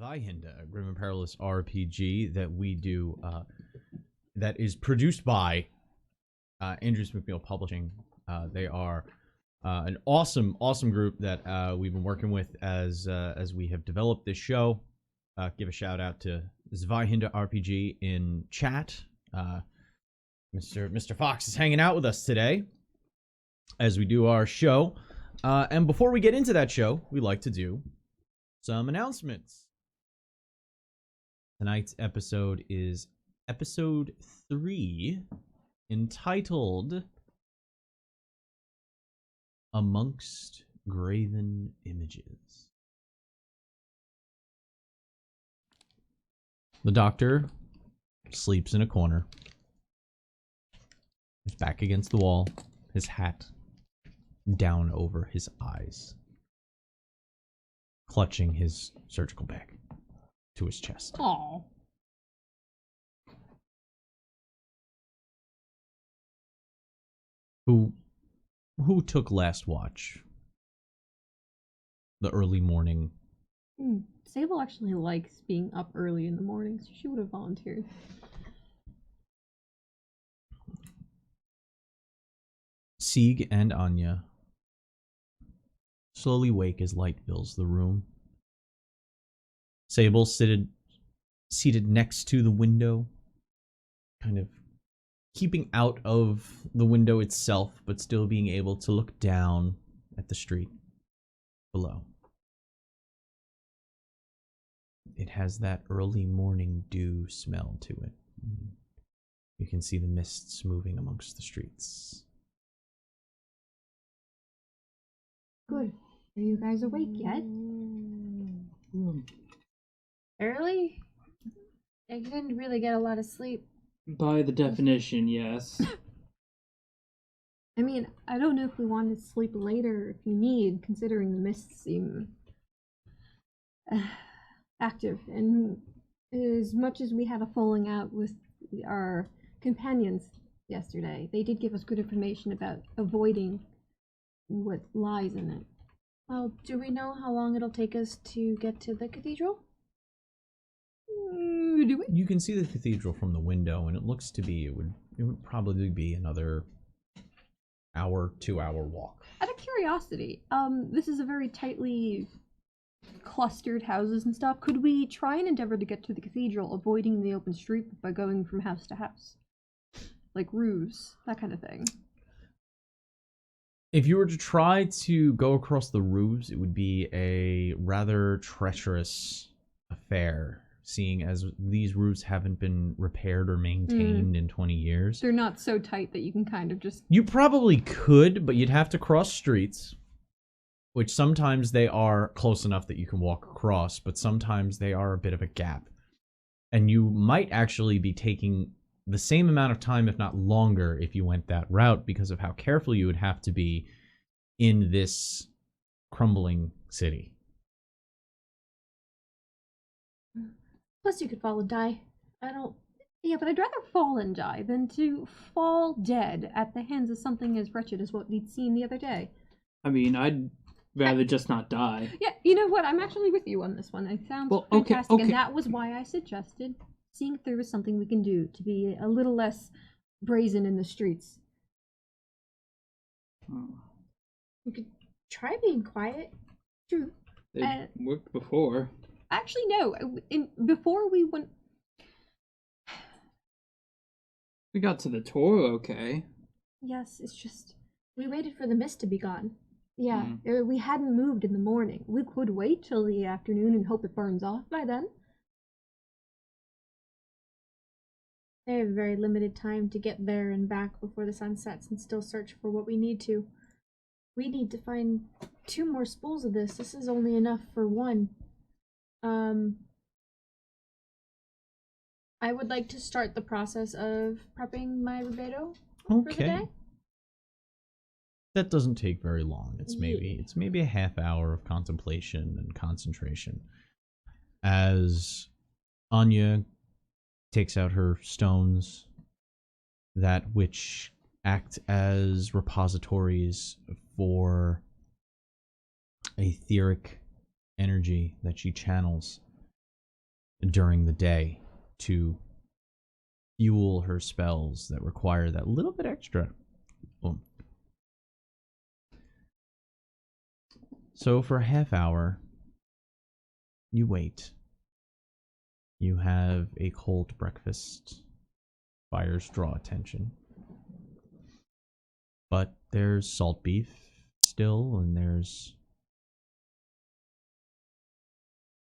Zweihander, a grim and perilous RPG that we do, that is produced by Andrews McNeil Publishing. They are an awesome group that we've been working with as we have developed this show. Give a shout out to Zweihander RPG in chat. Mr. Fox is hanging out with us today as we do our show. And before we get into that show, we like to do some announcements. Tonight's episode is episode 3, entitled Amongst Graven Images. The doctor sleeps in a corner. His back against the wall, his hat down over his eyes, clutching his surgical bag to his chest. Aww. Who took last watch? The early morning. Sable actually likes being up early in the morning, so she would have volunteered. Sieg and Anya slowly wake as light fills the room. Sable seated next to the window, kind of keeping out of the window itself, but still being able to look down at the street below. It has that early morning dew smell to it. You can see the mists moving amongst the streets. Good. Are you guys awake yet? Early? I didn't really get a lot of sleep. By the definition, yes. I mean, I don't know if we want to sleep later if you need, considering the mists seem active. And as much as we had a falling out with our companions yesterday, they did give us good information about avoiding what lies in it. Well, do we know how long it'll take us to get to the cathedral? Do we? You can see the cathedral from the window, and it looks to be it would probably be another 2-hour walk. Out of curiosity, this is a very tightly clustered houses and stuff. Could we try and endeavor to get to the cathedral, avoiding the open street by going from house to house? Like roofs, that kind of thing. If you were to try to go across the roofs, it would be a rather treacherous affair, seeing as these roofs haven't been repaired or maintained in 20 years. They're not so tight that you can kind of just... You probably could, but you'd have to cross streets, which sometimes they are close enough that you can walk across, but sometimes they are a bit of a gap. And you might actually be taking the same amount of time, if not longer, if you went that route, because of how careful you would have to be in this crumbling city. Plus you could fall and die. Yeah, but I'd rather fall and die than to fall dead at the hands of something as wretched as what we'd seen the other day. I mean, I'd rather just not die. Yeah, you know what? I'm actually with you on this one. It sounds fantastic, and that was why I suggested seeing if there was something we can do to be a little less brazen in the streets. We could try being quiet. True. It worked before. Actually, no. Before we went... We got to the tour okay. Yes, it's just... We waited for the mist to be gone. Yeah, we hadn't moved in the morning. We could wait till the afternoon and hope it burns off by then. I have very limited time to get there and back before the sun sets and still search for what we need to. We need to find 2 more spools of this. This is only enough for 1. I would like to start the process of prepping my rubedo for the day. That doesn't take very long. It's maybe a half hour of contemplation and concentration. As Anya takes out her stones, that which act as repositories for etheric energy that she channels during the day to fuel her spells that require that little bit extra. Boom. So for a half hour, you wait. You have a cold breakfast. Fires draw attention. But there's salt beef still, and there's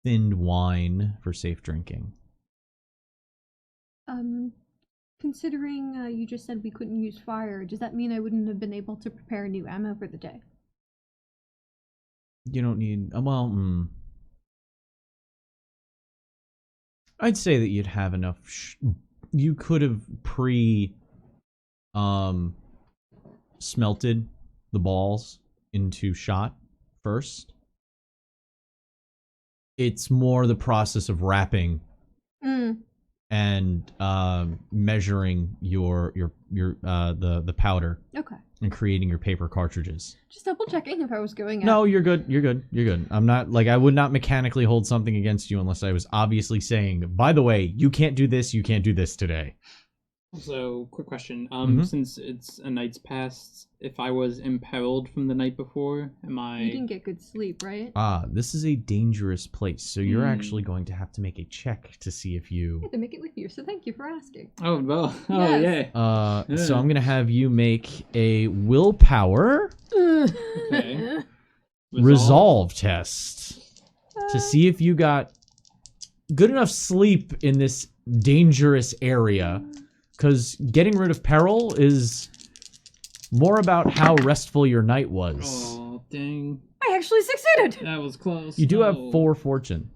thinned wine for safe drinking. Considering you just said we couldn't use fire, does that mean I wouldn't have been able to prepare new ammo for the day? You don't need... I'd say that you'd have enough... you could have smelted the balls into shot first. It's more the process of wrapping and measuring the powder. Okay. And creating your paper cartridges. Just double checking if I was going No, you're good. You're good. You're good. I'm not, like, I would not mechanically hold something against you unless I was obviously saying, by the way, you can't do this, you can't do this today. So, quick question. Since it's a night's past, if I was imperiled from the night before, am I... You didn't get good sleep, right? This is a dangerous place, so you're actually going to have to make a check to see if you... I had to make it with you, so thank you for asking. Oh, well. Yes. Oh, yeah. So I'm going to have you make a willpower Okay. resolve test to see if you got good enough sleep in this dangerous area. Because getting rid of peril is more about how restful your night was. Oh, dang. I actually succeeded! That was close. You do have 4 fortune.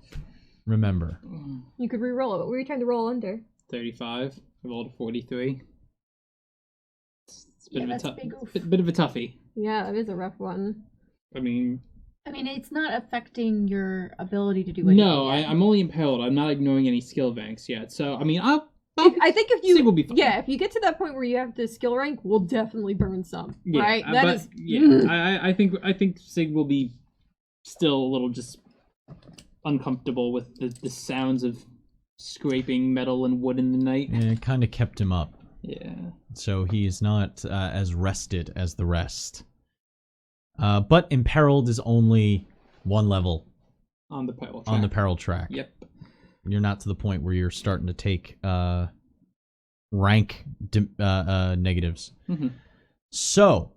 Remember. You could re-roll it. What were you trying to roll under? 35. I rolled a 43. It's a bit, that's of a big oof. bit of a toughie. Yeah, that is a rough one. I mean, it's not affecting your ability to do anything. no, I'm only imperiled. I'm not ignoring any skill ranks yet. So, I mean, I think if you... Sig will be fine. Yeah, if you get to that point where you have the skill rank, we'll definitely burn some. Yeah, right? I think Sig will be still a little just uncomfortable with the sounds of scraping metal and wood in the night. Yeah, it kind of kept him up. Yeah. So he's not as rested as the rest. But imperiled is only 1 level On the peril track. on the peril track. Yep. You're not to the point where you're starting to take rank negatives. Mm-hmm. So,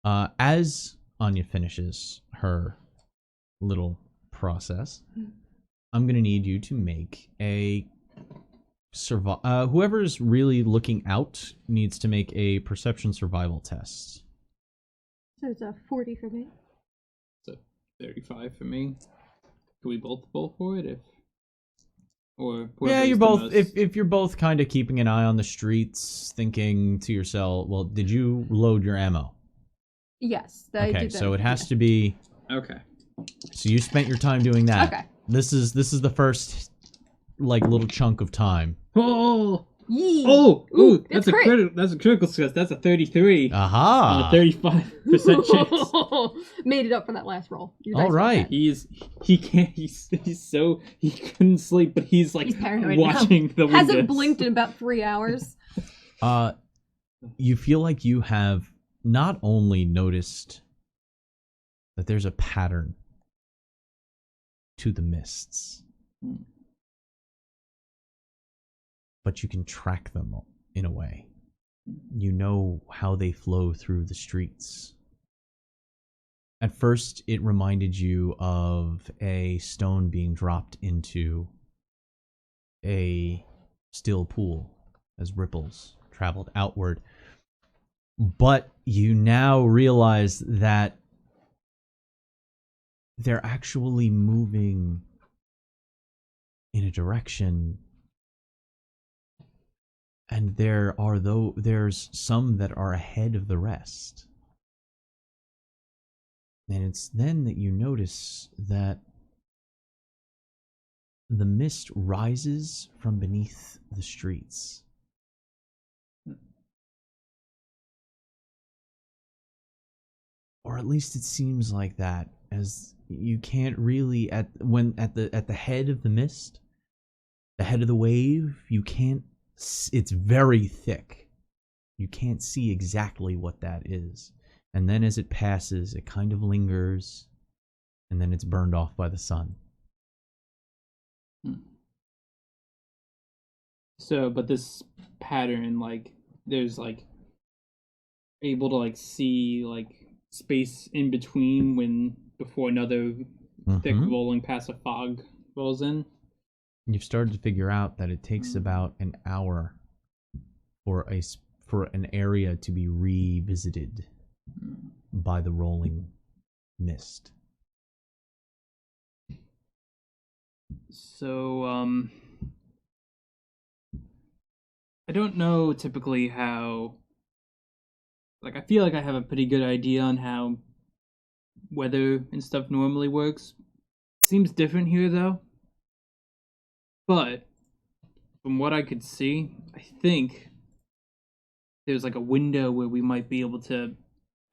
as Anya finishes her little process, I'm going to need you to make a whoever's really looking out needs to make a perception survival test. So it's a 40 for me. So 35 for me. Can we both roll for it or Yeah, whoever you're is the both most- if you're both kind of keeping an eye on the streets, thinking to yourself, well, did you load your ammo? Yes. I Okay, did that. so it has to be. Okay. So you spent your time doing that. Okay. This is the first little chunk of time. Oh! Yee. Oh! Ooh, it's that's a great. that's a critical success. That's a 33. Aha! 35% chance. Made it up for that last roll. Your All dice got right. that. He couldn't sleep, but he's like He's paranoid watching the windows. Hasn't blinked in about 3 hours. You feel like you have not only noticed that there's a pattern to the mists, but you can track them in a way. You know how they flow through the streets. At first, it reminded you of a stone being dropped into a still pool as ripples traveled outward. But you now realize that they're actually moving in a direction, and there's some that are ahead of the rest. And it's then that you notice that the mist rises from beneath the streets. Or at least it seems like that, as you can't really at the head of the mist, the head of the wave, you can't. It's very thick. You can't see exactly what that is. And then as it passes, it kind of lingers, and then it's burned off by the sun. So, but this pattern, like, there's like able to like see like space in between when before another thick rolling pass of fog rolls in. You've started to figure out that it takes about an hour for an area to be revisited by the rolling mist. So, I don't know typically how. Like, I feel like I have a pretty good idea on how weather and stuff normally works. Seems different here, though. But, from what I could see, I think there's like a window where we might be able to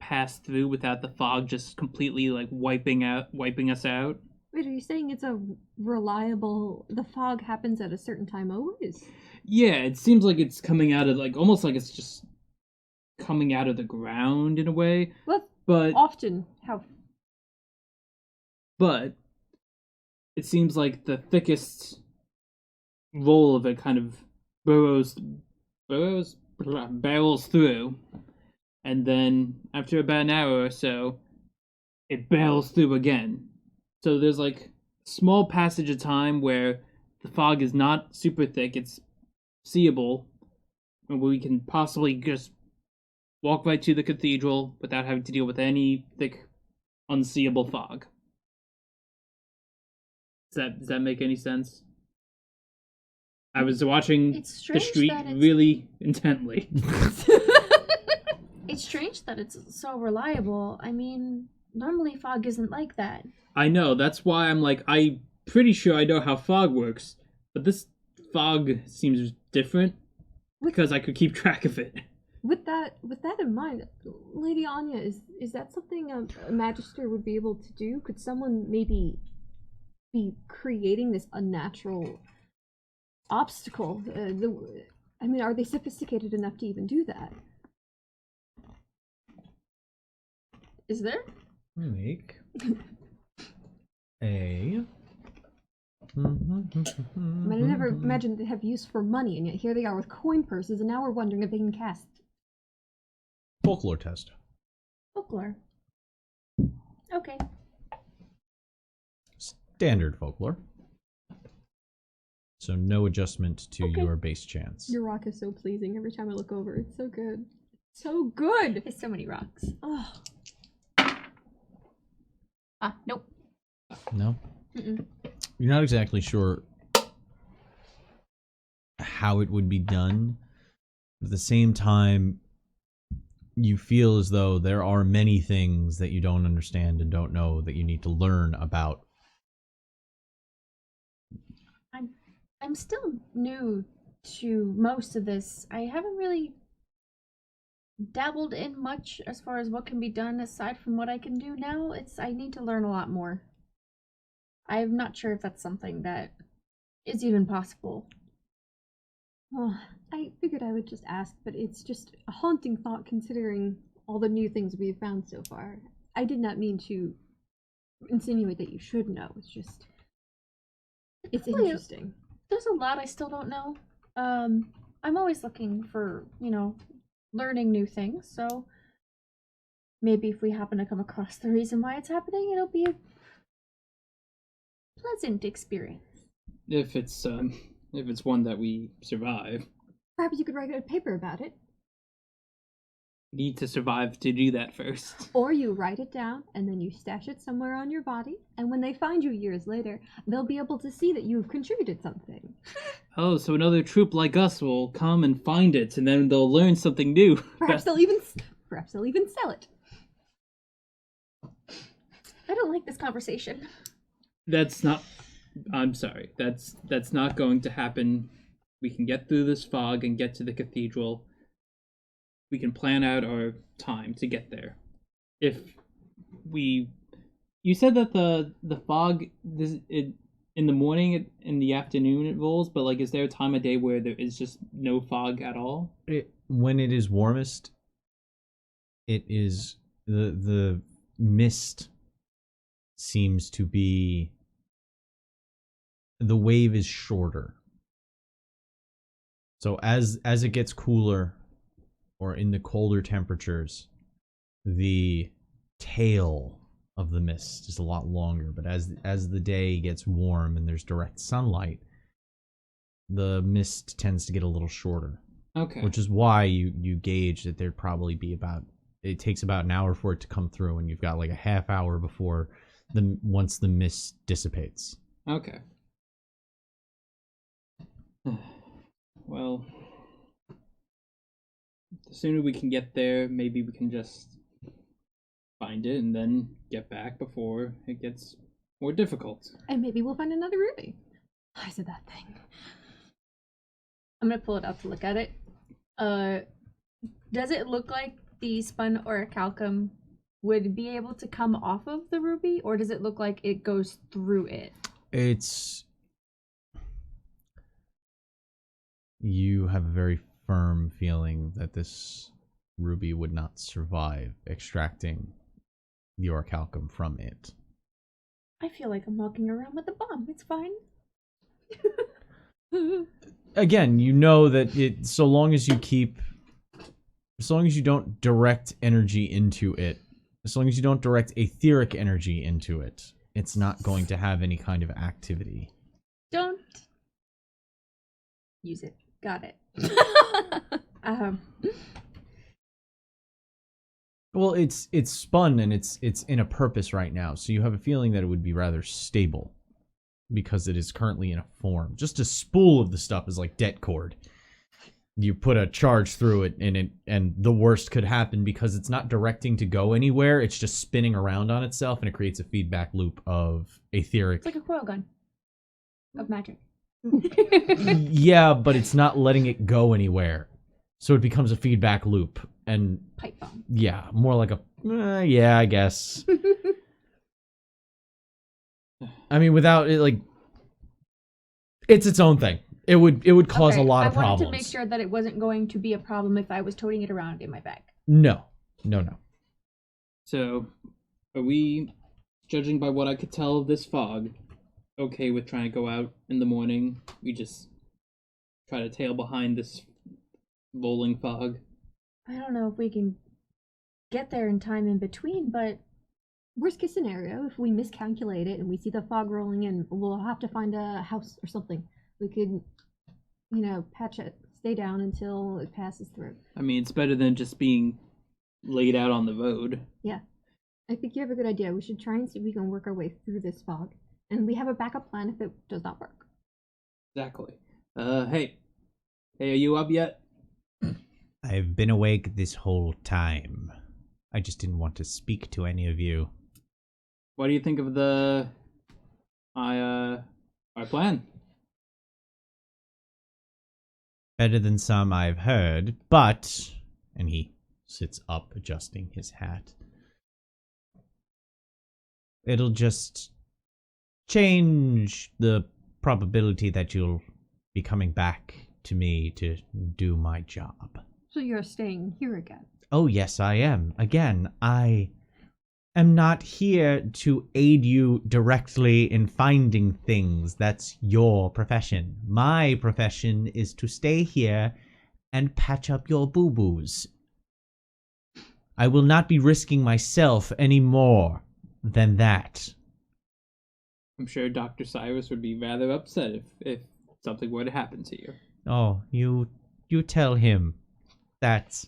pass through without the fog just completely like wiping us out. Wait, are you saying it's a reliable... The fog happens at a certain time always? Yeah, it seems like it's coming out of like almost like it's just coming out of the ground in a way. Well, But often how... but it seems like the thickest roll of it kind of barrels through, and then after about an hour or so, it barrels through again. So there's like a small passage of time where the fog is not super thick, it's seeable, and we can possibly just walk right to the cathedral without having to deal with any thick, unseeable fog. Does that make any sense? I was watching It's the strange street that it's- really intently. It's strange that it's so reliable. I mean, normally fog isn't like that. I know, that's why I'm like, I'm pretty sure I know how fog works, but this fog seems different because I could keep track of it. With that in mind, Lady Anya, is that something a magister would be able to do? Could someone maybe be creating this unnatural obstacle? I mean, are they sophisticated enough to even do that? Is there? Make a. I mean, I never imagined they'd have use for money, and yet here they are with coin purses, and now we're wondering if they can cast. Folklore test. Folklore. Okay. Standard folklore. So no adjustment to Okay. your base chance. Your rock is so pleasing every time I look over. It's so good. So good! There's so many rocks. Oh, Nope. No? Mm-mm. You're not exactly sure how it would be done. But at the same time, you feel as though there are many things that you don't understand and don't know that you need to learn about. I'm still new to most of this. I haven't really dabbled in much as far as what can be done aside from what I can do now. I need to learn a lot more. I'm not sure if that's something that is even possible. well, I figured I would just ask, but it's just a haunting thought considering all the new things we've found so far. I did not mean to insinuate that you should know. It's just... It's Well, interesting. There's a lot I still don't know. I'm always looking for, learning new things, so maybe if we happen to come across the reason why it's happening, it'll be a pleasant experience. If it's one that we survive. Perhaps you could write a paper about it. Need to survive to do that first. Or you write it down, and then you stash it somewhere on your body, and when they find you years later, they'll be able to see that you've contributed something. Oh, so another troop like us will come and find it, and then they'll learn something new. Perhaps they'll even sell it. I don't like this conversation. That's not... I'm sorry. That's not going to happen. We can get through this fog and get to the cathedral. We can plan out our time to get there. If we You said that the fog in the morning, in the afternoon it rolls, but like, is there a time of day where there is just no fog at all? When it is warmest, it is the mist seems to be, the wave is shorter. So as it gets cooler, or in the colder temperatures, the tail of the mist is a lot longer. But as the day gets warm and there's direct sunlight, the mist tends to get a little shorter. Okay. Which is why you gauge that there'd probably be it takes about an hour for it to come through, and you've got like a half hour before once the mist dissipates. Okay. Well, the sooner we can get there, maybe we can just find it and then get back before it gets more difficult. And maybe we'll find another ruby. I said that thing. I'm gonna pull it out to look at it. Does it look like the spun orichalcum would be able to come off of the ruby, or does it look like it goes through it? You have a very firm feeling that this ruby would not survive extracting the orichalcum from it. I feel like I'm walking around with a bomb. It's fine. Again, you know that so long as you don't direct energy into it, as long as you don't direct etheric energy into it, it's not going to have any kind of activity. Don't use it. Got it. Well, it's spun and it's in a purpose right now, so you have a feeling that it would be rather stable because it is currently in a form. Just a spool of the stuff is like det cord. You put a charge through it, and the worst could happen because it's not directing to go anywhere. It's just spinning around on itself, and it creates a feedback loop of etheric. It's like a coil gun of magic. Yeah, but it's not letting it go anywhere, so it becomes a feedback loop. And pipe bomb. Yeah, more like a yeah, I guess. I mean, without it, like, it's its own thing. It would cause a lot of problems. I wanted to make sure that it wasn't going to be a problem if I was toting it around in my bag. No. So, are we, judging by what I could tell of this fog, okay with trying to go out in the morning? We just try to tail behind this rolling fog? I don't know if we can get there in time in between, but worst case scenario, if we miscalculate it and we see the fog rolling in, we'll have to find a house or something. We could, patch it, stay down until it passes through. I mean, it's better than just being laid out on the road. Yeah. I think you have a good idea. We should try and see if we can work our way through this fog. And we have a backup plan if it does not work. Exactly. Hey, are you up yet? I've been awake this whole time. I just didn't want to speak to any of you. What do you think of our plan? Better than some I've heard, but... And he sits up, adjusting his hat. It'll just change the probability that you'll be coming back to me to do my job. So you're staying here again? Oh, yes, I am. Again, I am not here to aid you directly in finding things. That's your profession. My profession is to stay here and patch up your boo-boos. I will not be risking myself any more than that. I'm sure Dr. Cyrus would be rather upset if something were to happen to you. Oh, you tell him that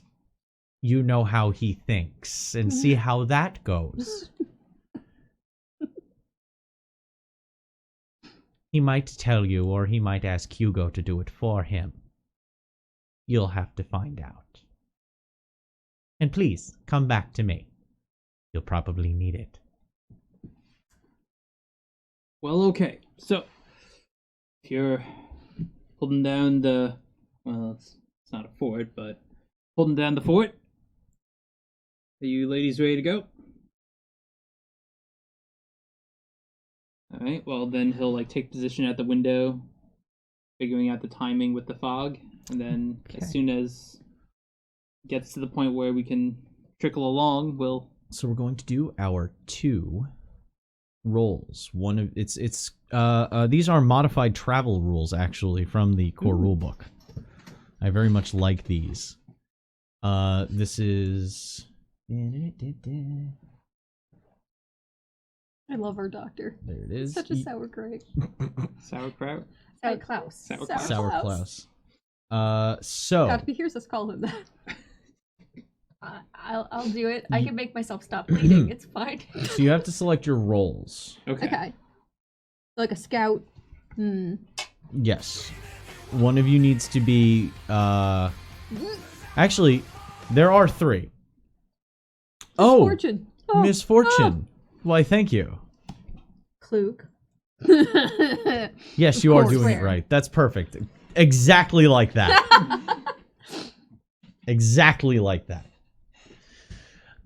you know how he thinks and see how that goes. He might tell you, or he might ask Hugo to do it for him. You'll have to find out. And please, come back to me. You'll probably need it. Well, okay. So, if you're holding down it's not a fort, but holding down the fort, are you ladies ready to go? All right. Well, then he'll like take position at the window, figuring out the timing with the fog, and then as soon as it gets to the point where we can trickle along, we'll. So we're going to do our 2 rolls. One of these are modified travel rules actually from the core rulebook. I very much like these. This is. I love our doctor. There it is. Such a sauerkraut. Sauerkraut? Klaus. Sauerklaus. So. God, if he hears us call him that. I'll do it. I can make myself stop bleeding. It's fine. So you have to select your roles. Okay. Like a scout. Yes. One of you needs to be. Actually, there are 3. Misfortune. Oh, misfortune. Why, thank you. Klug. Yes, you are doing it right. That's perfect. Exactly like that. Exactly like that.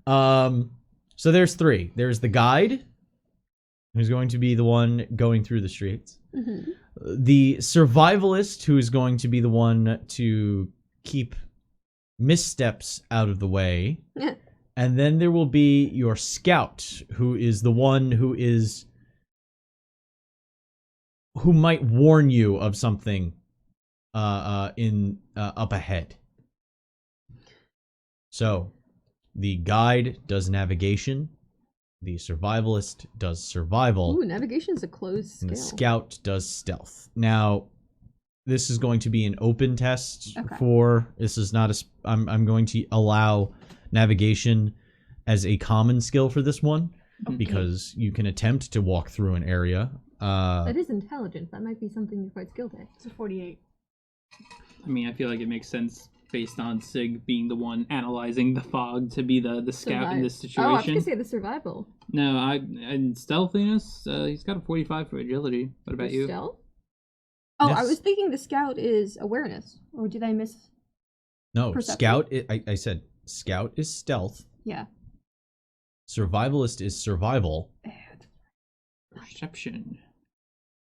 So there's 3. There's the guide, who's going to be the one going through the streets. Mm-hmm. The survivalist, who is going to be the one to keep missteps out of the way. And then there will be your scout, who is the one who might warn you of something up ahead. So the guide does navigation, the survivalist does survival. Ooh, navigation's a closed skill. And the scout does stealth. Now, this is going to be an open test for. This is not a. I'm going to allow navigation as a common skill for this one because you can attempt to walk through an area. That is intelligence. That might be something you're quite skilled at. It's a 48. I mean, I feel like it makes sense based on Sig being the one analyzing the fog to be the scout in this situation. Oh, I was gonna say the survival. No, in stealthiness, he's got a 45 for agility. What about you? Stealth? Oh, Yes. I was thinking the scout is awareness. Or did I miss? No, Perception. scout. I said scout is stealth. Yeah. Survivalist is survival. Perception.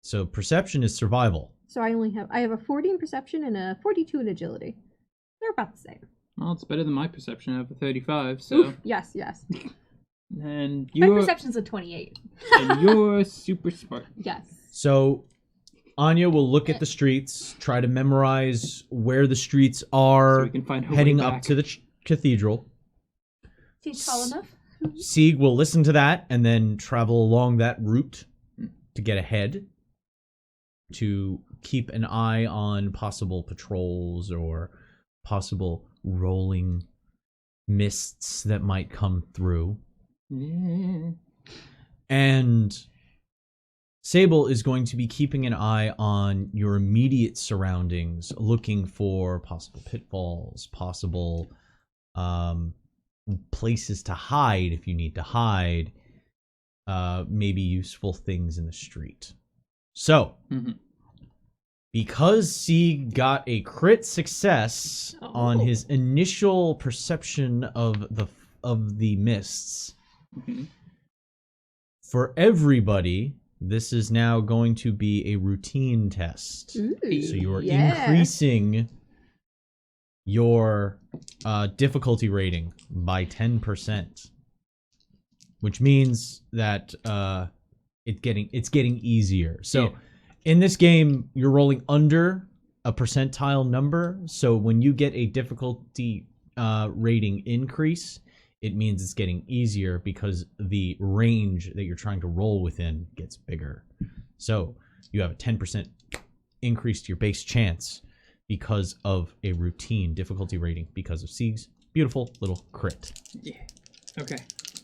So perception is survival. So I have a 40 in perception and a 42 in agility. They're about the same. Well, it's better than my perception. I have a 35, so. Oof, yes. And My you're, perception's a 28. and you're super smart. Yes. So Anya will look at the streets, try to memorize where the streets So are we can find her heading way up back. to the cathedral. Is he tall enough? Sieg will listen to that and then travel along that route to get ahead, to keep an eye on possible patrols or possible rolling mists that might come through. Yeah. And Sable is going to be keeping an eye on your immediate surroundings, looking for possible pitfalls, possible places to hide if you need to hide, maybe useful things in the street. So, because Sieg got a crit success on his initial perception of the mists, for everybody, this is now going to be a routine test. Ooh, So you are yeah. increasing your difficulty rating by 10%, which means that it's getting easier. So in this game, you're rolling under a percentile number. So when you get a difficulty rating increase, it means it's getting easier because the range that you're trying to roll within gets bigger. So you have a 10% increase to your base chance because of a routine difficulty rating because of Sieg's beautiful little crit. Yeah. Okay.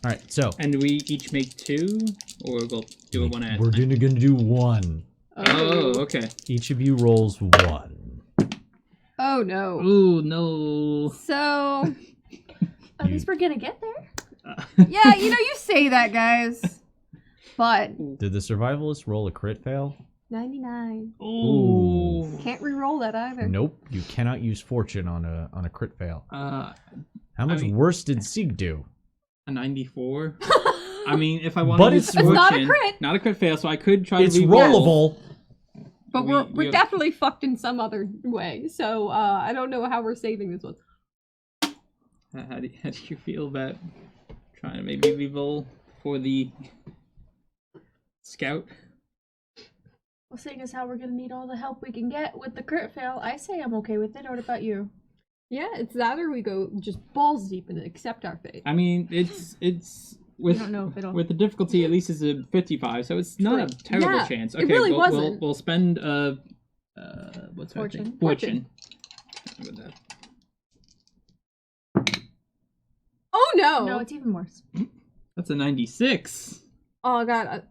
All right, so And we each make 2, or we'll do it one at a we're time? gonna do 1. Oh, okay. Each of you rolls 1. Oh no. Oh, no. So At least we're gonna get there. yeah, you say that, guys. But Did the survivalist roll a crit fail? 99. Oh. Can't re-roll that either. Nope, you cannot use fortune on a crit fail. How How much worse did Sieg do? A 94? I mean, if I want But to use it's fortune, not a crit. not a crit fail, so I could try It's to re-roll. rollable. But We- we're we have- definitely fucked in some other way, so I don't know how we're saving this one. How do you feel about trying to maybe re-roll for the scout? Well, seeing as how we're gonna need all the help we can get with the crit fail, I say I'm okay with it. What about you? Yeah, it's that or we go just balls deep and accept our fate. I mean, it's with don't know if it'll- with the difficulty at least is a 55, so it's not a True. terrible Yeah, chance. it Okay, really we'll wasn't. we'll spend what's our Fortune. thing? Fortune. With that. Oh no! No, it's even worse. That's a 96. Oh god,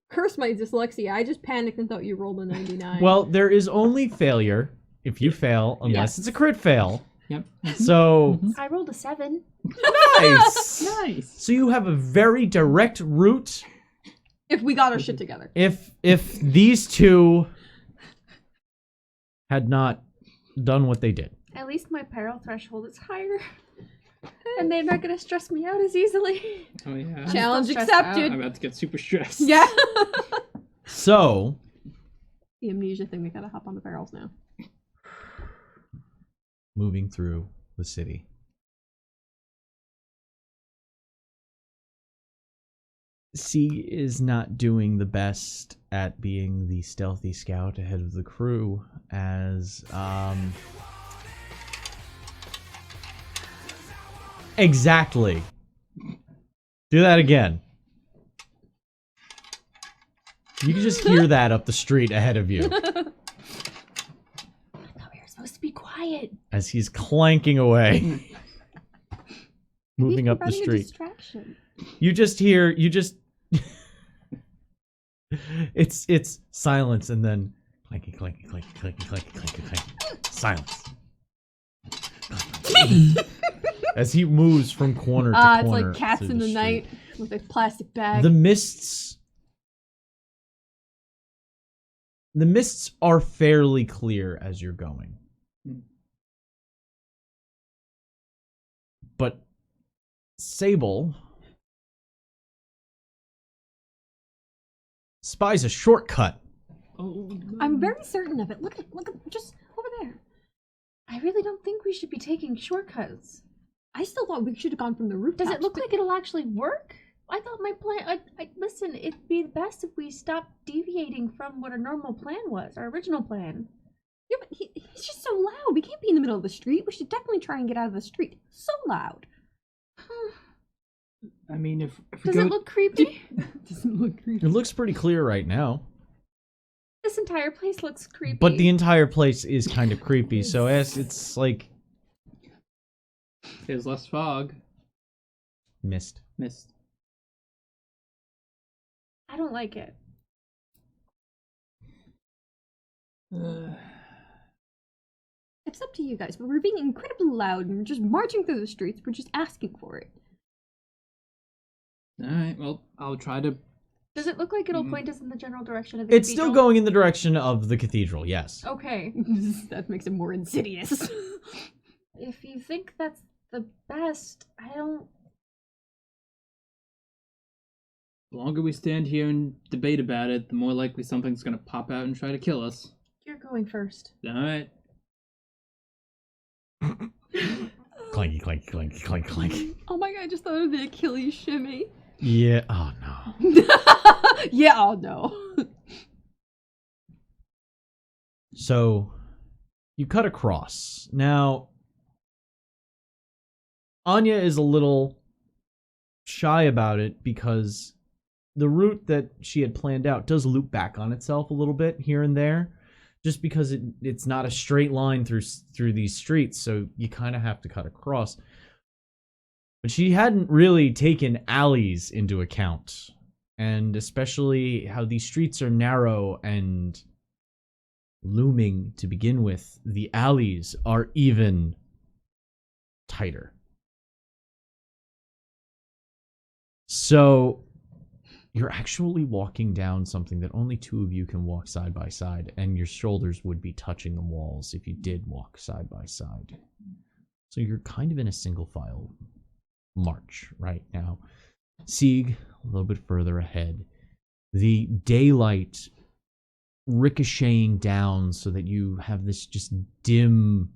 curse my dyslexia. I just panicked and thought you rolled a 99. Well, there is only failure if you fail, unless it's a crit fail. Yep. So, I rolled a 7. nice! Nice. So you have a very direct route. if we got our shit together. If these two had not done what they did. At least my peril threshold is higher. And they're not gonna stress me out as easily. Oh yeah. Challenge still stressed accepted. I'm about to get super stressed. Yeah. So, The amnesia thing, we gotta hop on the barrels now. moving through the city. C is not doing the best at being the stealthy scout ahead of the crew as exactly. Do that again. You can just hear that up the street ahead of you I thought we were supposed to be quiet. as he's clanking away. Moving up the Running a street. distraction. You just it's silence and then clanky clanky clanky clanky clanky clanky clanky. Silence. As he moves from corner to It's corner. like cats through in the street. night with a plastic bag. The mists are fairly clear as you're going. But Sable spies a shortcut. Oh, I'm very certain of it. Look at just over there. I really don't think we should be taking shortcuts. I still thought we should have gone from the roof. Does it look like it'll actually work? I thought my plan. Listen, it'd be best if we stopped deviating from what our normal plan was, our original plan. Yeah, but he's just so loud. We can't be in the middle of the street. We should definitely try and get out of the street. So loud. I mean, if we Does go, it look creepy? Doesn't look creepy. It looks pretty clear right now. This entire place looks creepy. But the entire place is kind of creepy, so as it's like there's less fog, mist. mist. I don't like it. It's up to you guys, but we're being incredibly loud and we're just marching through the streets. We're just asking for it. All right. Well, I'll try to. Does it look like it'll point us in the general direction of the It's still cathedral? going in the direction of the cathedral, yes. Okay. That makes it more insidious. If you think that's the best, I don't. The longer we stand here and debate about it, the more likely something's gonna pop out and try to kill us. You're going first. All right. Clanky, clanky, clanky, clanky, clanky. Oh my god, I just thought of the Achilles shimmy. Yeah, oh no. Yeah, oh no. So, you cut across. Now, Anya is a little shy about it because the route that she had planned out does loop back on itself a little bit here and there, just because it's not a straight line through these streets, so you kind of have to cut across. But she hadn't really taken alleys into account, and especially how these streets are narrow and looming to begin with, the alleys are even tighter. So you're actually walking down something that only two of you can walk side by side, and your shoulders would be touching the walls if you did walk side by side. So you're kind of in a single file march right now. Sieg a little bit further ahead. The daylight ricocheting down so that you have this just dim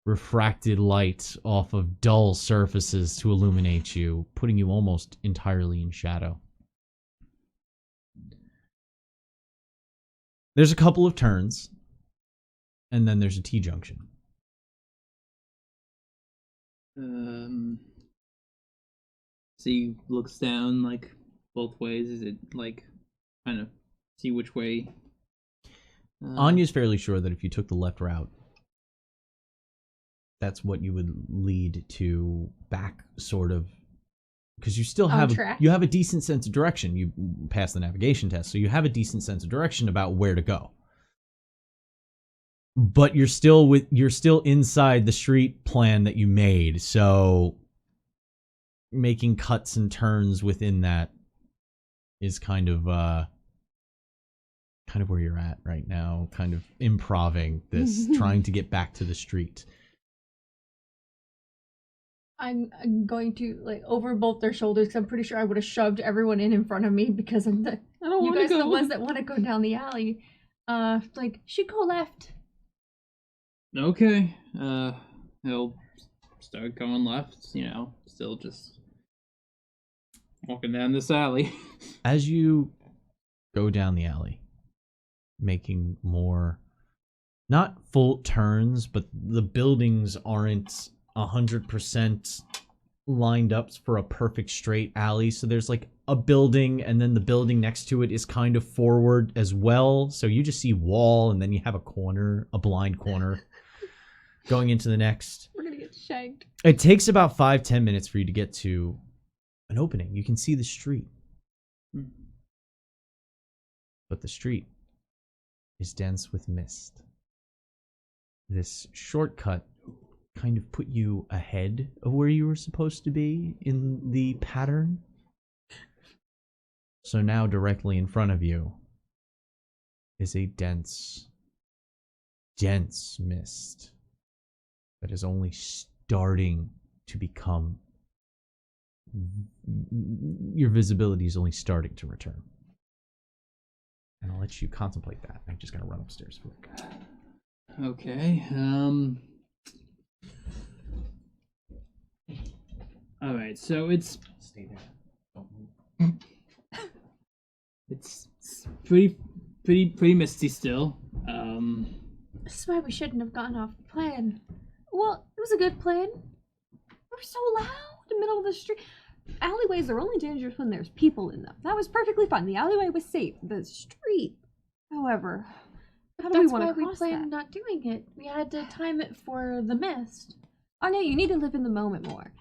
refracted light off of dull surfaces to illuminate you, putting you almost entirely in shadow. There's a couple of turns, and then there's a T-junction. So he looks down, like, both ways. Is it, like, kind of see which way? Anya's fairly sure that if you took the left route, that's what you would lead to back, sort of, because you still have you have a decent sense of direction. You passed the navigation test, so you have a decent sense of direction about where to go. But you're still inside the street plan that you made, so making cuts and turns within that is kind of where you're at right now, kind of improving this, trying to get back to the street. I'm going to, like, over both their shoulders, because I'm pretty sure I would have shoved everyone in front of me, because I'm the, you guys are the ones that want to go down the alley. Like, should go left. Okay. He'll start going left, still just walking down this alley. As you go down the alley, making more, not full turns, but the buildings aren't 100% lined up for a perfect straight alley. So there's like a building, and then the building next to it is kind of forward as well. So you just see wall, and then you have a blind corner going into the next. We're gonna get shanked. It takes about 5-10 minutes for you to get to an opening. You can see the street. But the street is dense with mist. This shortcut kind of put you ahead of where you were supposed to be in the pattern. So now directly in front of you is a dense mist that is only starting to become, your visibility is only starting to return. And I'll let you contemplate that. I'm just gonna run upstairs for you. Okay, alright, so it's... Stay there. Don't move. It's pretty misty still. This is why we shouldn't have gone off the plan. Well, it was a good plan. We're so loud in the middle of the street. Alleyways are only dangerous when there's people in them. That was perfectly fine. The alleyway was safe. The street, however, how do we want to cross that? That's why we planned not doing it. We had to time it for the mist. Oh no, you need to live in the moment more.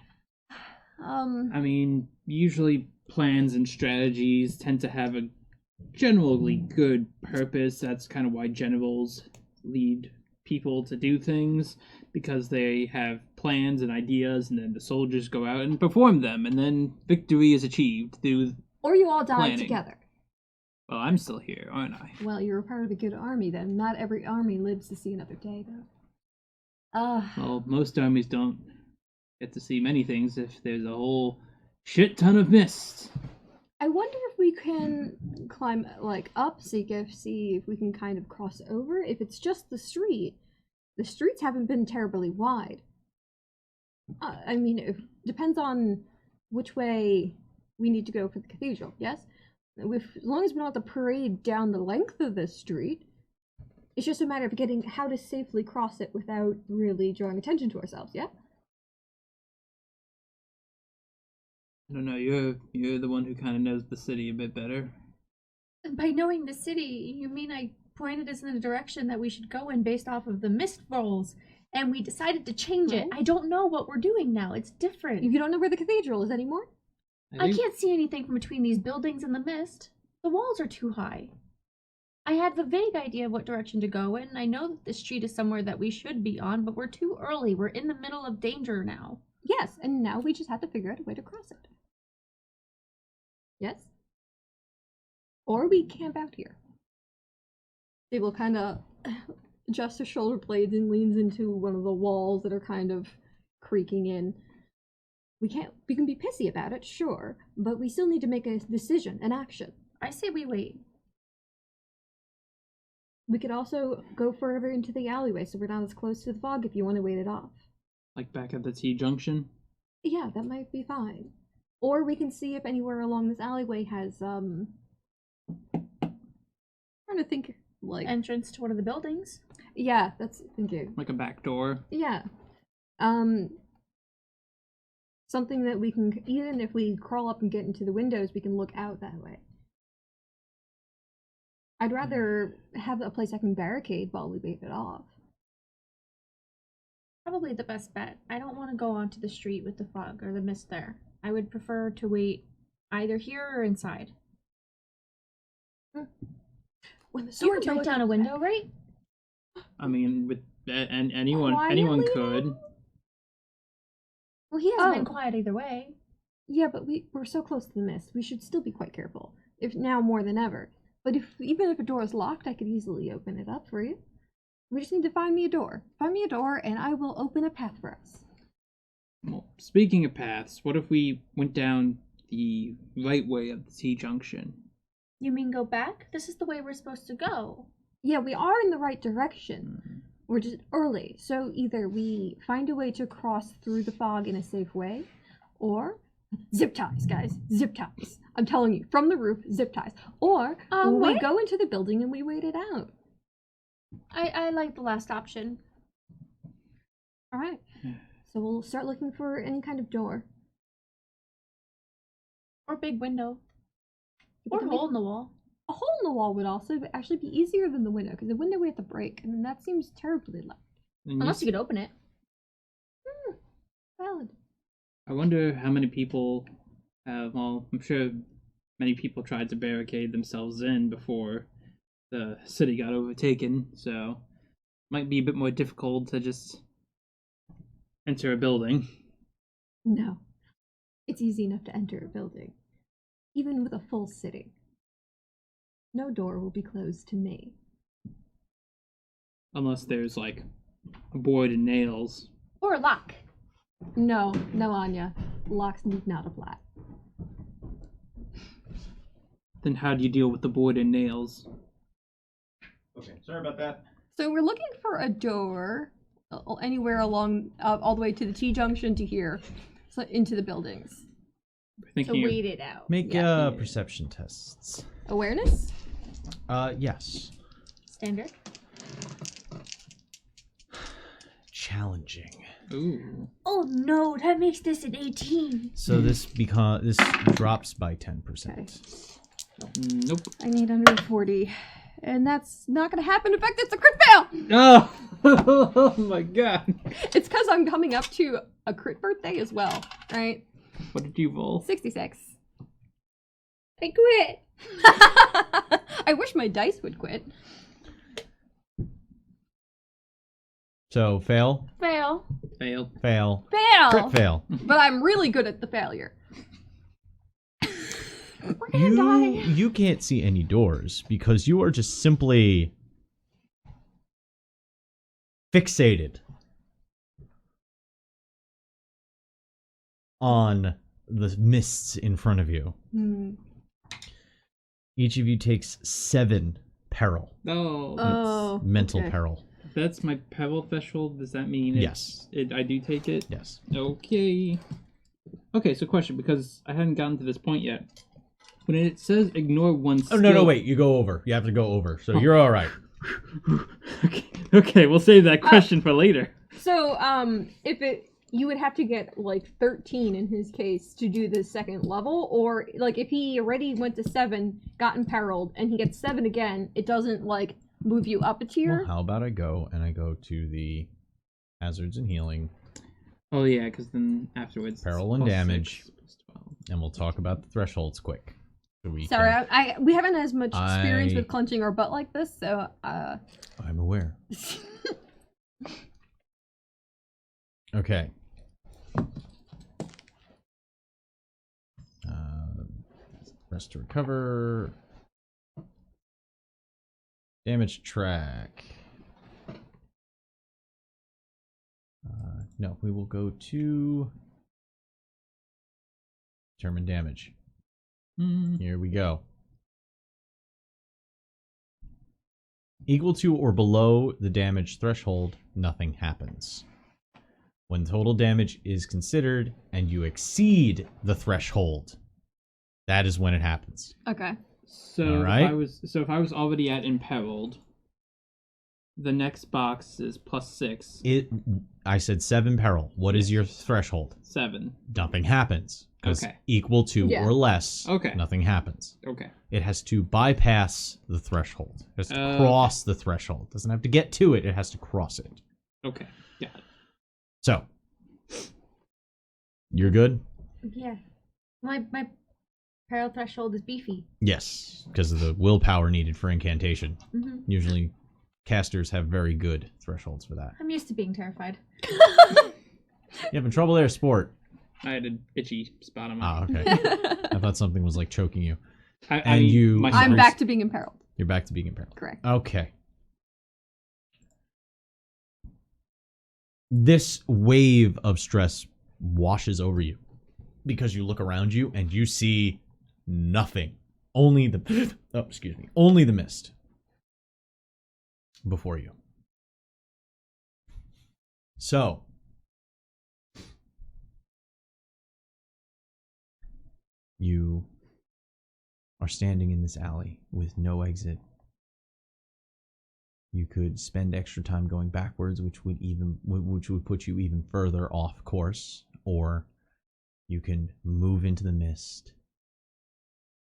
I mean, usually plans and strategies tend to have a generally good purpose. That's kind of why generals lead people to do things, because they have plans and ideas, and then the soldiers go out and perform them, and then victory is achieved through Or you all die planning. together. Well, I'm still here, aren't I? Well, you're a part of a good army then. Not every army lives to see another day, though. Well, most armies don't get to see many things if there's a whole shit ton of mist. I wonder if we can climb, like, up, see if we can kind of cross over. If it's just the streets haven't been terribly wide. I mean, it depends on which way we need to go for the cathedral, yes? As long as we don't have to parade down the length of this street, it's just a matter of getting how to safely cross it without really drawing attention to ourselves, yeah? I don't know, you're the one who kind of knows the city a bit better. By knowing the city, you mean I pointed us in the direction that we should go in based off of the mist rolls, and we decided to change it. I don't know what we're doing now. It's different. You don't know where the cathedral is anymore? I can't see anything from between these buildings and the mist. The walls are too high. I had the vague idea of what direction to go in. I know that the street is somewhere that we should be on, but we're too early. We're in the middle of danger now. Yes, and now we just have to figure out a way to cross it. Yes? Or we camp out here. They will kind of adjust her shoulder blades and leans into one of the walls that are kind of creaking in. We can be pissy about it, sure, but we still need to make a decision, an action. I say we wait. We could also go further into the alleyway so we're not as close to the fog if you want to wait it off. Like back at the T-junction? Yeah, that might be fine. Or we can see if anywhere along this alleyway has, trying to think, like... Entrance to one of the buildings. Yeah, thank you. Like a back door? Yeah. Something that we can, even if we crawl up and get into the windows, we can look out that way. I'd rather have a place I can barricade while we wait it off. Probably the best bet. I don't want to go onto the street with the fog or the mist there. I would prefer to wait either here or inside. When the You can break down a window, right? I mean, with and anyone could. Well, he hasn't been quiet either way. Yeah, but we're so close to the mist. We should still be quite careful. If now more than ever. But even if a door is locked, I could easily open it up for you. We just need to find me a door. Find me a door, and I will open a path for us. Well, speaking of paths, what if we went down the right way of the T-junction? You mean go back? This is the way we're supposed to go. Yeah, we are in the right direction. We're just early, so either we find a way to cross through the fog in a safe way, or zip ties, guys, zip ties. I'm telling you, from the roof, zip ties. Or we go into the building and we wait it out. I like the last option. All right, so we'll start looking for any kind of door. Or big window. Or a hole in the wall. A hole in the wall would also actually be easier than the window, because the window we have to break, and then that seems terribly loud. Unless you could open it. Valid. I wonder how many people have, well, I'm sure many people tried to barricade themselves in before the city got overtaken, so might be a bit more difficult to just enter a building. No. It's easy enough to enter a building, even with a full city. No door will be closed to me. Unless there's, like, a board and nails. Or a lock. No, Anya. Locks need not apply. Then how do you deal with the board and nails? Okay, sorry about that. So we're looking for a door anywhere along, all the way to the T-junction to here, so into the buildings. So wait it out. Make perception tests. Awareness? Yes. Standard. Challenging. Ooh. Oh no, that makes this an 18. So this drops by 10%. Okay. Nope. I need under 40. And that's not gonna happen. In fact, it's a crit fail! Oh! Oh my god. It's because I'm coming up to a crit birthday as well, right? What did you roll? 66. I quit. I wish my dice would quit. So fail, Fail. Failed. fail, Fail! crit fail. But I'm really good at the failure. We're gonna die. You can't see any doors because you are just simply fixated on the mists in front of you. Each of you takes 7 peril. Oh. Mental okay. peril. That's my peril threshold. Does that mean Yes. I do take it? Yes. Okay. Okay, so question, because I hadn't gotten to this point yet. When it says ignore one skill... Oh, no, wait. You go over. You have to go over. So you're all right. Okay, we'll save that question for later. So, you would have to get, like, 13 in his case to do the second level, or, like, if he already went to 7, got imperiled, and he gets 7 again, it doesn't, like, move you up a tier. Well, how about I go to the hazards and healing, Oh yeah, because then afterwards... peril and plus damage, 6, plus 12. and we'll talk about the thresholds quick. So we Sorry, can... we haven't as much experience I- with clenching our butt like this, so, I'm aware. Okay. Rest to recover. Damage track. No, we will go to Determine damage. Mm. Here we go. Equal to or below the damage threshold, nothing happens. When total damage is considered and you exceed the threshold, that is when it happens. Okay. So Alright. if I was already at imperiled, the next box is +6. I said 7 peril. What is your threshold? 7. Nothing happens. Because Okay. equal to Yeah. or less, Okay. nothing happens. Okay. It has to bypass the threshold. It has to Okay. cross the threshold. It doesn't have to get to it. It has to cross it. Okay. Got it. So, you're good? Yeah. My peril threshold is beefy. Yes, because of the willpower needed for incantation. Mm-hmm. Usually, casters have very good thresholds for that. I'm used to being terrified. You having trouble there, sport? I had an itchy spot on my. Ah, okay. I thought something was like choking you. My I'm songs- back to being imperiled. You're back to being imperiled. Correct. Okay. This wave of stress washes over you because you look around you and you see nothing. Only the only the mist before you. So, you are standing in this alley with no exit. You could spend extra time going backwards, which would put you even further off course, or you can move into the mist,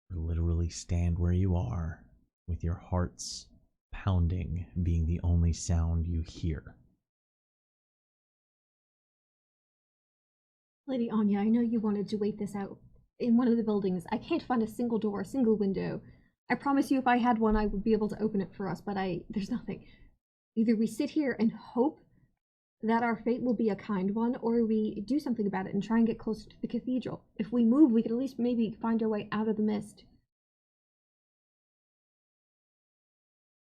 or literally stand where you are, with your heart's pounding being the only sound you hear. Lady Anya, I know you wanted to wait this out in one of the buildings. I can't find a single door, a single window. I promise you if I had one, I would be able to open it for us, but there's nothing. Either we sit here and hope that our fate will be a kind one, or we do something about it and try and get closer to the cathedral. If we move, we could at least maybe find our way out of the mist.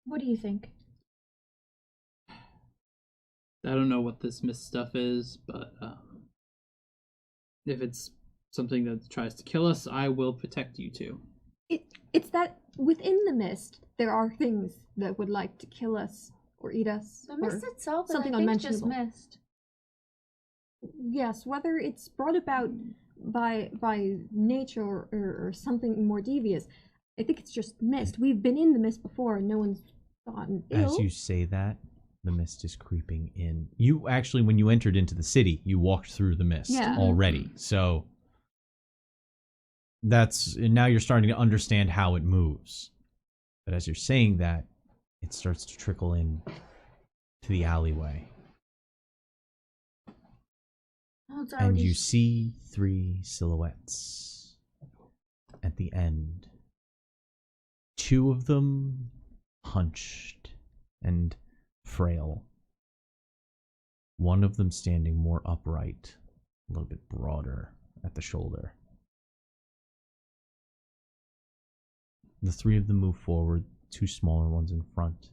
What do you think? I don't know what this mist stuff is, but if it's something that tries to kill us, I will protect you two. It's that within the mist, there are things that would like to kill us or eat us. The mist or itself, something I think, just unmentionable. mist. Yes, whether it's brought about by nature or something more devious, I think it's just mist. We've been in the mist before and no one's gotten ill. As you say that, the mist is creeping in. You actually, when you entered into the city, you walked through the mist Yeah. already. So now you're starting to understand how it moves. But as you're saying that, it starts to trickle in to the alleyway. Oh, it's And already you see 3 silhouettes at the end. 2 of them hunched and frail. One of them standing more upright, a little bit broader at the shoulder. The 3 of them move forward, 2 smaller ones in front.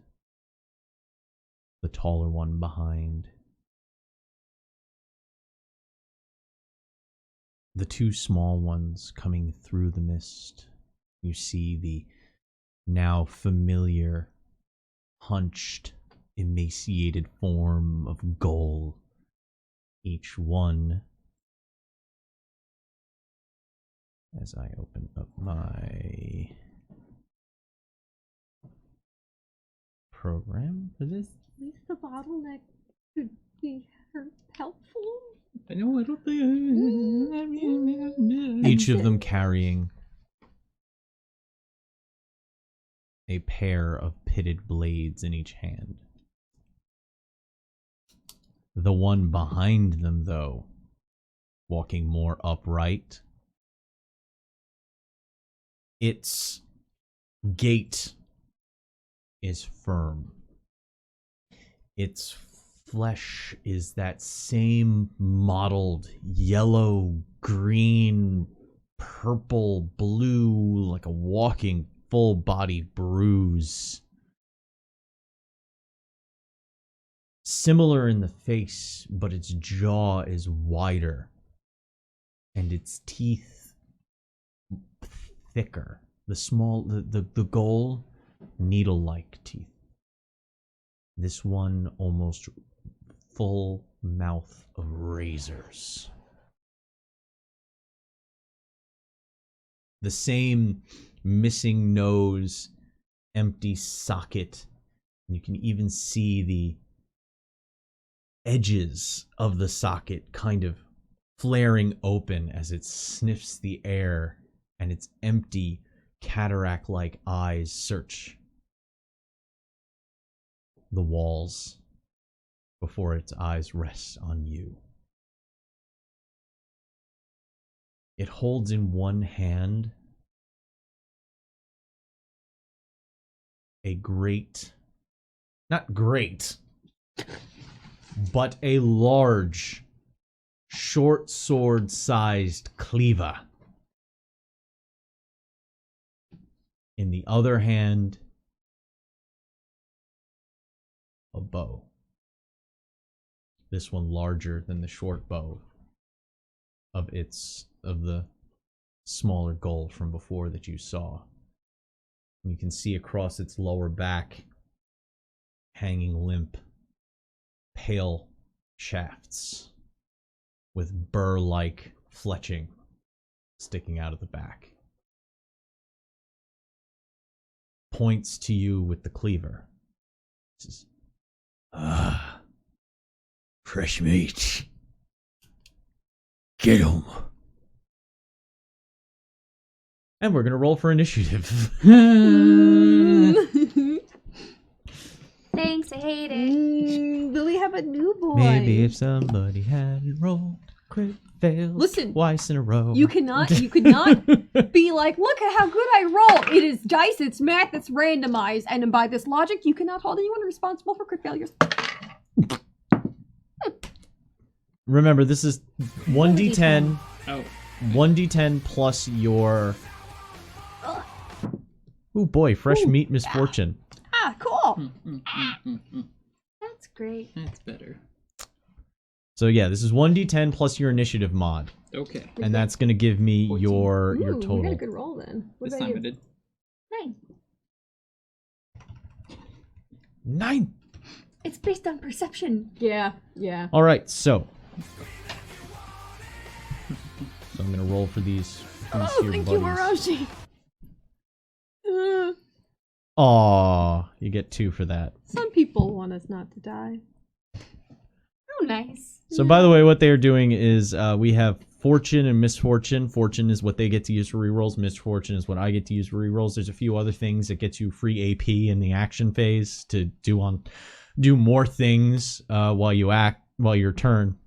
The taller one behind. The 2 small ones coming through the mist. You see the now familiar, hunched, emaciated form of Goal. Each one, as I open up my program for this. At least the bottleneck could be helpful. I know, I don't think. Each of them carrying a pair of pitted blades in each hand. The one behind them, though, walking more upright, its gait is firm. Its flesh is that same mottled yellow, green, purple, blue, like a walking full-bodied bruise. Similar in the face, but its jaw is wider, and its teeth thicker. The goal, needle-like teeth. This one almost full mouth of razors. The same missing nose, empty socket. You can even see the edges of the socket kind of flaring open as it sniffs the air, and its empty cataract-like eyes search the walls before its eyes rest on you. It holds in one hand a not great, but a large, short sword-sized cleaver. In the other hand, a bow. This one larger than the short bow of the smaller goal from before that you saw. You can see across its lower back, hanging limp, pale shafts with burr-like fletching sticking out of the back. Points to you with the cleaver. Says, fresh meat. Get 'em. And we're gonna roll for initiative. Thanks, I hate it. Will we have a new boy? Maybe if somebody hadn't rolled crit fails Listen, twice in a row. You could not be like, look at how good I roll. It is dice, it's math, it's randomized, and by this logic, you cannot hold anyone responsible for crit failures. Remember, this is 1d10. Oh. 1d10 plus your... Ooh boy, fresh meat misfortune. Ah, cool. That's great. That's better. So yeah, this is 1d10 plus your initiative mod. Okay. And that's going to give me 14. your Ooh, total. we got a good roll then. What This about time you? I did. 9. It's based on perception. Yeah. Alright, so I'm going to roll for these Oh, here thank you, buddies. Marashi. Aw, you get 2 for that. Some people want us not to die. Oh, nice. So by the way, what they are doing is we have fortune and misfortune. Fortune is what they get to use for rerolls. Misfortune is what I get to use for rerolls. There's a few other things that get you free AP in the action phase to do more things while your turn.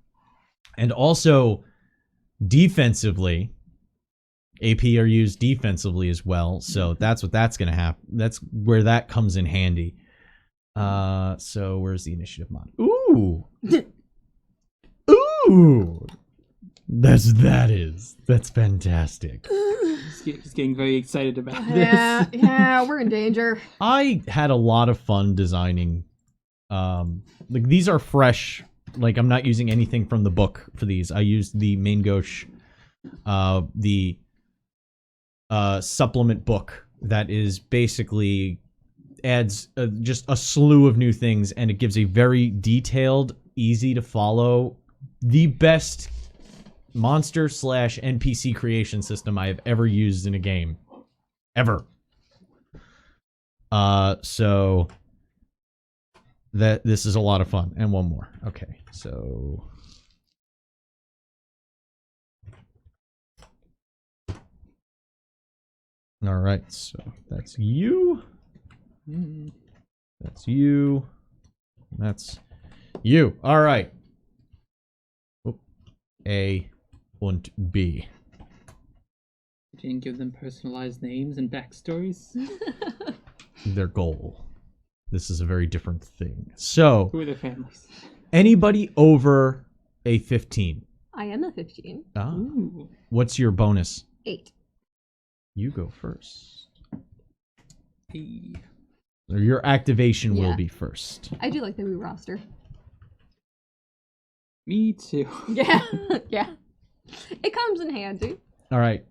And also defensively, AP are used defensively as well. So that's going to happen. That's where that comes in handy. So where's the initiative mod? Ooh. Ooh. That's fantastic. He's getting very excited about this. Yeah, we're in danger. I had a lot of fun designing. Like these are fresh. Like I'm not using anything from the book for these. I used the main gauche, the supplement book that is basically adds just a slew of new things, and it gives a very detailed, easy to follow, the best monster / NPC creation system I have ever used in a game. Ever. So that this is a lot of fun. And one more. Okay, so all right, so that's you. That's you. That's you. All right. A and B. You didn't give them personalized names and backstories? Their goal. This is a very different thing. So, Who are their families? anybody over a 15. I am a 15. Ah. Ooh. What's your bonus? 8. You go first. Hey. Or your activation will Yeah. be first. I do like the new roster. Me too. Yeah, yeah. It comes in handy. All right.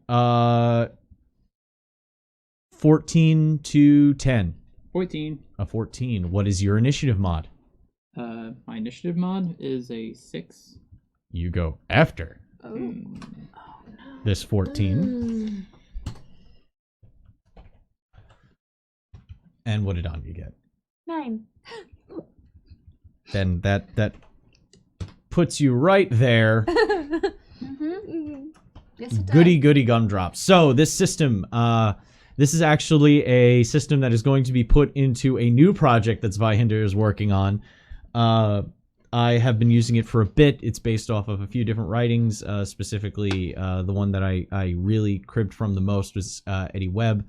14 to 10. 14. A 14. What is your initiative mod? My initiative mod is a 6. You go after Oh. this 14. And what did Anya get? 9. Then that puts you right there. Yes, it does. Goody gumdrops. So this system, this is actually a system that is going to be put into a new project that Zweihander is working on. I have been using it for a bit. It's based off of a few different writings. Specifically, the one that I really cribbed from the most was Eddie Webb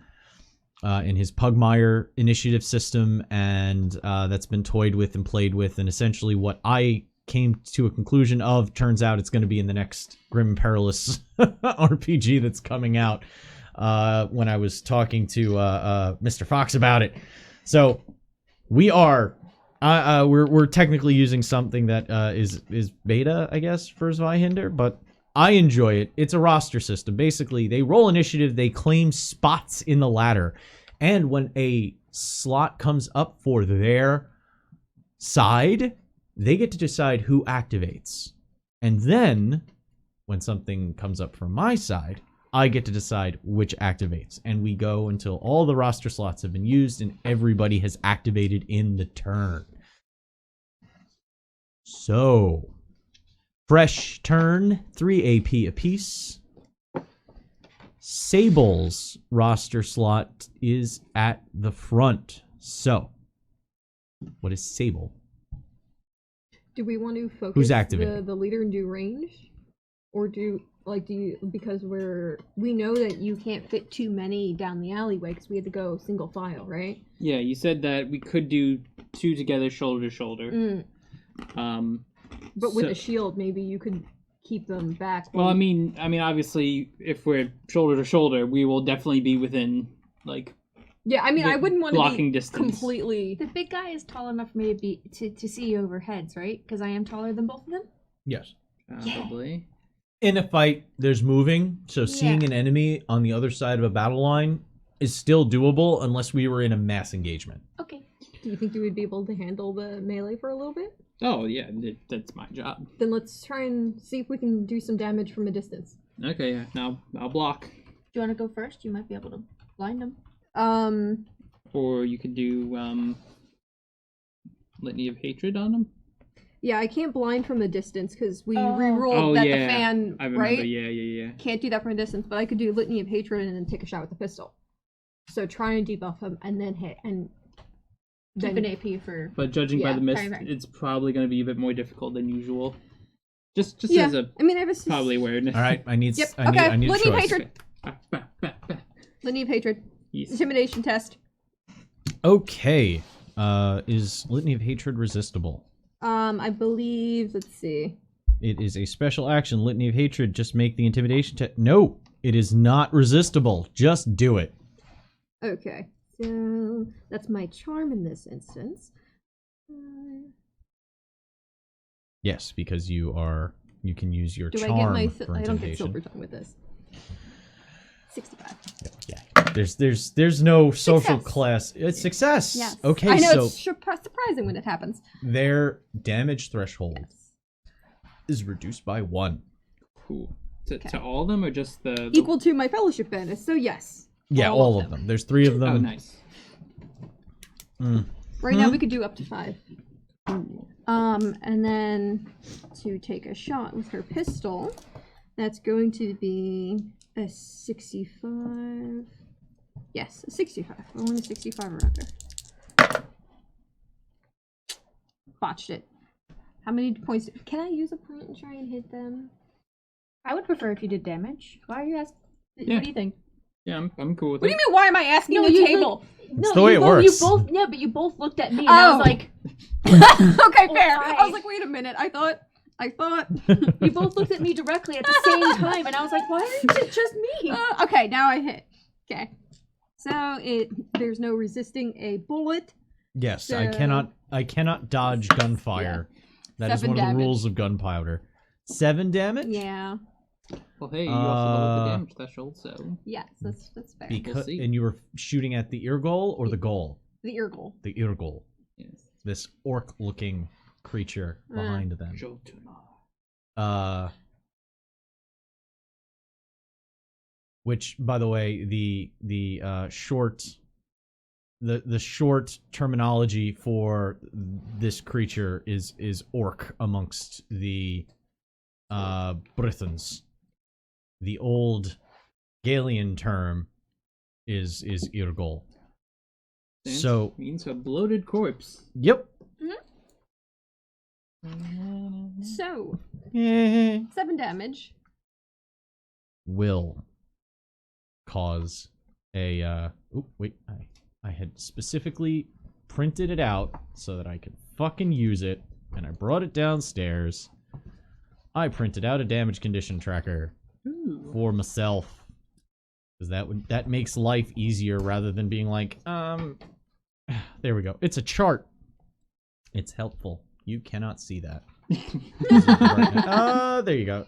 in his Pugmire initiative system, and that's been toyed with and played with. And essentially, what I came to a conclusion of turns out it's going to be in the next Grim and Perilous RPG that's coming out. When I was talking to Mr. Fox about it, so we are. We're technically using something that is beta, I guess, for Zweihander, but I enjoy it. It's a roster system. Basically, they roll initiative, they claim spots in the ladder, and when a slot comes up for their side, they get to decide who activates. And then, when something comes up from my side, I get to decide which activates. And we go until all the roster slots have been used and everybody has activated in the turn. So, fresh turn, 3 AP apiece. Sable's roster slot is at the front. So, what is Sable? Do we want to focus Who's activated? the leader and do range? Or because we know that you can't fit too many down the alleyway because we had to go single file, right? Yeah, you said that we could do 2 together, shoulder to shoulder. But with a shield, maybe you could keep them back. Well, I mean, obviously, if we're shoulder to shoulder, we will definitely be within yeah, I mean, I wouldn't want to blocking be distance. completely. The big guy is tall enough for me to see over heads, right? Because I am taller than both of them. Yes. Probably. In a fight, there's moving, so seeing an enemy on the other side of a battle line is still doable unless we were in a mass engagement. Okay. Do you think you would be able to handle the melee for a little bit? Oh yeah, that's my job. Then let's try and see if we can do some damage from a distance. Okay, yeah. Now I'll block. Do you want to go first? You might be able to blind them. Or you could do Litany of Hatred on them. Yeah, I can't blind from a distance because we re-rolled that the fan, I remember. right? Yeah. Can't do that from a distance, but I could do Litany of Hatred and then take a shot with the pistol. So try and debuff him and then hit and Keep then an AP for. But judging by the mist, right. it's probably going to be a bit more difficult than usual. Just yeah. as a I mean, I have a probably awareness. All right, I need. Yep. I need a Litany of choice. Hatred. Litany of Hatred. Yes. Intimidation test. Okay. Is Litany of Hatred resistible? I believe. Let's see. It is a special action. Litany of Hatred. Just make the intimidation test. No, it is not resistible. Just do it. Okay. So that's my charm in this instance. Yes, because you can use your Do charm I get for I don't get intimidation. silver tongue with this. 65. Yeah. There's no social Success. class. It's success. Yes. Okay, I know so it's surprising when it happens. their damage threshold Yes. is reduced by 1. Cool. To all of them or just the Equal to my fellowship bonus, so yes. Yeah, all of them. There's 3 of them. Oh, nice. Right now we could do up to 5. And then to take a shot with her pistol, that's going to be a 65. Yes, a 65. I want a 65 or under. Botched it. How many points? Can I use a point and try and hit them? I would prefer if you did damage. Why are you asking? Yeah. What do you think? Yeah, I'm cool with What do it. you mean? Why am I asking No, the you table? It's the way it works. You both, but you both looked at me and I Oh. was like, Okay, fair. why? I was like, wait a minute. I thought. you both looked at me directly at the same time, and I was like, why is it just me? Okay, now I hit. Okay. So there's no resisting a bullet. Yes, So- I cannot dodge gunfire. That is 7 one of the damage. rules of gunpowder. 7 damage? Yeah. Well, hey, you also lowered the damage threshold, so Yes, that's fair. Because see. and you were shooting at the ear goal or the goal? The ear goal. The ear goal. yes. This orc-looking creature behind them. Jotuna. Which, by the way, the short terminology for this creature is orc amongst the Britons. The old Galian term is Irgol. So means a bloated corpse. yep. So, 7 damage. Will cause a I had specifically printed it out so that I could fucking use it, and I brought it downstairs. I printed out a damage condition tracker for myself, because that makes life easier rather than being like, there we go. It's a chart. It's helpful. You cannot see that. There you go.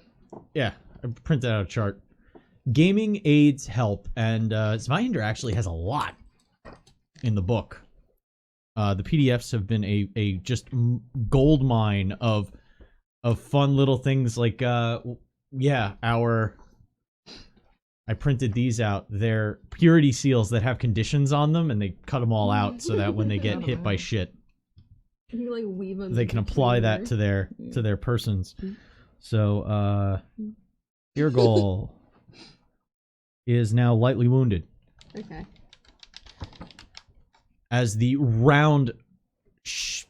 Yeah, I printed out a chart. Gaming aids help, and Zweihander actually has a lot in the book. The PDFs have been a just gold mine of fun little things like I printed these out. They're purity seals that have conditions on them, and they cut them all out so that when they get hit by shit, You like weave them. they can apply that to their persons. So your goal is now lightly wounded. Okay. As the round just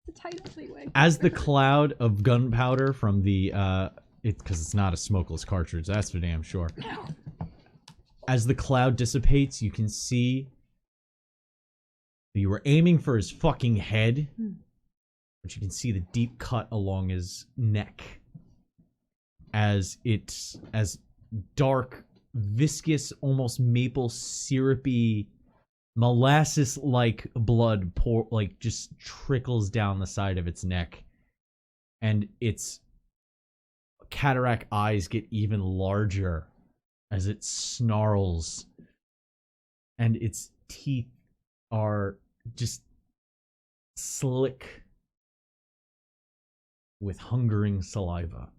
The tight alleyway. as the cloud of gunpowder from the because it's not a smokeless cartridge, that's for damn sure. As the cloud dissipates, you can see that you were aiming for his fucking head, but you can see the deep cut along his neck as dark, viscous, almost maple syrupy, molasses-like blood just trickles down the side of its neck, and its cataract eyes get even larger as it snarls, and its teeth are just slick with hungering saliva.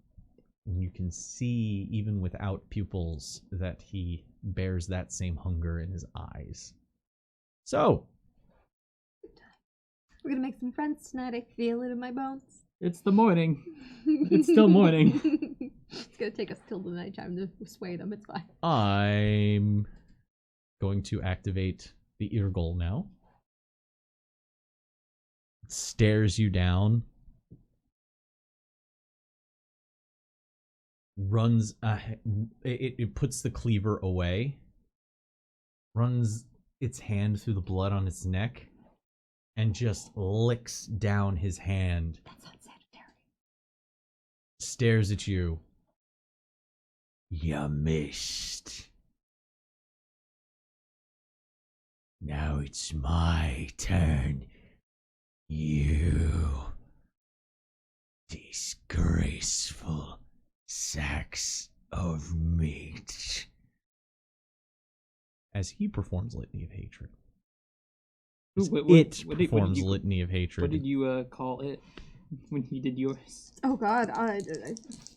And you can see, even without pupils, that he bears that same hunger in his eyes. So, We're gonna make some friends tonight. I feel it in my bones. It's the morning. It's still morning. It's gonna take us till the nighttime to sway them. It's fine. I'm going to activate the ear goal now. It stares you down. Runs it puts the cleaver away, runs its hand through the blood on its neck, and just licks down his hand. That's unsanitary. Stares at you. You missed. Now it's my turn. You disgraceful sacks of meat. As he performs Litany of Hatred. As it performs Litany of Hatred. What did you call it when you did yours? Oh god, I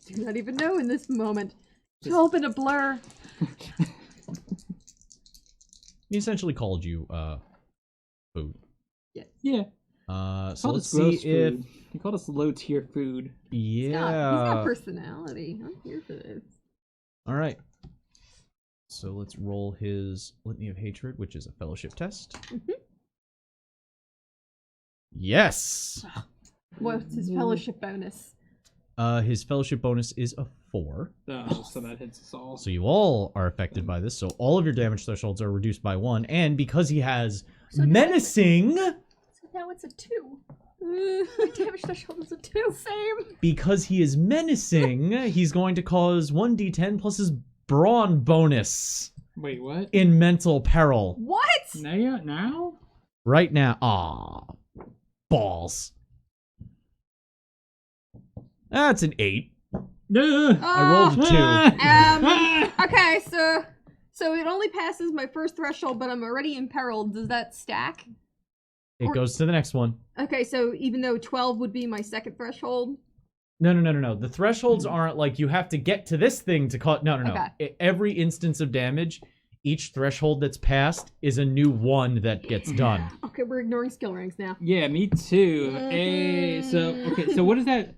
do not even know in this moment. It's all been a blur. He essentially called you food. Yes. Yeah. So let's see if food. He called us low tier food. yeah. He's got personality. I'm here for this. All right. So let's roll his Litany of Hatred, which is a fellowship test. Mm-hmm. Yes. What's his fellowship bonus? His fellowship bonus is a 4. Oh, so that hits us all. So you all are affected by this. So all of your damage thresholds are reduced by 1, and because he has menacing, So now it's a 2. My damage threshold is a 2. Same. because he is menacing, he's going to cause 1d10 plus his brawn bonus Wait, what? in mental peril. What? Now? Right now. Aw. Balls. That's an 8. No. I rolled a 2. Okay, so it only passes my first threshold, but I'm already imperiled. Does that stack? It goes to the next one. Okay, so even though 12 would be my second threshold. No. The thresholds aren't like you have to get to this thing to call. No. Okay. Every instance of damage, each threshold that's passed is a new one that gets done. Okay, we're ignoring skill ranks now. Yeah, me too. Hey, so what does that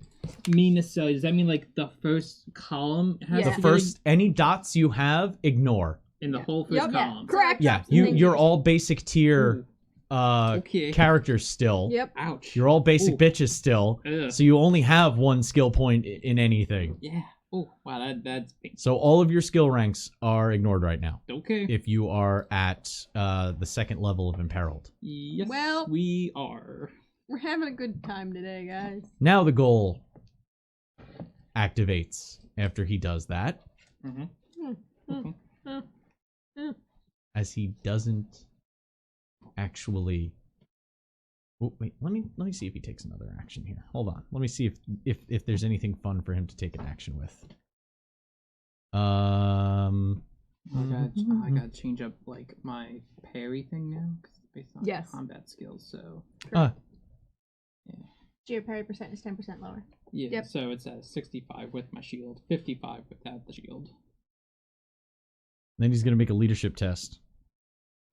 mean necessarily? Does that mean like the first column has Yeah. The first, any dots you have, ignore. in the whole first Yep. column? Correct. Yeah, you're all basic tier Okay. characters still. Yep. Ouch. You're all basic Ooh. bitches still. Ugh. So you only have one skill point in anything. Yeah. Oh wow, that's So all of your skill ranks are ignored right now. okay. If you are at the second level of Imperiled. Yes, Well- we are. We're having a good time today, guys. Now the goal activates after he does that. As he doesn't actually... Oh, wait, let me see if he takes another action here. Hold on. Let me see if there's anything fun for him to take an action with. I gotta change up like my parry thing now because it's based on Yes. combat skills. So Your parry percent is 10% lower. yeah, Yep. so it's at 65 with my shield, 55 without the shield. Then he's going to make a leadership test.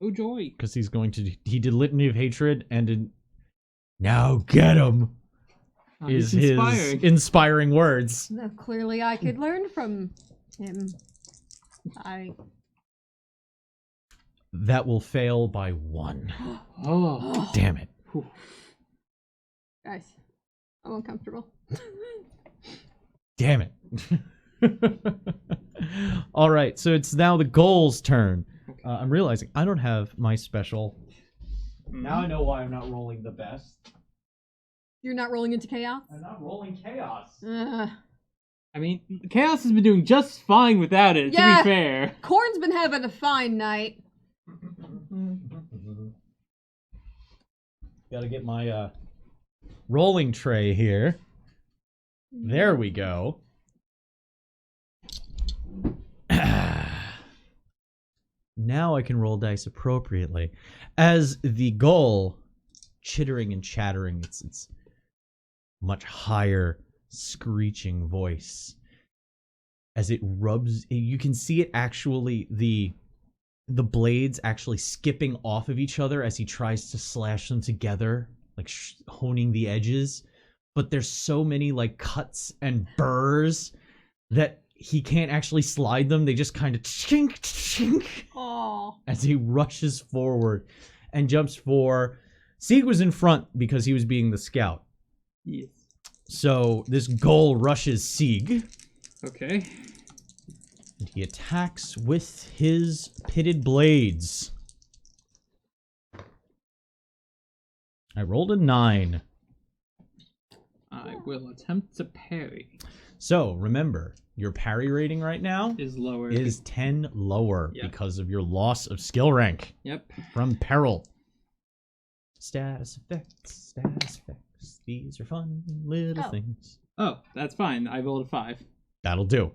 Oh joy! Because he's going to... He did Litany of Hatred and... Now get him! Is It's his inspiring. inspiring words. No, clearly I could learn from him. That will fail by 1. Oh, Damn it. Guys, I'm uncomfortable. Damn it. All right, so it's now the goal's turn. I'm realizing I don't have my special. Now I know why I'm not rolling the best. You're not rolling into chaos? I'm not rolling chaos. I mean, Chaos has been doing just fine without it. Yeah. To be fair. Corn's been having a fine night. Gotta get my rolling tray here. There we go. Now I can roll dice appropriately. As the gull, chittering and chattering, its much higher screeching voice, as it rubs, you can see it actually, the blades actually skipping off of each other as he tries to slash them together, like honing the edges. But there's so many like cuts and burrs that he can't actually slide them. They just kind of chink, chink Aww. as he rushes forward and jumps for... Sieg was in front because he was being the scout. Yes. So this gull rushes Sieg. Okay. And he attacks with his pitted blades. I rolled a 9. I will attempt to parry. So remember, your parry rating right now Is lower. is 10 lower Yep. because of your loss of skill rank Yep. from peril. Status effects, these are fun little Oh. things. Oh, that's fine. I rolled a 5. That'll do.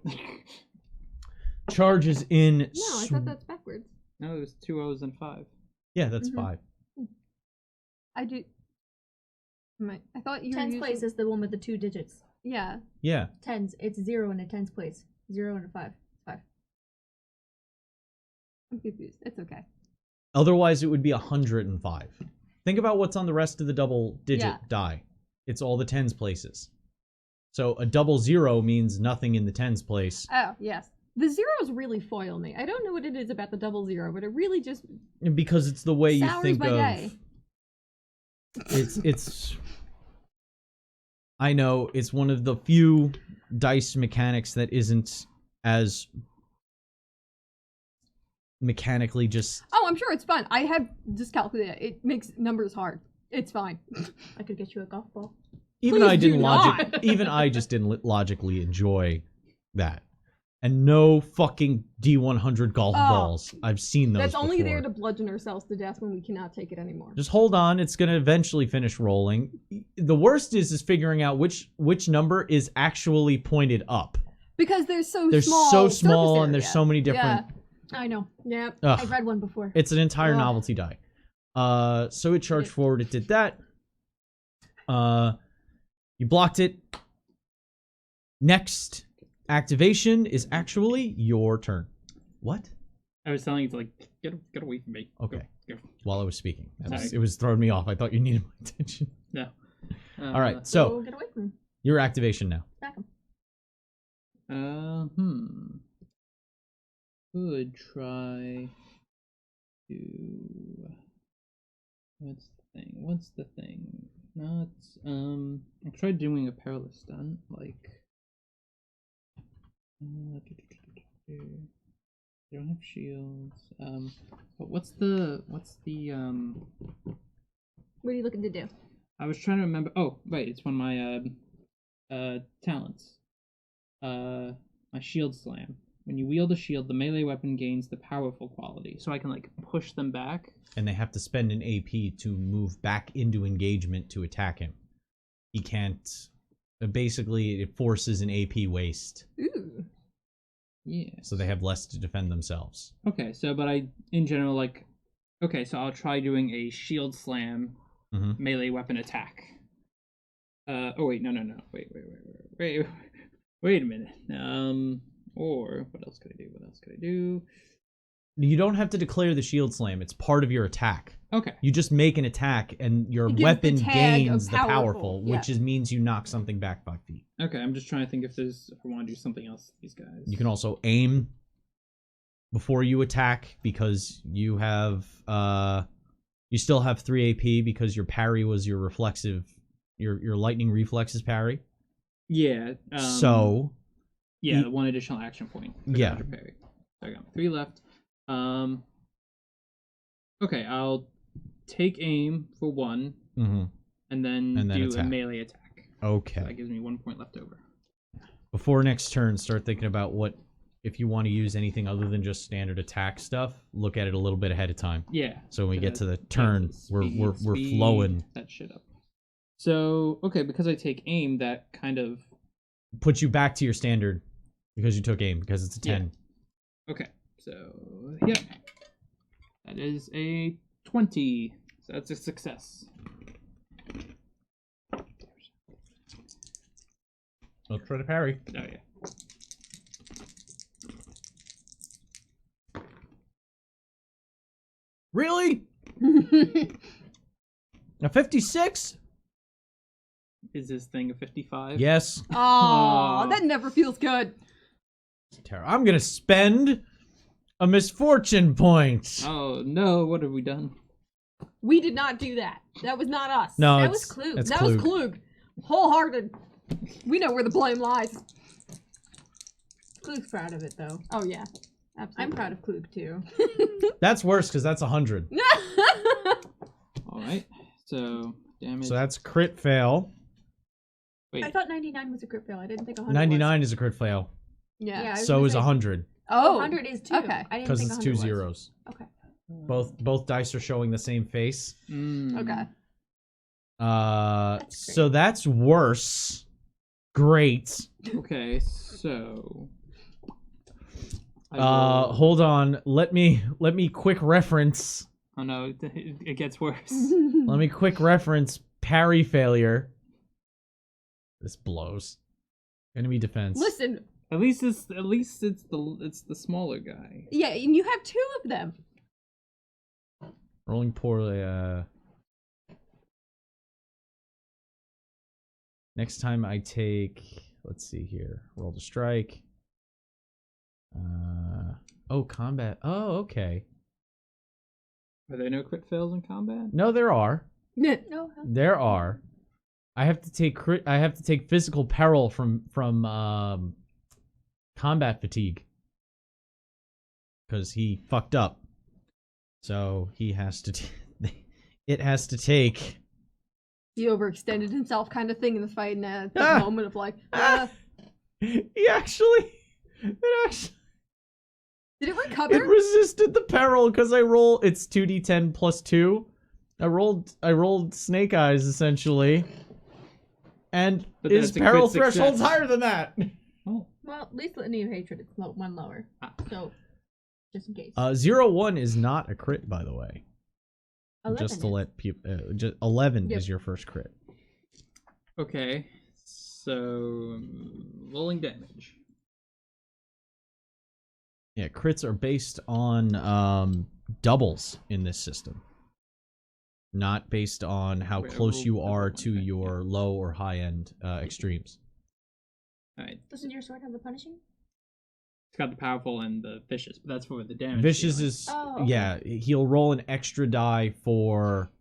Charges in. No, I thought that's backwards. No, it was 2 O's and 5. Yeah, that's Mhm. 5. I do. I thought you were Tens using... place is the one with the 2 digits. Yeah. Yeah. Tens, it's 0 in a tens place. 0 and a 5. 5. I'm confused. It's okay. Otherwise, it would be 105. Think about what's on the rest of the double-digit Yeah. die. It's all the tens places. So a double 0 means nothing in the tens place. Oh, yes. The zeros really foil me. I don't know what it is about the double 0, but it really just Because it's the way you sours think my of... day. It's I know it's one of the few dice mechanics that isn't as mechanically just... Oh, I'm sure it's fun. I have dyscalculia. It makes numbers hard. It's fine. I could get you a golf ball. Even Please I do didn't not. even I just didn't logically enjoy that. and no fucking D100 golf balls. I've seen those That's only before. there to bludgeon ourselves to death when we cannot take it anymore. Just hold on. It's going to eventually finish rolling. The worst is figuring out which number is actually pointed up. Because they're so They're small. so small surface and there's area. so many different... I know. Yeah. Ugh. I've read one before. It's an entire Ugh. novelty die. So it charged forward. It did that. You blocked it. Next activation is actually your turn. What? I was telling you to, like, get away from me. Okay. Go. While I was speaking. Sorry. It was throwing me off. I thought you needed my attention. No. All right. So Go get away from him. your activation now. Back him. Could try to... What's the thing? Not, I'll try doing a perilous stunt, like... They don't have shields. But what's the What are you looking to do? I was trying to remember. Oh, right, it's one of my talents. My shield slam. When you wield a shield, the melee weapon gains the powerful quality, so I can like push them back. And they have to spend an AP to move back into engagement to attack him. He can't. Basically, it forces an AP waste. Ooh. Yeah. So they have less to defend themselves. Okay, so but in general, like, okay, so I'll try doing a shield slam melee weapon attack. Oh wait, no, wait a minute. Or what else could I do? You don't have to declare the shield slam. It's part of your attack. Okay. You just make an attack, and your It gives weapon the tag of gains the powerful, yeah. which means you knock something back 5 feet. Okay, I'm just trying to think if I want to do something else with these guys. You can also aim before you attack because you have you still have 3 AP because your parry was your reflexive, your lightning reflexes parry. Yeah. So yeah, the 1 additional action point. Yeah. Parry. So I got 3 left. Okay, I'll take aim for 1, and then do attack. a melee attack. Okay. So that gives me 1 point left over. Before next turn, start thinking about what, if you want to use anything other than just standard attack stuff, look at it a little bit ahead of time. Yeah. So when we get to the turn, we're speed flowing. that shit up. So, okay, because I take aim, that kind of... Puts you back to your standard because you took aim, because it's a 10. Yeah. Okay, so, yeah. That is a 20. So that's a success. I'll try to parry. Oh, yeah. Really? A 56? Is this thing a 55? Yes. Oh, that never feels good. I'm gonna spend a misfortune point. Oh, no, what have we done? We did not do that. That was not us. No, That it's was Klug. It's that Klug. was Klug. Wholehearted. We know where the blame lies. Klug's proud of it, though. Oh, yeah. I'm Absolutely. proud of Klug, too. That's worse because that's 100. All right, so damage. So that's crit fail. Wait, I thought 99 was a crit fail. I didn't think 100 99 is a crit fail. Yeah. Yeah, I was So gonna is say- 100 Oh. 100 is 2. Okay. I didn't because think it's 100 two was. zeros. Okay. Both dice are showing the same face. Okay. That's So that's worse. Great. Okay, so... I will- Hold on. Let me quick reference. Oh no, it gets worse. Let me quick reference parry failure. This blows. Enemy defense. Listen, At least it's the smaller guy. yeah, and you have 2 of them. Rolling poorly. Next time I take, let's see here. Roll to strike. Oh, combat. Oh, okay. Are there no crit fails in combat? No, there are. No. There are. I have to take physical peril from combat fatigue because he fucked up. So he has to. It has to take. He overextended himself kind of thing in the fight, and at that moment of like, He actually It actually Did it recover? it resisted the peril because I roll. It's 2d10 plus 2. I rolled snake eyes essentially, and But his that's a crit peril success. threshold's higher than that. Oh. Well, at least Litany of Hatred is one lower. So, just in case. 0-1 is not a crit, by the way. 11 Just to is. let people, 11 Yep. is your first crit. Okay. So rolling damage. Yeah, crits are based on doubles in this system, not based on how Wait, I close rolled you the are one to thing, your low or high end extremes. All right. Doesn't your sword have the punishing? It's got the powerful and the vicious, but that's for the damage. Vicious dealing. is Oh, okay. yeah, he'll roll an extra die for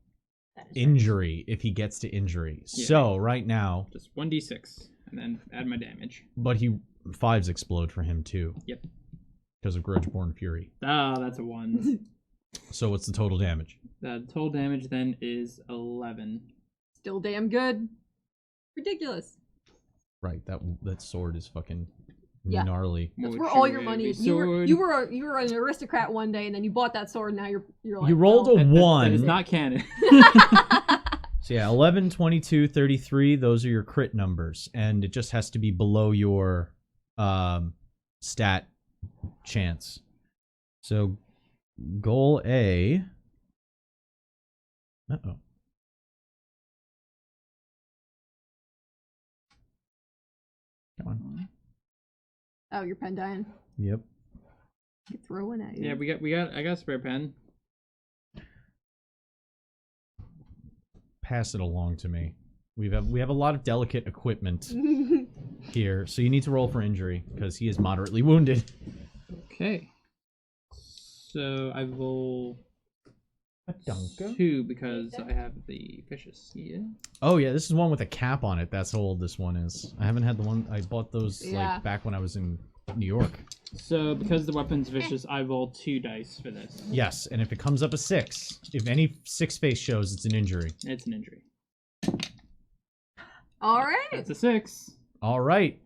That is right. injury if he gets to injury. Yeah. So right now, Just 1d6 and then add my damage. but he 5s explode for him too. Yep. Because of Grudgeborn Fury. Ah, that's a 1. So what's the total damage? The total damage then is 11. Still damn good. Ridiculous. Right, that sword is fucking Yeah. gnarly. That's where all your Mortuary money is. sword. You were an aristocrat one day, and then you bought that sword. And now you're like You rolled well, a That is 1. not canon. So yeah, 11, 22, 33, those are your crit numbers. And it just has to be below your stat chance. So goal A. Uh-oh. Come on. Oh, your pen dying. Yep. You throw one at you. Yeah, I got a spare pen. Pass it along to me. We have a lot of delicate equipment here, so you need to roll for injury because he is moderately wounded. Okay. So I roll Dunka. 2 because I have the vicious. Yeah. Oh yeah, this is one with a cap on it. That's how old this one is. I haven't had the one. I bought those Yeah. like back when I was in New York. So because the weapon's vicious, I roll 2 dice for this. Yes, and if it comes up a 6, if any 6 face shows, it's an injury. It's an injury. All right. That's a 6. All right,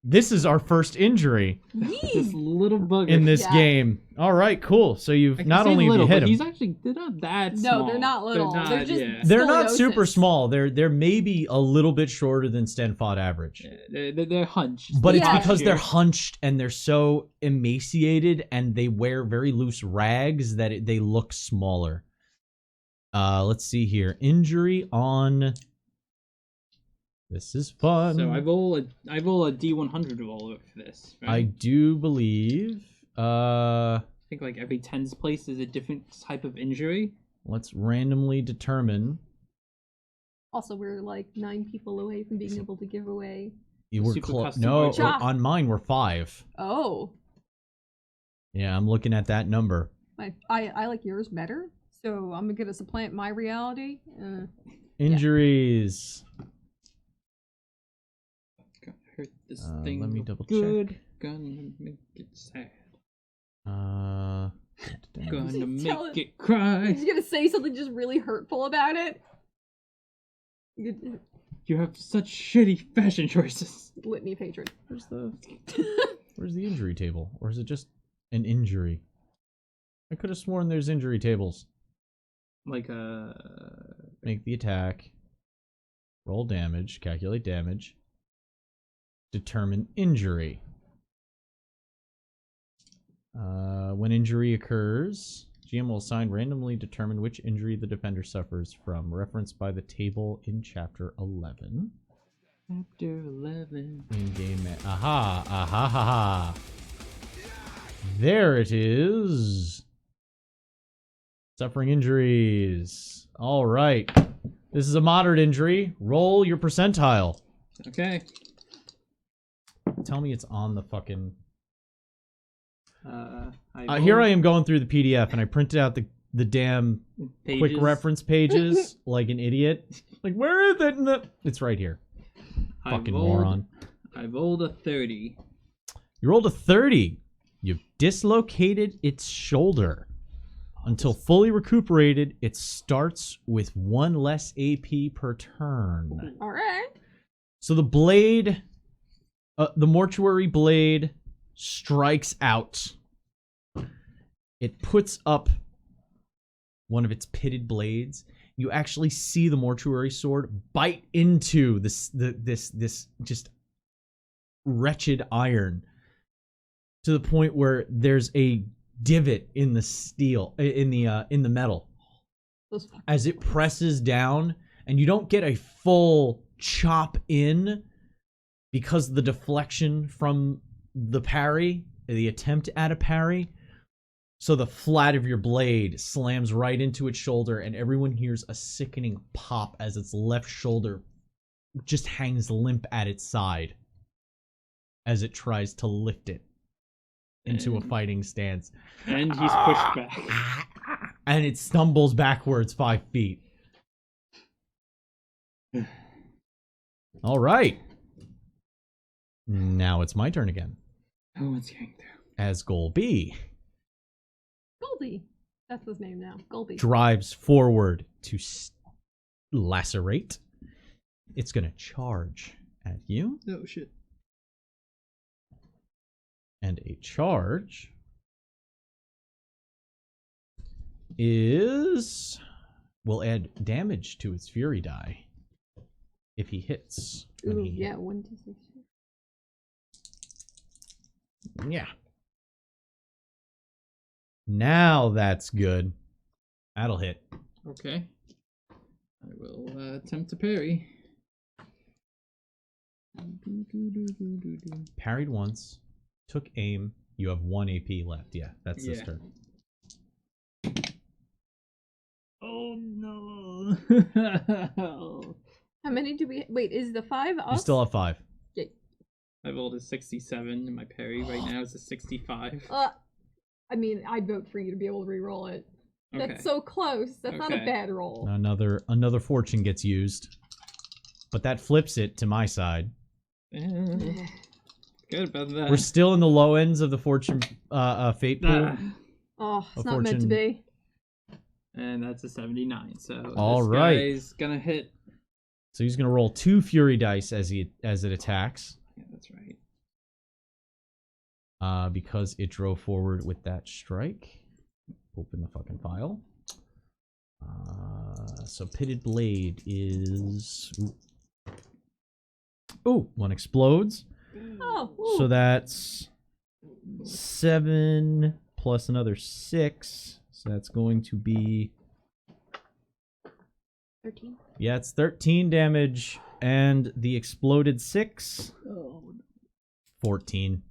this is our first injury This little bugger. in this Yeah. game. All right, cool. So I you've can not say only have little, you hit but him. he's actually they're not that small. No, they're not little. They're just- yeah. They're not super Scoliosis. small. They're maybe a little bit shorter than Stenfod average. Yeah, they're hunched. But it's Yeah. because they're hunched and they're so emaciated and they wear very loose rags that they look smaller. Let's see here. Injury on... This is fun. So I roll a D100 roll for this. I Right? do believe... I think like every 10's place is a different type of injury. Let's randomly determine... Also, we're like 9 people away from being able to give away. You were Super close. custom No, art. Cha. on mine we're 5. Oh, Yeah, I'm looking at that number. I like yours better. So I'm gonna supplant my reality. Injuries. Gonna hurt this Let thing. me real double good. check. Gonna make it sad. Uh, Gonna Tell make it- it cry. He's gonna say something just really hurtful about it. You have such shitty fashion choices. Litany of hatred. where's the injury table? Or is it just an injury? I could have sworn there's injury tables. Like Make the attack. Roll damage. Calculate damage. Determine injury. When injury occurs, GM will assign randomly determine which injury the defender suffers from, referenced by the table in Chapter 11. Chapter 11. In-game... Aha! Aha! Ha! Ha! There it is! Suffering injuries. All right. This is a moderate injury. Roll your percentile. Okay. Tell me it's on the fucking... Here Here I am going through the PDF, and I printed out the damn quick reference pages like an idiot. Like, where is it? It's right here. Fucking moron. I rolled a 30. You rolled a 30. You've dislocated its shoulder. Until fully recuperated, it starts with 1 less AP per turn. All right. So the blade, the mortuary blade, strikes out. It puts up one of its pitted blades. You actually see the mortuary sword bite into this just wretched iron to the point where there's a divot in the steel, in the metal, as it presses down, and you don't get a full chop in because of the deflection from the parry, the attempt at a parry. So the flat of your blade slams right into its shoulder, and everyone hears a sickening pop as its left shoulder just hangs limp at its side as it tries to lift it into a fighting stance. And he's pushed back. And it stumbles backwards 5 feet. All right. Now it's my turn again. Oh, it's getting through. As Goal B Goldie. That's his name now. Goldie. drives forward to lacerate. It's going to charge at you. Oh, shit. And a charge will add damage to its fury die if he hits. Ooh, yeah, 1 to 6. Yeah. Now that's good. That'll hit. Okay. I will attempt to parry. Parried once. Took aim. You have 1 AP left. Yeah, that's this turn. Oh no! How many do we... Wait, is the 5 us? You still have 5. My rolled is 67, and my parry right now is a 65. I mean, I'd vote for you to be able to re-roll it. Okay. That's so close. That's not a Okay. bad roll. Another fortune gets used. But that flips it to my side. Good about that. We're still in the low ends of the fortune fate pool. Oh, it's A not meant to fortune. be. And that's a 79, so All this right. guy's gonna hit. So he's going to roll 2 fury dice as it attacks. Yeah, that's right. Because it drove forward with that strike. Open the fucking file. So pitted blade is... Ooh, 1 explodes. Oh, ooh. So that's 7 plus another 6. So that's going to be... 13. Yeah, it's 13 damage. And the exploded 6... 14.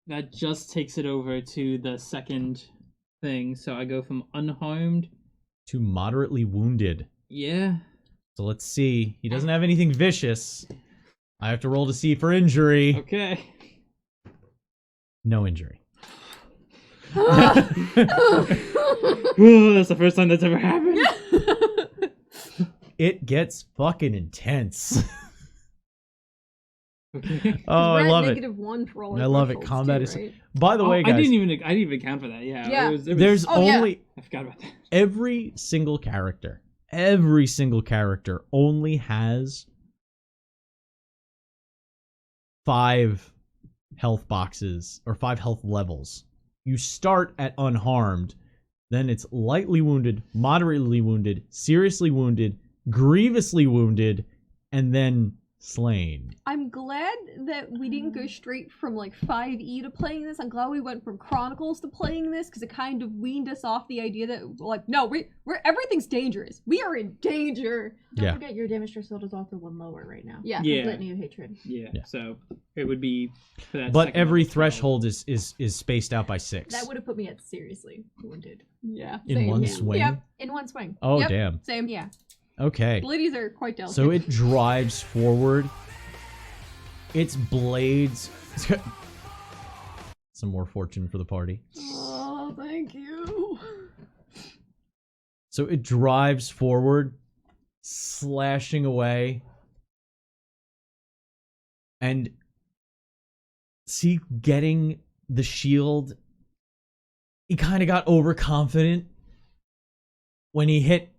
That just takes it over to the second thing, so I go from unharmed. To moderately wounded. Yeah. So let's see. He doesn't have anything vicious. I have to roll to see for injury. Okay. No injury. Ooh, that's the first time that's ever happened. It gets fucking intense. Okay. Oh, I love it. -1 for all our I love it. thresholds Combat too, is... right? By the way, guys, I didn't even account for that. Yeah. Yeah. It was, there's Oh, yeah. only... I forgot about that. Every single character only has 5 health boxes or 5 health levels. You start at unharmed, then it's lightly wounded, moderately wounded, seriously wounded, grievously wounded, and then slain. I'm glad that we didn't go straight from like 5e to playing this. I'm glad we went from Chronicles to playing this because it kind of weaned us off the idea that like, no, we're everything's dangerous. We are in danger. Don't forget your damage threshold is also 1 lower right now. Yeah. Yeah. Litany of Hatred. Yeah. Yeah. So it would be for that. But second every level threshold is spaced out by 6. That would have put me at seriously wounded. Yeah. In same. one Yeah. swing? Yep. In 1 swing. Oh, Yep. damn. Same. Yeah. Okay. Ladies are quite delicate. So it drives forward. Its blades... Some more fortune for the party. Oh, thank you. So it drives forward, slashing away. And see, getting the shield, he kind of got overconfident when he hit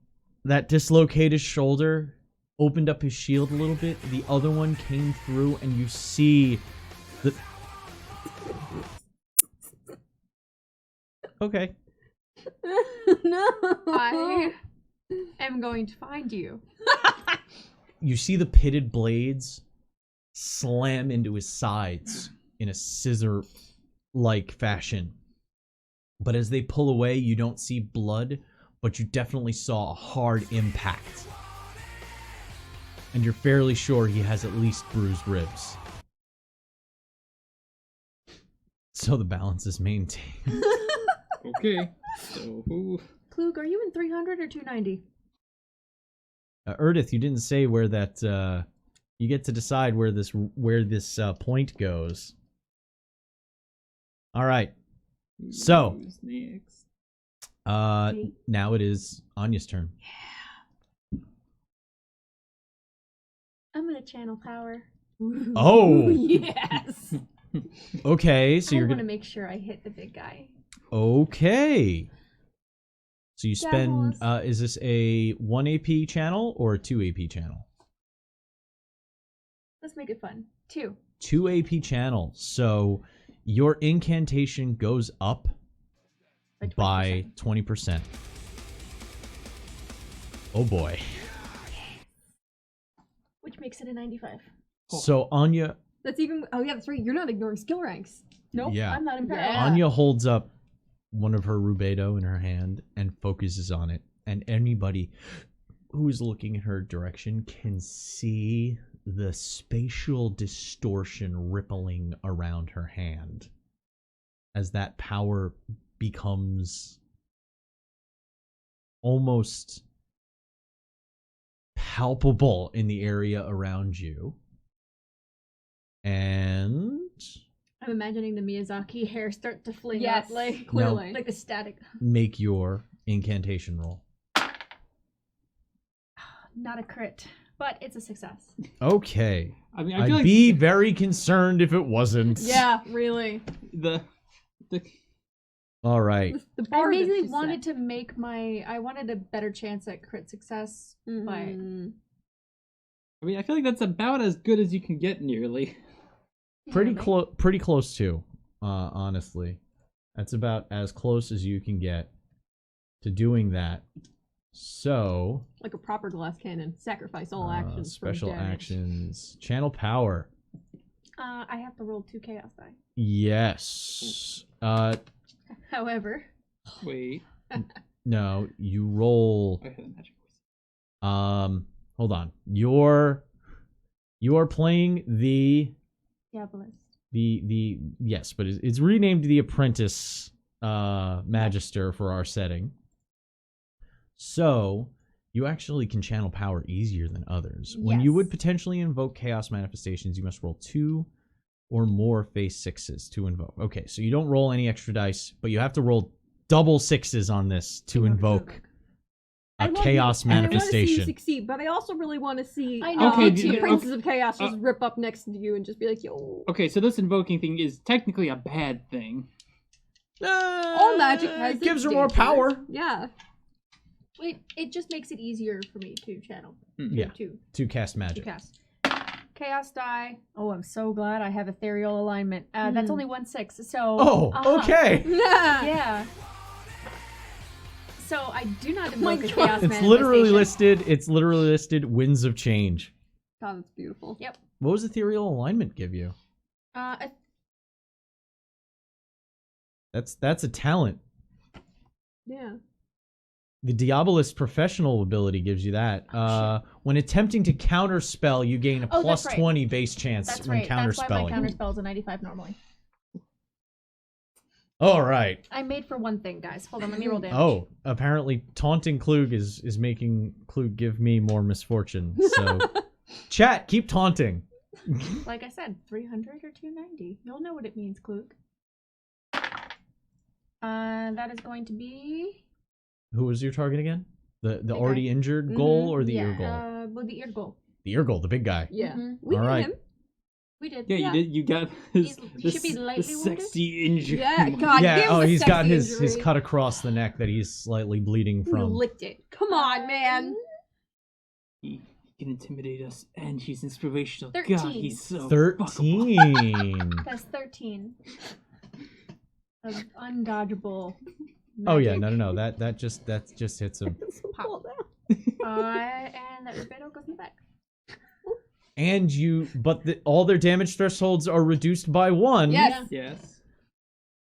that dislocated shoulder, opened up his shield a little bit. The other one came through, and you see the Okay. No. I am going to find you. You see the pitted blades slam into his sides in a scissor-like fashion. But as they pull away, you don't see blood, but you definitely saw a hard impact. And you're fairly sure he has at least bruised ribs. So the balance is maintained. Okay. So who? Klug, are you in 300 or 290? Erdith, you didn't say where that, you get to decide where this point goes. Alright. So, Who's next? now it is Anya's turn. I'm gonna channel power. Oh! Yes. Okay, so I you're want to gonna... make sure I hit the big guy. Okay. So you spend, Devils. is this a 1 AP channel or a 2 AP channel? Let's make it fun. 2. 2 AP channel. So your incantation goes up by 20%. Oh boy. Which makes it a 95. So Anya, That's even. Oh yeah, that's right. You're not ignoring skill ranks. Nope. yeah, I'm not embarrassed. Yeah. Anya holds up one of her rubedo in her hand and focuses on it, and anybody who is looking in her direction can see the spatial distortion rippling around her hand as that power becomes almost palpable in the area around you. And I'm imagining the Miyazaki hair start to fling Yes. up like Clearly. like the static. make your incantation roll. Not a crit, but it's a success. Okay. I mean, I feel I'd like be very concerned if it wasn't. Yeah. Really. the All right. The I bar that basically she wanted set. to make I wanted a better chance at crit success. Mhm. I mean, I feel like that's about as good as you can get, nearly. Pretty close to, honestly. That's about as close as you can get to doing that. So, Like a proper glass cannon. Sacrifice all actions. for special damage. actions. Channel power. I have to roll 2 chaos die. Yes. However, Wait. No, you roll. I had a magic voice. Hold on. You are playing the Diabolist. yes, but it's renamed the Apprentice Magister for our setting. So you actually can channel power easier than others. When you Yes. would potentially invoke chaos manifestations, you must roll 2 or more face 6s to invoke. Okay, so you don't roll any extra dice, but you have to roll double 6s on this to invoke I a love chaos you, and I want to see you manifestation. succeed, but I also really want to see I know, Okay, the dude, Princes of Chaos just uh, rip up next to you and just be like, yo. Okay, so this invoking thing is technically a bad thing. All magic has it gives its her more dangers. power Yeah. It just makes it easier for me to channel. Yeah. To to cast magic. cast. Chaos die. Oh, I'm so glad I have ethereal alignment. That's only 1 6. So. Oh, okay. Yeah. Yeah. So I do not invoke a chaos It's literally manifestation. listed. It's literally listed. Winds of change. God, that's beautiful. Yep. What was ethereal alignment give you? That's a talent. Yeah. The Diabolist professional ability gives you that. When attempting to counterspell, you gain a Oh, plus that's right. 20 base chance That's when right. That's why my counterspelling. counterspell is a 95 normally. All right. I made for one thing, guys. Hold on, let me roll damage. Oh, apparently taunting Klug is making Klug give me more misfortune. So, chat, keep taunting. Like I said, 300 or 290. You'll know what it means, Klug. That is going to be Who was your target again? The guy. already injured goal or the ear goal? well, the ear goal. The ear goal, the big guy. Yeah. Mhm. We All knew right. him. We did. Yeah, you did. You got this, He should be lightly wounded? sexy injury. Yeah, God. Yeah. give him Oh, a he's got sexy his injury. cut across the neck that he's slightly bleeding He from. licked it. Come on, man. He can intimidate us, and he's inspirational. 13. God, he's so 13. That's 13. of undodgeable. Oh yeah, magic. no. That just hits him. Pop. And that Rubedo goes in the back. And all their damage thresholds are reduced by 1. Yes. Yes.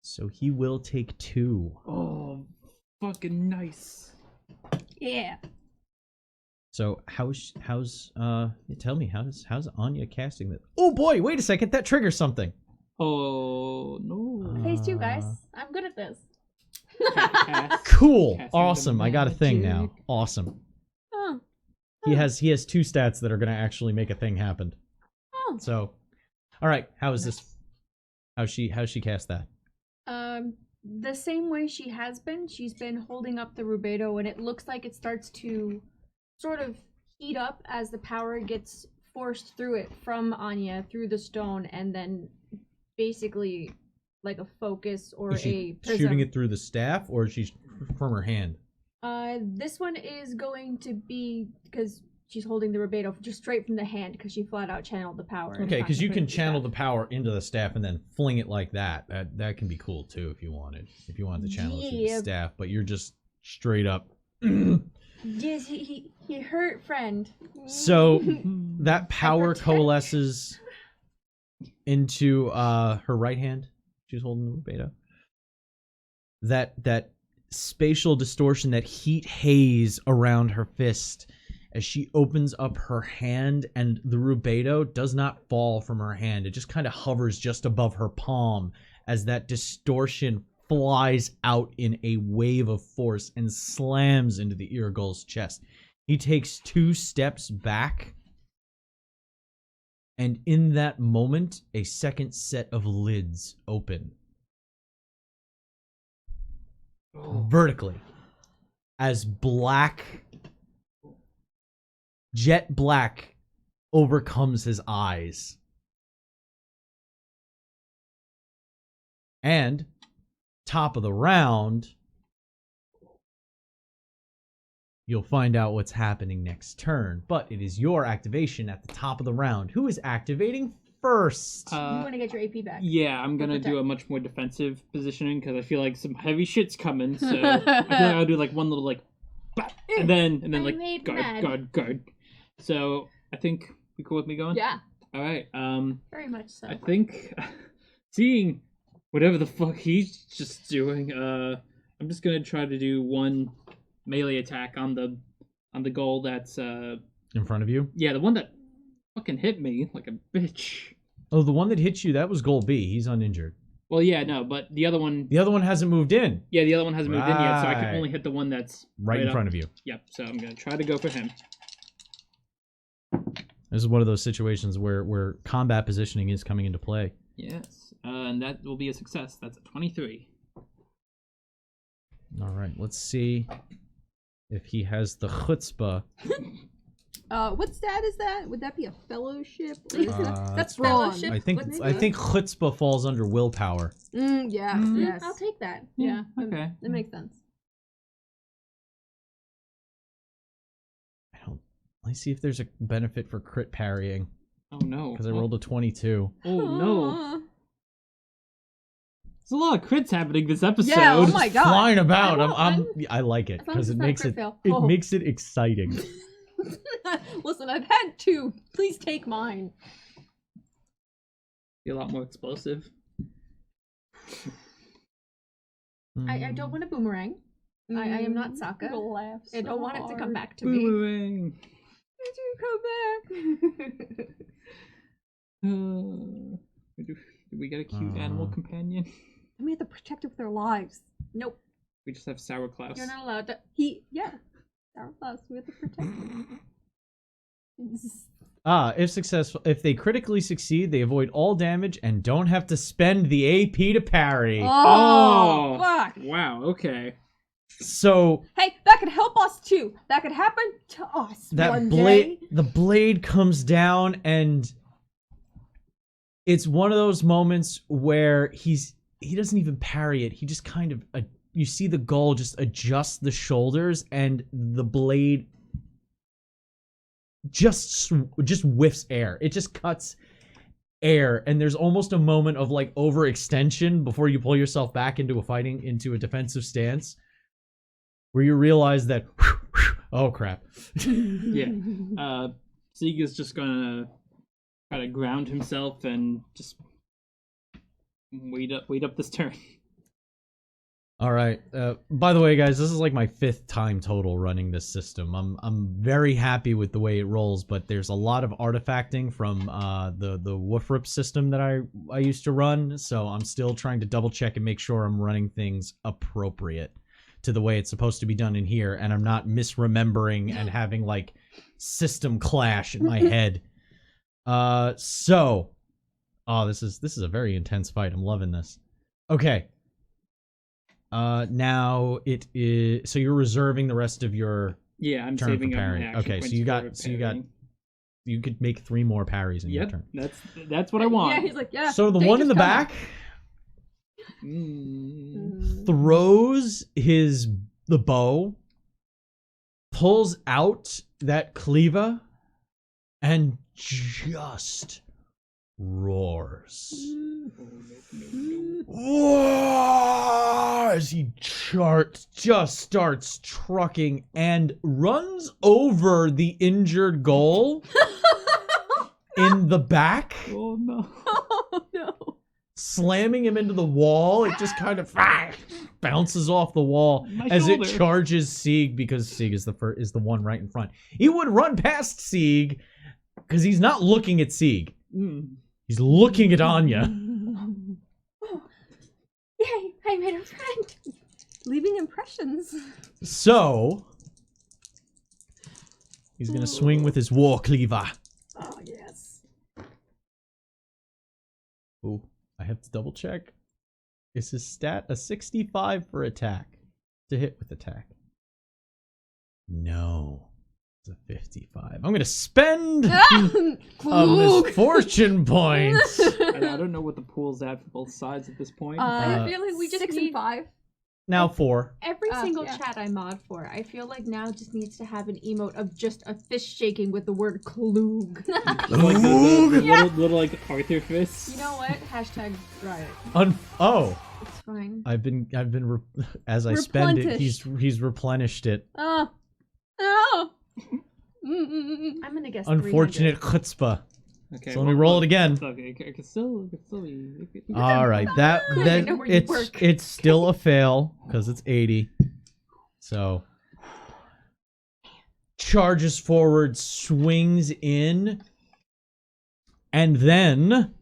So he will take 2. Oh, fucking nice. Yeah. So tell me how's Anya casting this? Oh boy, wait a second, that triggers something. Oh no. Phase 2, guys. I'm good at this. Cool, Casting awesome. the I got a thing now. magic. Awesome. Oh. He has 2 stats that are gonna actually make a thing happen. Oh. So, all right, how is this? How's she cast that? The same way she has been. She's been holding up the Rubedo, and it looks like it starts to sort of heat up as the power gets forced through it from Anya through the stone, and then basically like a focus or Is a she prism. shooting it through the staff, or is she from her hand? This one is going to be because she's holding the Rubedo just straight from the hand because she flat out channeled the power. Okay, because you can channel the power into the staff and then fling it like that. That can be cool too if you wanted. If you wanted to channel it through the Yeah. staff, but you're just straight up. Yes, he hurt, friend. So that power protect. coalesces into her right hand. She's holding the Rubedo. That spatial distortion, that heat haze around her fist as she opens up her hand, and the Rubedo does not fall from her hand. It just kind of hovers just above her palm as that distortion flies out in a wave of force and slams into the Irgul's chest. He takes 2 steps back, and in that moment, a second set of lids open. Vertically. As jet black overcomes his eyes. And top of the round, you'll find out what's happening next turn. But it is your activation at the top of the round. Who is activating first? You want to get your AP back. Yeah, I'm gonna do a much more defensive positioning because I feel like some heavy shit's coming. So I feel like I'll do like one little like, bap, and then I like made guard, mad. guard. So I think you cool with me going? Yeah, All right. very much so. I think seeing whatever the fuck he's just doing, I'm just gonna try to do one melee attack on the goal that's In front of you? yeah, the one that fucking hit me like a bitch. Oh, the one that hit you, that was goal B. He's uninjured. Well, yeah, no, but the other one, The other one hasn't moved in. yeah, the other one hasn't moved in yet, so I can Right. only hit the one that's Right in up. front of you. Yep, so I'm gonna try to go for him. This is one of those situations where combat positioning is coming into play. Yes, and that will be a success. That's a 23. All right, let's see if he has the chutzpah. What stat is that? Would that be a fellowship? Or is that... That's wrong. fellowship. I think What's I think chutzpah falls under willpower. Yeah. Mhm. Yes. I'll take that. Yeah. Okay. That makes sense. Let's see if there's a benefit for crit parrying, Oh no. because I rolled a 22. Oh no. There's a lot of crits happening this episode. Yeah, oh my God. Flying about. I I like it As long as because it it's not a makes crit it fail. it Oh. makes it exciting. Listen, I've had 2. Please take mine. Be a lot more explosive. I don't want a boomerang. I am not Sokka. Laugh I don't want it to come hard. back to me. Boomerang. Did you come back? Do we get a cute animal companion? And we have to protect it with our lives. Nope, We just have Sour Klaus. you're not allowed to. Yeah. Our lives, we have to protect him. If successful, if they critically succeed, they avoid all damage and don't have to spend the AP to parry. Oh, fuck. Wow, okay. So Hey, that could help us too. That could happen to us that one blade, day. the blade comes down, and it's one of those moments where he doesn't even parry it. He just kind of you see the gull just adjust the shoulders, and the blade just whiffs air. It just cuts air, and there's almost a moment of like overextension before you pull yourself back into a defensive stance, where you realize that, oh crap. Yeah. Sieg is just gonna try to ground himself and just wait up this turn. All right. By the way, guys, this is like my 5th time total running this system. I'm very happy with the way it rolls, but there's a lot of artifacting from the Woofrip system that I used to run, so I'm still trying to double check and make sure I'm running things appropriate to the way it's supposed to be done in here, and I'm not misremembering and having like system clash in my head. This is a very intense fight. I'm loving this. Okay. Now it is. So you're reserving the rest of your I'm turn saving for up my parry. action Okay, points so you got. You could make 3 more parries in your turn. That's what I want. Yeah, he's like, yeah. So the one in the back throws the bow, pulls out that cleaver, and just roars. As he just starts trucking and runs over the injured goal in the back. Oh no. Oh no. Slamming him into the wall. It just kind of bounces off the wall as it charges Sieg, because Sieg is the one right in front. He would run past Sieg because he's not looking at Sieg. He's looking at Anya. Yay! I made a friend. Leaving impressions. So he's gonna swing with his war cleaver. Oh yes. Ooh, I have to double check. Is his stat a 65 for attack? To hit with attack. No. It's a 55. I'm gonna spend a misfortune point. I don't know what the pool's at for both sides at this point. I feel like we just 6 need and 5. Now 4. every single yeah. chat I mod for. I feel like now just needs to have an emote of just a fist shaking with the word Klug. Like the little like Arthur fists. You know what? Hashtag riot. It's fine. I've been as I spend it, he's replenished it. Oh. Oh. I'm gonna guess Unfortunate chutzpah. Okay, So let me roll it again. Okay, it could still be. All right, it's still a fail because it's 80. So charges forward, swings in, and then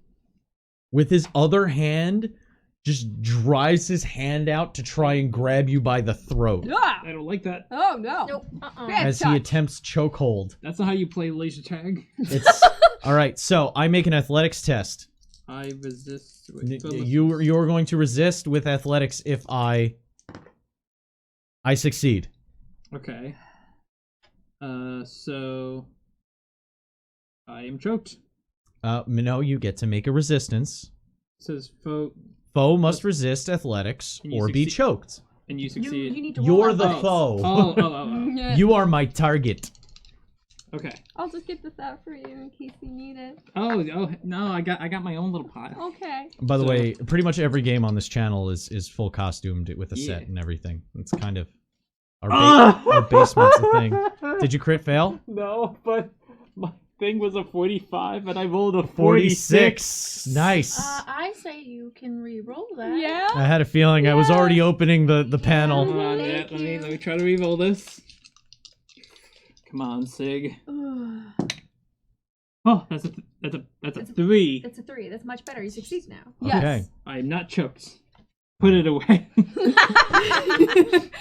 with his other hand just drives his hand out to try and grab you by the throat Ah! I don't like that. Oh no. Nope. as he attempts chokehold. That's not how you play laser tag. It's all right. So I make an athletics test. I resist. You're going to resist with athletics if I succeed. Okay. So I am choked. No, you get to make a resistance. It says foe, Foe must resist athletics And you or be succeed. choked. and you You succeed. need to You're roll the athletics. foe. Oh. Yeah. You are my target. Okay. I'll just get this out for you in case you need it. Oh no! I got my own little pile. Okay. By the So- way, pretty much every game on this channel is full costumed with a set Yeah. and everything. It's kind of our basement's a thing. Did you crit fail? No, but my thing was a 45, and I rolled a 46. Nice. I say you can re-roll that. Yeah. I had a feeling I was already opening the Hold panel. on, Thank let you. me try to re-roll this. Come on, Sig. Oh, that's a 3. That's a 3. That's much better. You succeed now. Yes. Okay. I am not choked. Put it away.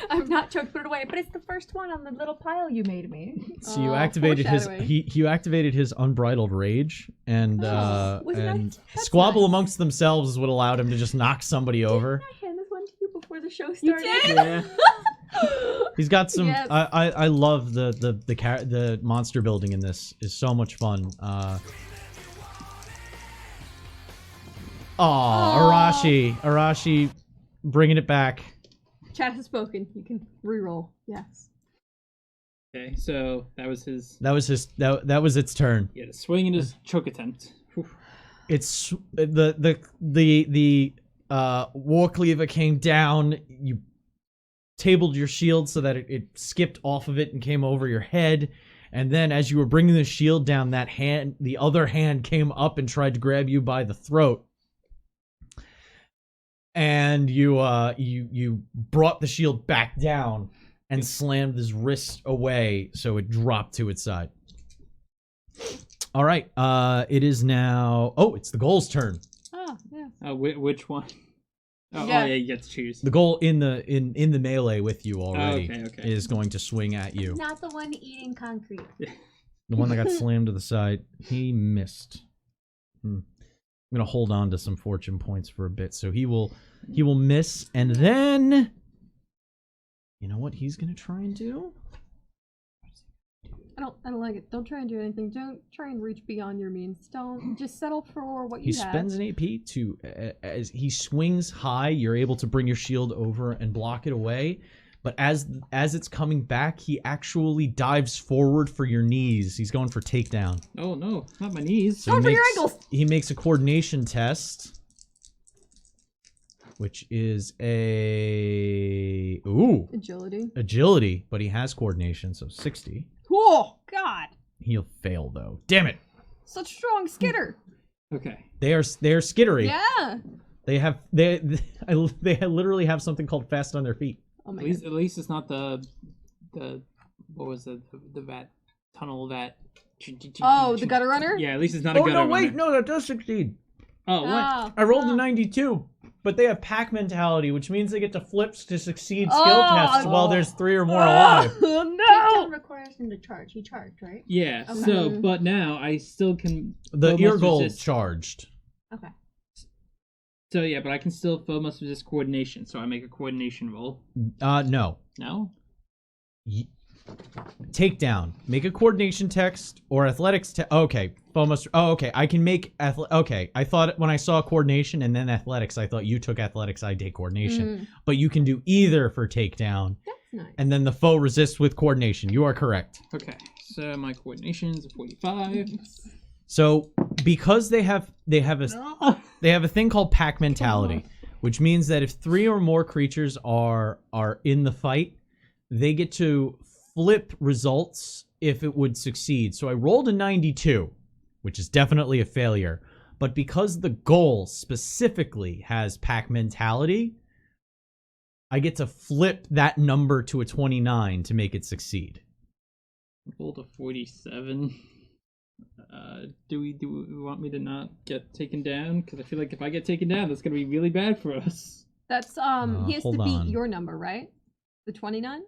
I'm not choked, put it away, but it's the first one on the little pile you made me. So you activated foreshadowing. you activated his unbridled rage and wasn't and that's squabble nice. amongst themselves is what allowed him to just knock somebody over. I hand this one to you before the show You started. did? Yeah. He's got some. Yes. I love the monster building in this is so much fun. Arashi, bringing it back. Chat has spoken. You can re-roll. Yes. Okay, so that was his. That was its turn. Yeah, the swing and his choke attempt. Whew. It's the war cleaver came down. You tabled your shield so that it skipped off of it and came over your head. And then as you were bringing the shield down, the other hand came up and tried to grab you by the throat. And you brought the shield back down and slammed his wrist away so it dropped to its side. All right, it is now... Oh, it's the goal's turn. Oh, yeah. Which one? Yeah. Oh, yeah, you get to choose. The goal in the melee with you already Okay. is going to swing at you. Not the one eating concrete. The one that got slammed to the side. He missed. I'm gonna hold on to some fortune points for a bit, so he will miss, and then you know what he's gonna try and do? I don't like it. Don't try and do anything. Don't try and reach beyond your means. Don't just settle for what He you have. spends an AP to as he swings high, you're able to bring your shield over and block it away. But as it's coming back, he actually dives forward for your knees. He's going for takedown. Oh no, not my knees. So Going for your ankles. He makes a coordination test, which is a agility, but he has coordination, so 60. Oh God! He'll fail though. Damn it! Such strong skitter. Okay. They are skittery. Yeah. They literally have something called fast on their feet. Oh my At least it's not the what was the vat tunnel vat. Oh, the gutter runner. Yeah, at least it's not a gutter runner. Wait, no, that does succeed. Oh, what? Oh, I rolled oh. a 92, but they have pack mentality, which means they get to flip to succeed skill tests while there's 3 or more alive. Oh Takedown no! requires him to charge. He charged, right? Yeah. Okay. So, but now I still can. The foe ear must gold resist. charged. Okay. So yeah, but I can still foe must resist coordination. So I make a coordination roll. No. No. Takedown. Make a coordination text or athletics. Okay. Almost. Oh, okay. I can make okay. I thought when I saw coordination and then athletics, I thought you took athletics. I take coordination. But you can do either for takedown, That's nice. and then the foe resists with coordination. You are correct. Okay. So my coordination's a 45. So because they have a thing called pack mentality, which means that if 3 or more creatures are in the fight, they get to flip results if it would succeed. So I rolled a 92, which is definitely a failure. But because the goal specifically has pack mentality, I get to flip that number to a 29 to make it succeed. I rolled a 47. Do we want me to not get taken down? Because I feel like if I get taken down, that's gonna be really bad for us. That's he has to hold beat on. your number, right? The 29.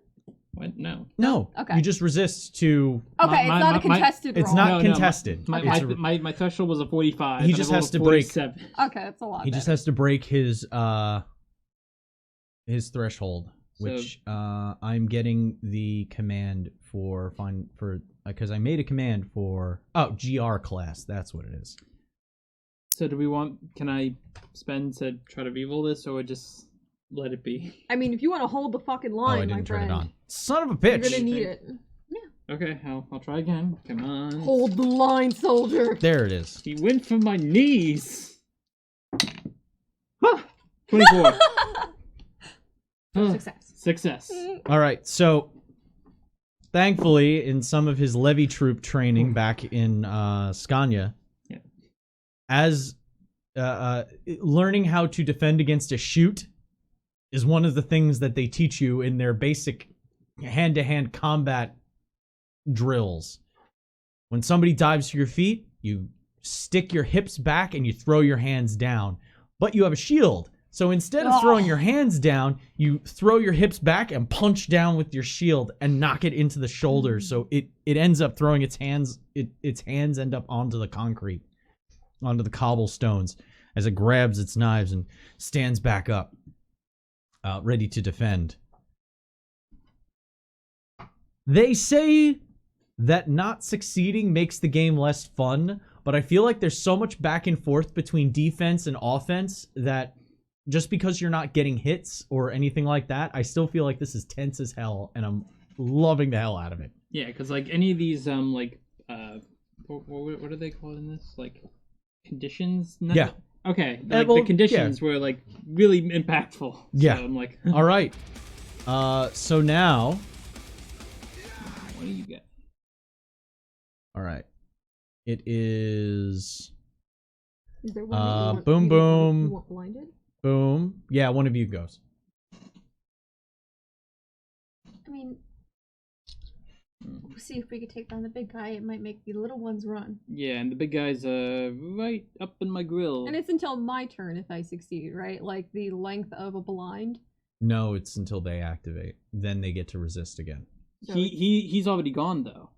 What? No. No. Okay. You just resist to... Okay, My- it's not my- a contested It's roll. not No, contested. My threshold was a 45. He and just I rolled has a to break- 47. Okay, that's a lot. He just better. has to break his threshold, which I'm getting the command for because I made a command for GR class. That's what it is. So can I spend to try to reroll this, or just let it be? I mean, if you want to hold the fucking line, I my didn't turn friend, it on. Son of a you're bitch! gonna need it. Okay, I'll try again. Come on. Hold the line, soldier. There it is. He went for my knees. 24. Success. Success. All right, so thankfully, in some of his levy troop training back in Scania, Yeah. as learning how to defend against a shoot is one of the things that they teach you in their basic hand-to-hand combat drills. When somebody dives to your feet, you stick your hips back and you throw your hands down, but you have a shield. So instead of throwing your hands down, you throw your hips back and punch down with your shield and knock it into the shoulder. So it ends up throwing its hands end up onto the concrete, onto the cobblestones as it grabs its knives and stands back up, ready to defend. They say that not succeeding makes the game less fun, but I feel like there's so much back and forth between defense and offense that just because you're not getting hits or anything like that, I still feel like this is tense as hell, and I'm loving the hell out of it. Yeah, because like any of these what are they called in this? Like conditions? Yeah. Okay. Yeah, Like well, the conditions were like really impactful. Yeah. So I'm like, All right. So now, what do you get? all right. It is Is there one that you want, boom, you boom. want blinded? boom. Yeah, one of you goes. I mean, we'll see if we could take down the big guy. It might make the little ones run. Yeah, and the big guy's right up in my grill. And it's until my turn if I succeed, right? Like the length of a blind. No, it's until they activate. Then they get to resist again. So He's already gone though.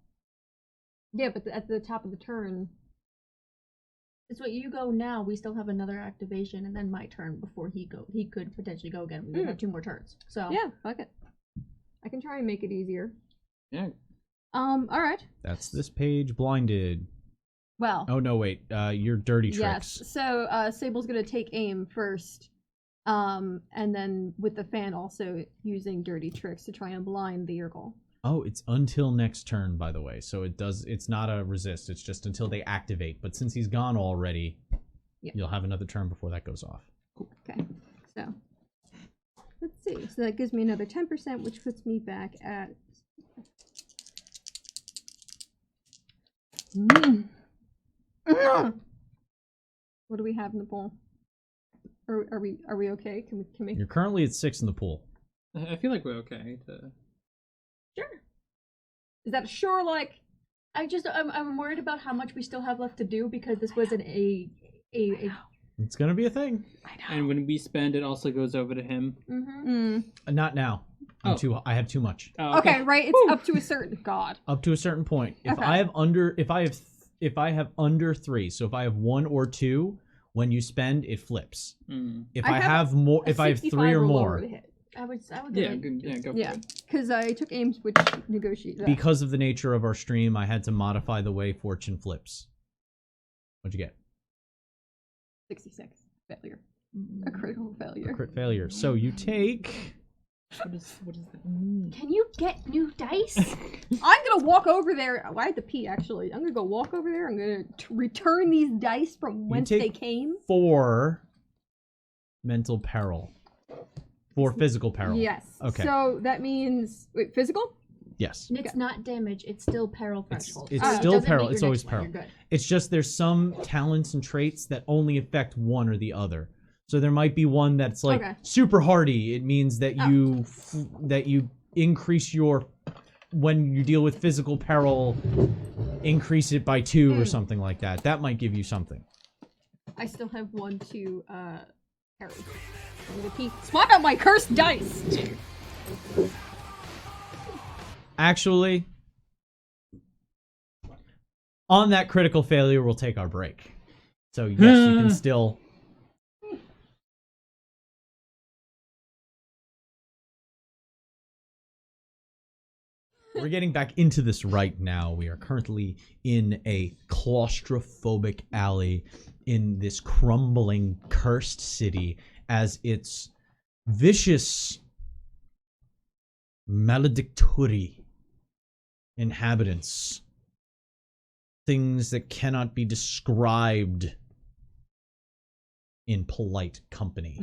yeah, but at the top of the turn. It's what you go now. We still have another activation, and then my turn before he could potentially go again. We would have 2 more turns. So Yeah, fuck it. I can try and make it easier. Yeah. All right. That's this page blinded. Well. Oh no, wait. Your dirty tricks. Yes. So Sable's gonna take aim first, and then with the fan also using dirty tricks to try and blind the Urgle. Oh, it's until next turn, by the way. So it's not a resist. It's just until they activate. But since he's gone already, Yep. you'll have another turn before that goes off. Okay. So let's see. So that gives me another 10%, which puts me back at. What do we have in the pool? Are we okay? Can we? You're currently at 6 in the pool. I feel like we're okay. sure. Is that sure? Like I'm worried about how much we still have left to do because this wasn't a It's gonna be a thing. And when we spend, it also goes over to him. Not now. I have too much. Oh, Okay, right. It's up to a certain god. Up to a certain point. If Okay. I have under 3, so if I have 1 or 2, when you spend, it flips. If I have more, if I have 3 or more, I would Yeah, good. Yeah, go for Yeah, it. because I took aims which negotiate that. because of the nature of our stream, I had to modify the way fortune flips. What'd you get? 66 failure, a critical failure. A crit failure. So you take. What does that mean? Can you get new dice? I'm gonna walk over there. I had to pee actually. I'm gonna go walk over there. I'm gonna return these dice from whence take- they came. 4 mental peril. 4 physical peril. Yes. Okay. So that means physical. Yes. It's not damage. It's still peril It's threshold. it's Oh, still doesn't peril. meet It's your always next one, peril. you're good. It's just there's some talents and traits that only affect one or the other. So there might be one that's like Okay. super hardy. It means that you increase your when you deal with physical peril, increase it by 2 or something like that. That might give you something. I still have 1 to carry. I'm gonna pee. Swap out my cursed dice. Actually, on that critical failure, we'll take our break. So yes, you can still. We're getting back into this right now. We are currently in a claustrophobic alley in this crumbling, cursed city as its vicious, maledictory inhabitants, things that cannot be described in polite company.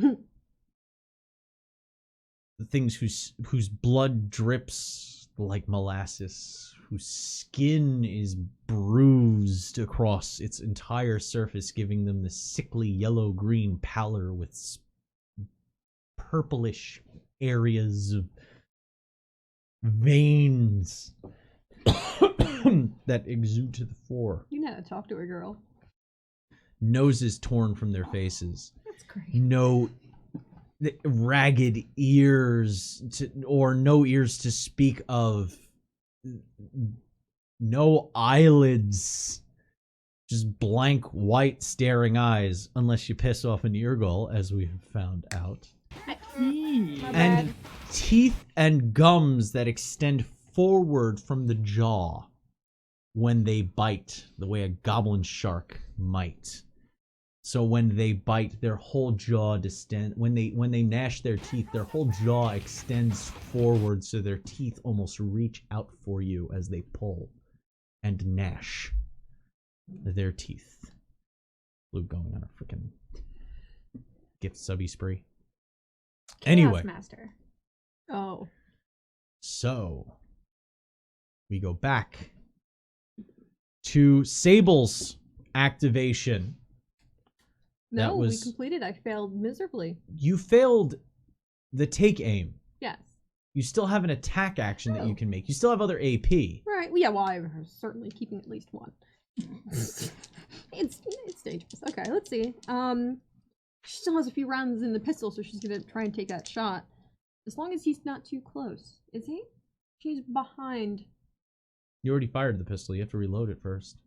The things whose blood drips like molasses, whose skin is bruised across its entire surface, giving them the sickly yellow-green pallor with purplish areas of veins that exude to the fore. You know how to talk to a girl. Noses torn from their faces. That's great. No ragged ears or no ears to speak of. No eyelids. Just blank white staring eyes, unless you piss off an eargull, as we have found out. And teeth and gums that extend forward from the jaw when they bite, the way a goblin shark might. So when they bite, their whole jaw when they gnash their teeth, their whole jaw extends forward, so their teeth almost reach out for you as they pull and gnash their teeth. Luke going on a freaking gift subby spree. Chaos Anyway. Master. Oh. So, we go back to Sable's activation. No, That we was- completed. I failed miserably. You failed the take aim. Yes. You still have an attack action that you Oh. can make. You still have other AP. Right. Well, yeah, well, I'm certainly keeping at least one. it's dangerous. Okay, let's see. She still has a few rounds in the pistol, so she's gonna try and take that shot. As long as he's not too close. Is he? She's behind. You already fired the pistol. You have to reload it first.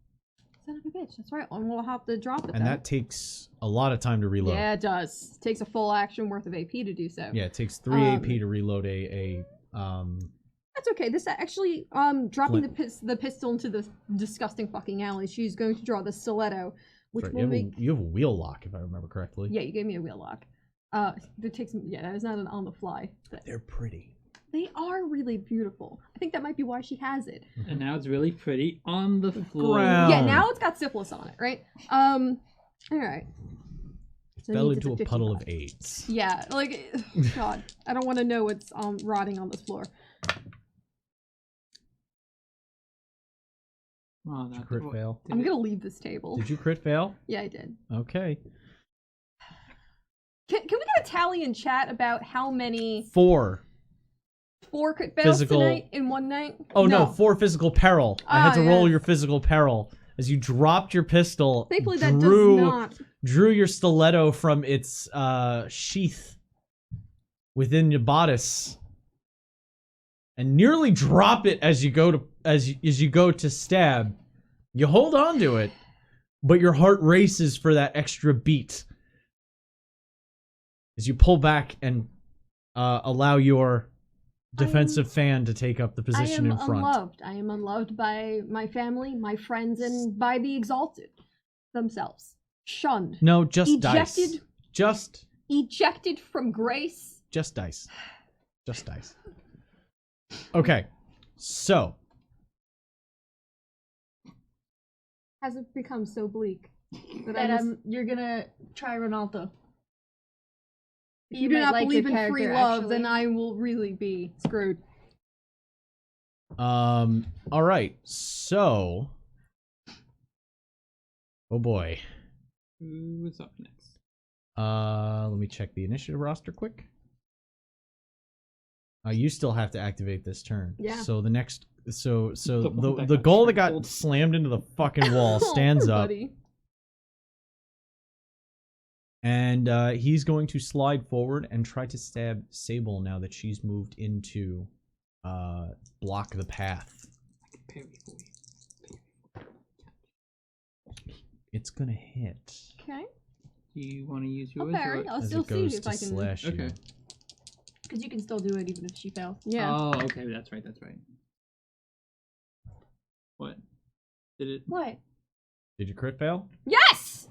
Son of a bitch. That's right. And we'll have to drop it. And then. that takes a lot of time to reload. Yeah, it does. It takes a full action worth of AP to do so. Yeah, it takes 3 AP to reload a That's okay. This actually, dropping the pistol into the disgusting fucking alley. She's going to draw the stiletto, which sorry, will make. you have a wheel lock, if I remember correctly. Yeah, you gave me a wheel lock. That takes. Yeah, that is not an on the fly. But They're pretty. they are really beautiful. I think that might be why she has it. And now it's really pretty on the floor. ground. Yeah, now it's got syphilis on it, right? All right. So Fell it needs into a 55. puddle of AIDS. Yeah, like, God, I don't want to know what's rotting on this floor. Oh, Did you crit fail? I'm gonna leave this table. Did you crit fail? Yeah, I did. Okay. Can we get a tally in chat about how many 4. 4 crit fails Physical- tonight in one night? Oh no, 4 physical peril. I had to roll yes. your physical peril. As you dropped your pistol, Thankfully that drew, does not. drew your stiletto from its sheath within your bodice, and nearly drop it as you go to as you go to stab. You hold on to it, but your heart races for that extra beat as you pull back and allow your defensive fan to take up the position in front. Unloved. I am unloved by my family, my friends, and by the exalted themselves. Shunned. No, just dice. Ejected. Just Ejected from grace. Just dice. Just dice. Okay. So, Has it become so bleak that That you're gonna try Ronaldo. if you do not believe in free love, then I will really be screwed. all right. So, oh boy. Who's up next? Let me check the initiative roster quick. You still have to activate this turn. Yeah. So the next, so The one that the got goal that got trampled. slammed into the fucking wall stands Poor up, buddy. and he's going to slide forward and try to stab Sable now that she's moved into block the path. I can parry for you. It's gonna hit Okay. Do you want to use I'll yours? parry. or- I'll as still it goes see if to I can. slash you. Okay. Because you can still do it even if she fails. Yeah. Oh, okay. That's right. That's right. What? Did it? What? Did you crit fail? Yes.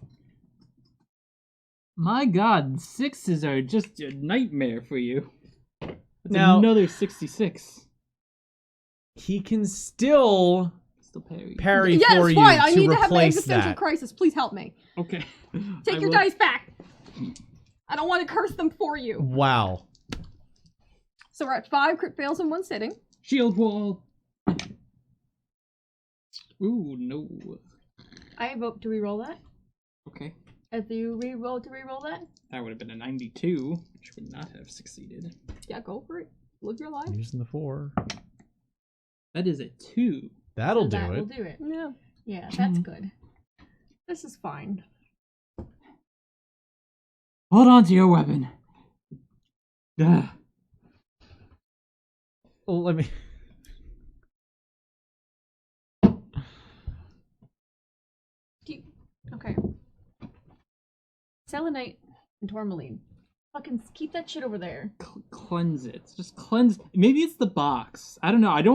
My God, 6s are just a nightmare for you. That's Now- another 66. He can still Still parry. parry Yeah, for it's you fine. I to need to have an replace existential that. crisis. Please help me. Okay. Take I your will- dice back. I don't want to curse them for you. Wow. So we're at 5 crit fails in one sitting. Shield wall. Ooh, no. I vote to re-roll that. Okay. If you re-roll to re-roll that, That would have been a 92, which would not have succeeded. Yeah, go for it. Live your life. Using the 4. That is a 2. That'll do that will it. do it. Yeah. Yeah, that's good. This is fine. Hold on to your weapon. Ugh. Well, let me. Okay. Selenite and tourmaline. Fucking keep that shit over there. Cleanse it. Just cleanse. Maybe it's the box. I don't know. I don't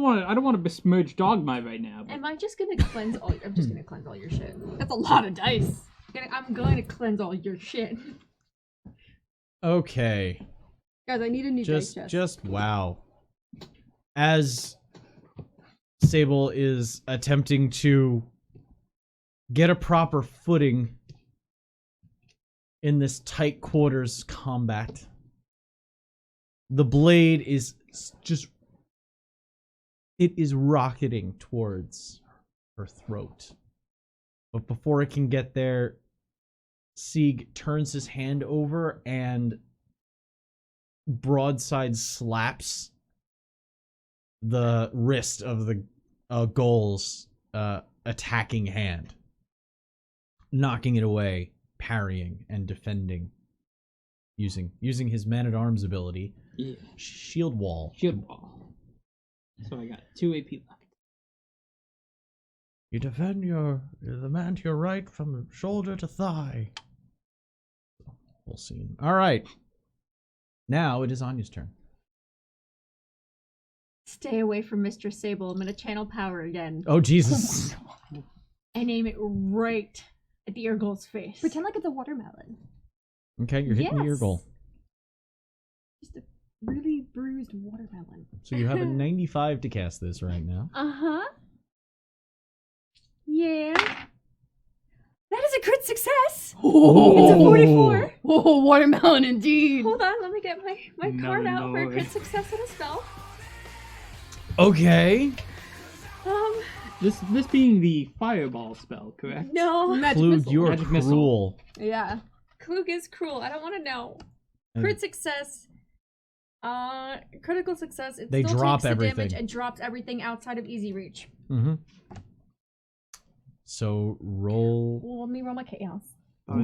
want to besmirch Dogma right now. But Am I just gonna cleanse all? I'm just gonna cleanse all your shit. That's a lot of dice. I'm going to cleanse all your shit. Okay. Guys, I need a new dice chest. Just wow. As Sable is attempting to get a proper footing in this tight quarters combat. The blade is just... It is rocketing towards her throat. But before it can get there, Sieg turns his hand over and broadside slaps the wrist of the Ghoul's attacking hand, knocking it away, parrying and defending, using his man-at-arms ability. Yeah. Shield wall. Shield wall. So I got 2 AP left. You defend the man to your right from shoulder to thigh. Full scene. All right. Now it is Anya's turn. Stay away from Mistress Sable. I'm gonna channel power again Oh, Jesus. and aim it right at the Urgle's face. Pretend like it's a watermelon. Okay, you're hitting your Yes. goal. Just a really bruised watermelon. So you have a 95 to cast this right now. Uh-huh. Yeah. That is a crit success! Oh. It's a 44. Oh, watermelon indeed. Hold on, let me get my No, card out for a Lord. crit success and a spell. Okay. This being the fireball spell, correct? No. Magic Klug, missile. you are Magic missile. cruel. Yeah. Klug is cruel. I don't want to know. And Crit success. Critical success. It They still drop takes the damage everything. and drops everything outside of easy reach. Mm-hmm. So roll Well, let me roll my chaos.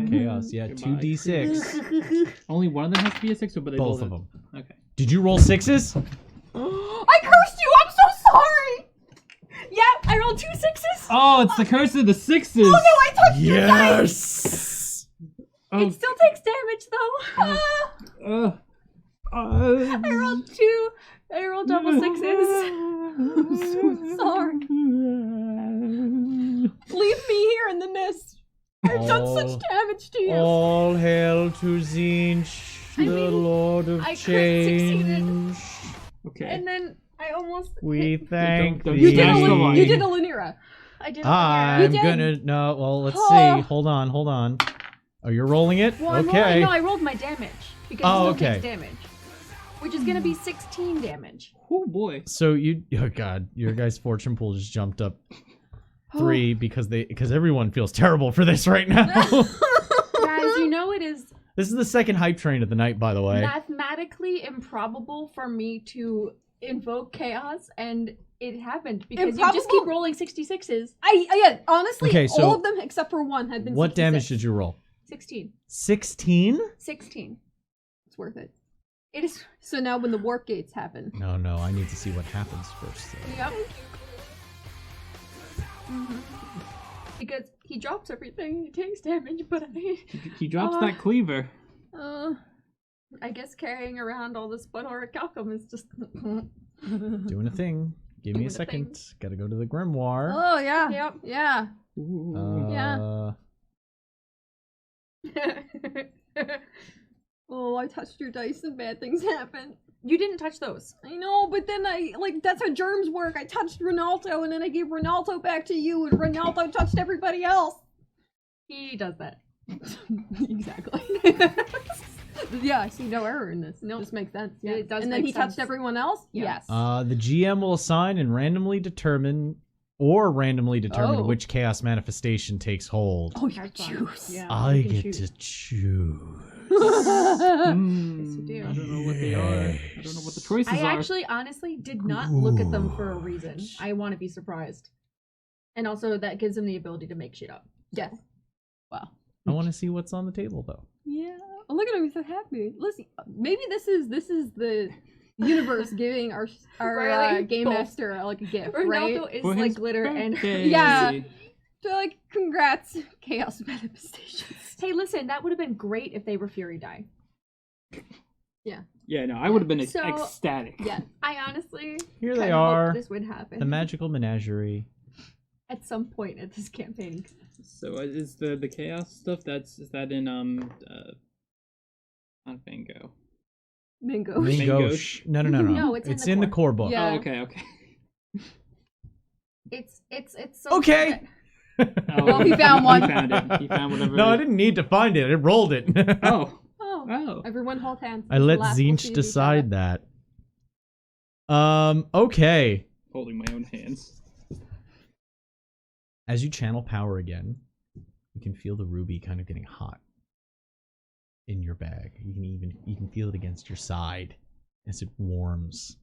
chaos. Yeah, Goodbye. 2d6. Only one of them has to be a 6, or but they Both both of them. Okay. Did you roll 6s? I cursed you! I'm so sorry! Yeah, I rolled 2 6s. Oh, it's the curse of the 6s! Oh no, I touched your dice! Yes. Oh, It still takes damage though. I rolled 2. I rolled double 6s. I'm so sorry. Leave me here in the mist. I've done such damage to you. All hail to Zinch, I the mean, Lord of I crit succeeded. Change. Okay. And then I almost. We thank don't thee. You did a Smash the line. you did a Lanira. I did. I'm You did. gonna no. Well, let's Oh. see. Hold on. Oh, you're rolling it. Well, I'm okay. rolling, no, I rolled my damage because Oh, it still okay. takes damage, which is gonna be 16 damage. Oh boy. So oh god, your guy's fortune pool just jumped up 3 because everyone feels terrible for this right now. Guys, you know it is This is the second hype train of the night, by the way. mathematically improbable for me to invoke chaos, and it happened because you just keep Improbable? rolling 66s. Yeah, honestly, Okay, so all of them except for one had been What 66. damage did you roll? 16. 16? 16. It's worth it. It is. So now when the warp gates happen. No, I need to see what happens first. Though. Yep. Because he drops everything, he takes damage, but He drops Oh. that cleaver. I guess carrying around all this butthoric alchemy is just. Doing a thing. Give me Doing a a second. thing. Gotta go to the grimoire. Oh yeah. Yep. Yeah. Uh, Oh, I touched your dice and bad things happen. You didn't touch those. I know, but then that's how germs work. I touched Ronaldo and then I gave Ronaldo back to you and Ronaldo touched everybody else. He does that. Exactly. Yeah, I see no error in this. Nope. This makes sense. Yeah, it does And then make he touched sense. everyone else? Yeah. Yes. the GM will assign and randomly determine Oh. which chaos manifestation takes hold. Oh, your That's fine. juice. Yeah. I you can get choose. to choose. Yes, you do. I don't know what they are. I don't know what the choices I are. actually, honestly, did not look at them for a reason. I want to be surprised. And also, that gives him the ability to make shit up. Yes. Wow. I want to see what's on the table, though. Yeah. Oh, look at him. He's so happy. Listen, maybe this is the universe giving our Riley, game both. master like a gift, right? Ronaldo is For like his glitter and. birthday. Yeah. So like, congrats, chaos manifestations. Hey, listen, that would have been great if they were Fury Die. Yeah, no, I would have been So- ecstatic. Yeah. I honestly. Here they kinda hoped are. This would happen The magical menagerie. at some point at this campaign. So is the chaos stuff is that in not Bingo? Mingo. Mingosh. No. No, it's in the in the core. core book. Yeah. Oh, okay. It's so Okay. good. Well, he found one. He found it. He found whatever. No, I didn't need to find it. I rolled it. Oh. Oh. Oh. Everyone hold hands. I let Last we'll Zinch see who decide got that. Okay. Holding my own hands. As you channel power again, you can feel the ruby kind of getting hot in your bag. You can feel it against your side as it warms.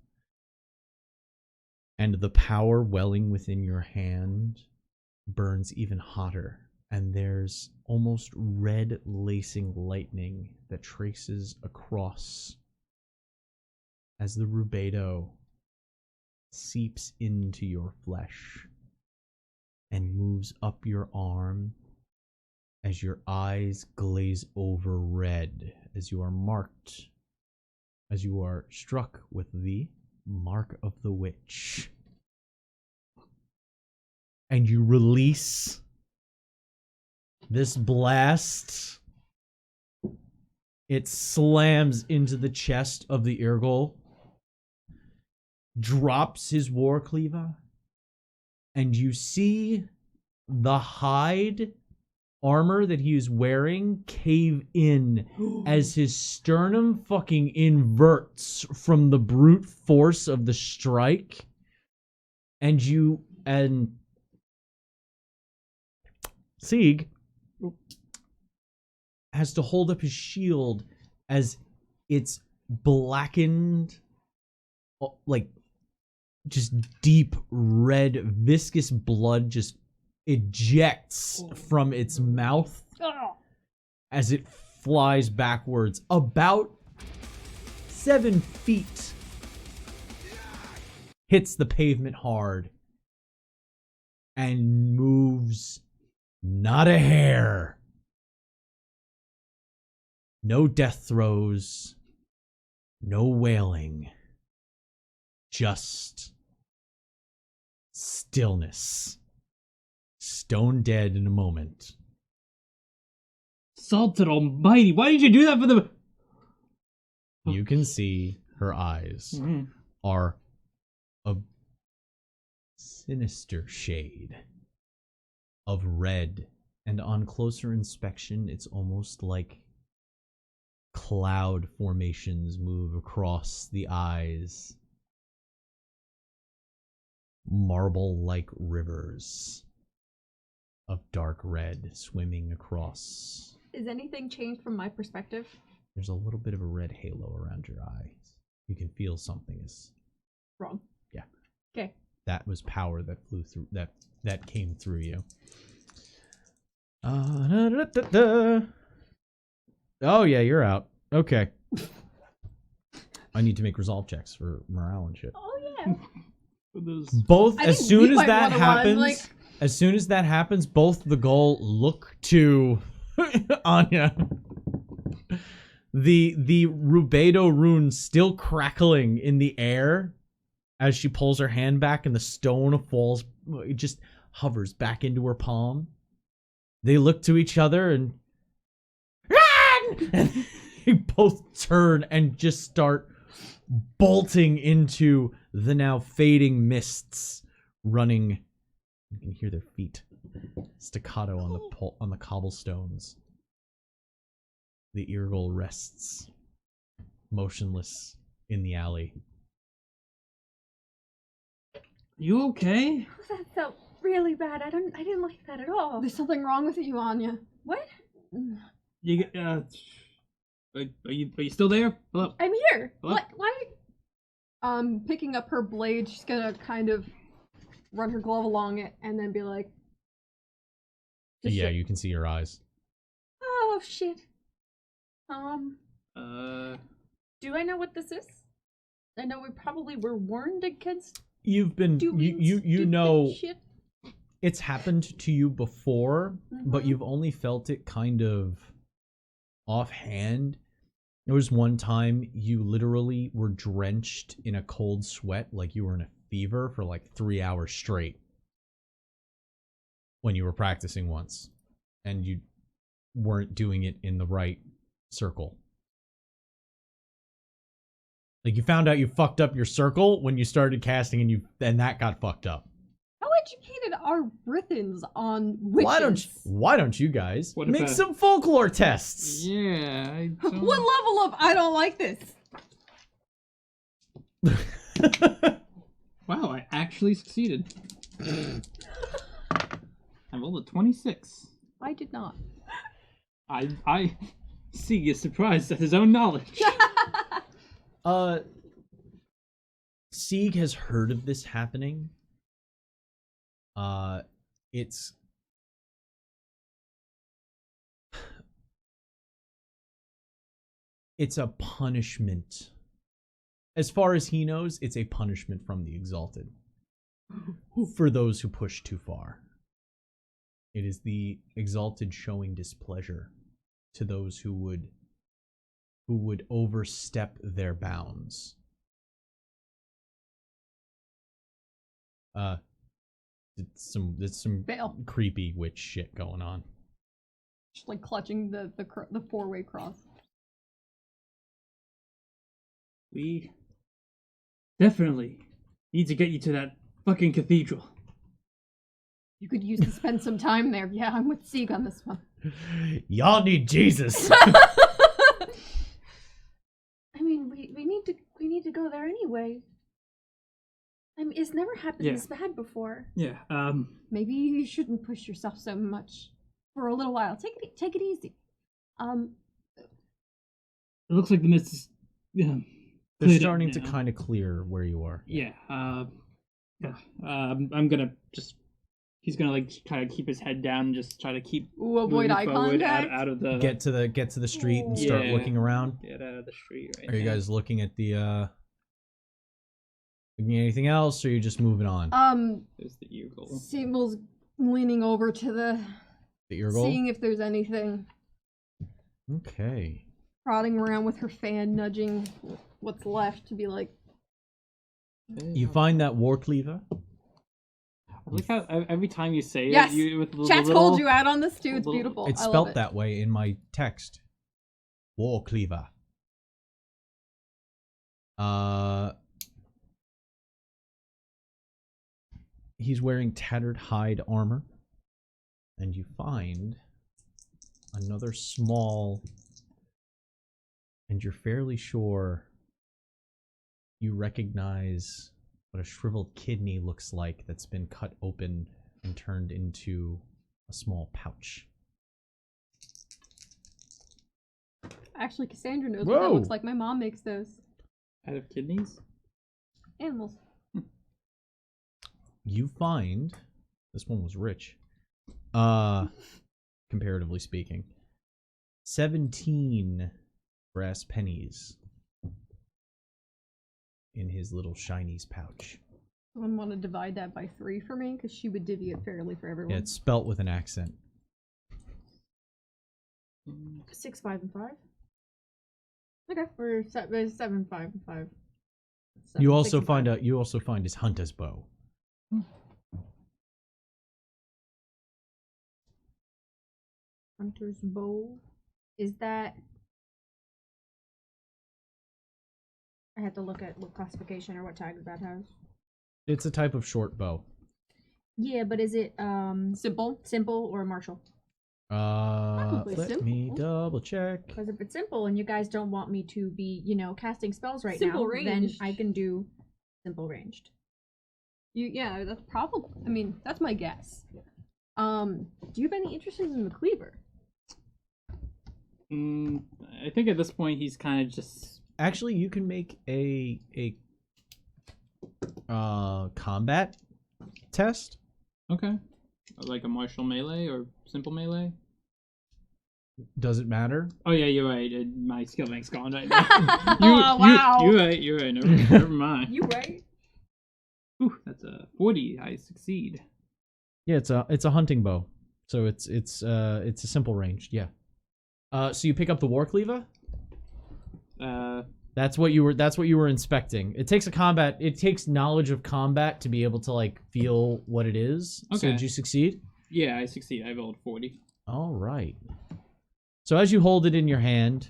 And the power welling within your hand burns even hotter. And there's almost red lacing lightning that traces across as the rubedo seeps into your flesh and moves up your arm as your eyes glaze over red as you are struck with the mark of the witch. And you release this blast. It slams into the chest of the Irgol, drops his war cleaver, and you see the hide armor that he is wearing cave in as his sternum fucking inverts from the brute force of the strike. And Sieg has to hold up his shield as it's blackened, like just deep red viscous blood just ejects from its mouth as it flies backwards about 7 feet, hits the pavement hard, and moves not a hair. No death throes, no wailing, just stillness. Stone dead in a moment. Salted almighty, why did you do that for the... You can see her eyes are a sinister shade of red, and on closer inspection, it's almost like cloud formations move across the eyes. Marble-like rivers of dark red swimming across. Is anything changed from my perspective? There's a little bit of a red halo around your eyes. You can feel something is Wrong. Yeah. Okay. That was power that flew through that came through you. Oh yeah, you're out. Okay. I need to make resolve checks for morale and shit. Oh yeah. Both I as think soon we as might that wanna run, happens, like- as soon as that happens, both the goal look to Anya. The Rubedo rune still crackling in the air as she pulls her hand back and the stone falls, it just hovers back into her palm. They look to each other and run! And they both turn and just start bolting into the now fading mists, running. You can hear their feet staccato on the cobblestones. The Irgol rests motionless in the alley. You okay? That felt really bad. I didn't like that at all. There's something wrong with you, Anya. What? You are you still there? Hello. I'm here. Hello? What? Why? Picking up her blade, she's gonna kind of run her glove along it and then be like, Yeah, you can see your eyes. Oh shit. do I know what this is? I know we probably were warned against You've been doing you stupid know shit. it's happened to you before, but Mhm. you've only felt it kind of offhand. There was one time you literally were drenched in a cold sweat like you were in a fever for like 3 hours straight when you were practicing once, and you weren't doing it in the right circle. Like you found out you fucked up your circle when you started casting, and that got fucked up. How would educated are Brithans on witches? Why don't you guys What make about- some folklore tests? Yeah, I What don't... level of I don't like this? Wow, I actually succeeded. I rolled a 26. I did not. I see is surprised at his own knowledge. Sieg has heard of this happening. It's a punishment. As far as he knows, it's a punishment from the Exalted for those who push too far. It is the Exalted showing displeasure to those who would overstep their bounds. It's some Fail. creepy witch shit going on. Just like clutching the four-way cross. We definitely need to get you to that fucking cathedral. You could use to spend some time there. Yeah, I'm with Sieg on this one. Y'all need Jesus. I mean, we need to go there anyway. I mean, it's never happened this bad before. Yeah, Maybe you shouldn't push yourself so much for a little while. Take it easy. it looks like the mist is... They're cleared up starting to now. kind of clear where you are. Yeah, I'm gonna just... He's gonna, like, kind of keep his head down and just try to keep Ooh, avoid moving eye forward contact. out of the... Get to the street and start Yeah. looking around. Get out of the street right Are you now. guys looking at the looking at anything else, or are you just moving on? There's the eagle. Sibyl's leaning over to the... At your goal? Seeing if there's anything. Okay. Prodding around with her fan, nudging what's left to be like... You find that war cleaver. I like how every time you say Yes! it, you with the Chat's little... called you out on this too, it's little- beautiful. It's I love spelt it. that way in my text. War cleaver. He's wearing tattered hide armor. And you find another small, and you're fairly sure you recognize what a shriveled kidney looks like that's been cut open and turned into a small pouch. Actually, Cassandra knows what that Whoa. looks like. My mom makes those. Out of kidneys? Animals. You find this one was rich, comparatively speaking. 17 brass pennies in his little shinies pouch. Someone want to divide that by 3 for me? Because she would divvy it fairly for everyone. Yeah, it's spelt with an accent. 6, 5, and 5. Okay. Or 7, 5, and 5. You also find his hunter's bow. Hunter's bow. Is that? I have to look at what classification or what tags that has. It's a type of short bow. Yeah, but is it Simple. simple or martial? Probably Let me simple. double check. Because if it's simple and you guys don't want me to be, casting spells right Simple now, ranged. then I can do simple ranged. Yeah, that's probably. I mean, that's my guess. Do you have any interest in the cleaver? I think at this point he's kind of just... Actually, you can make a combat test. Okay. Like a martial melee or simple melee? Does it matter? Oh yeah, you're right. My skill bank's gone right now. Oh, wow. You're right. Never mind. You right? Ooh, that's a 40. I succeed. Yeah, it's a hunting bow, so it's a simple ranged. Yeah. So you pick up the war cleaver. That's what you were inspecting. It takes knowledge of combat to be able to like feel what it is. So Okay. did you succeed? Yeah, I succeed. I rolled 40. All right. So as you hold it in your hand,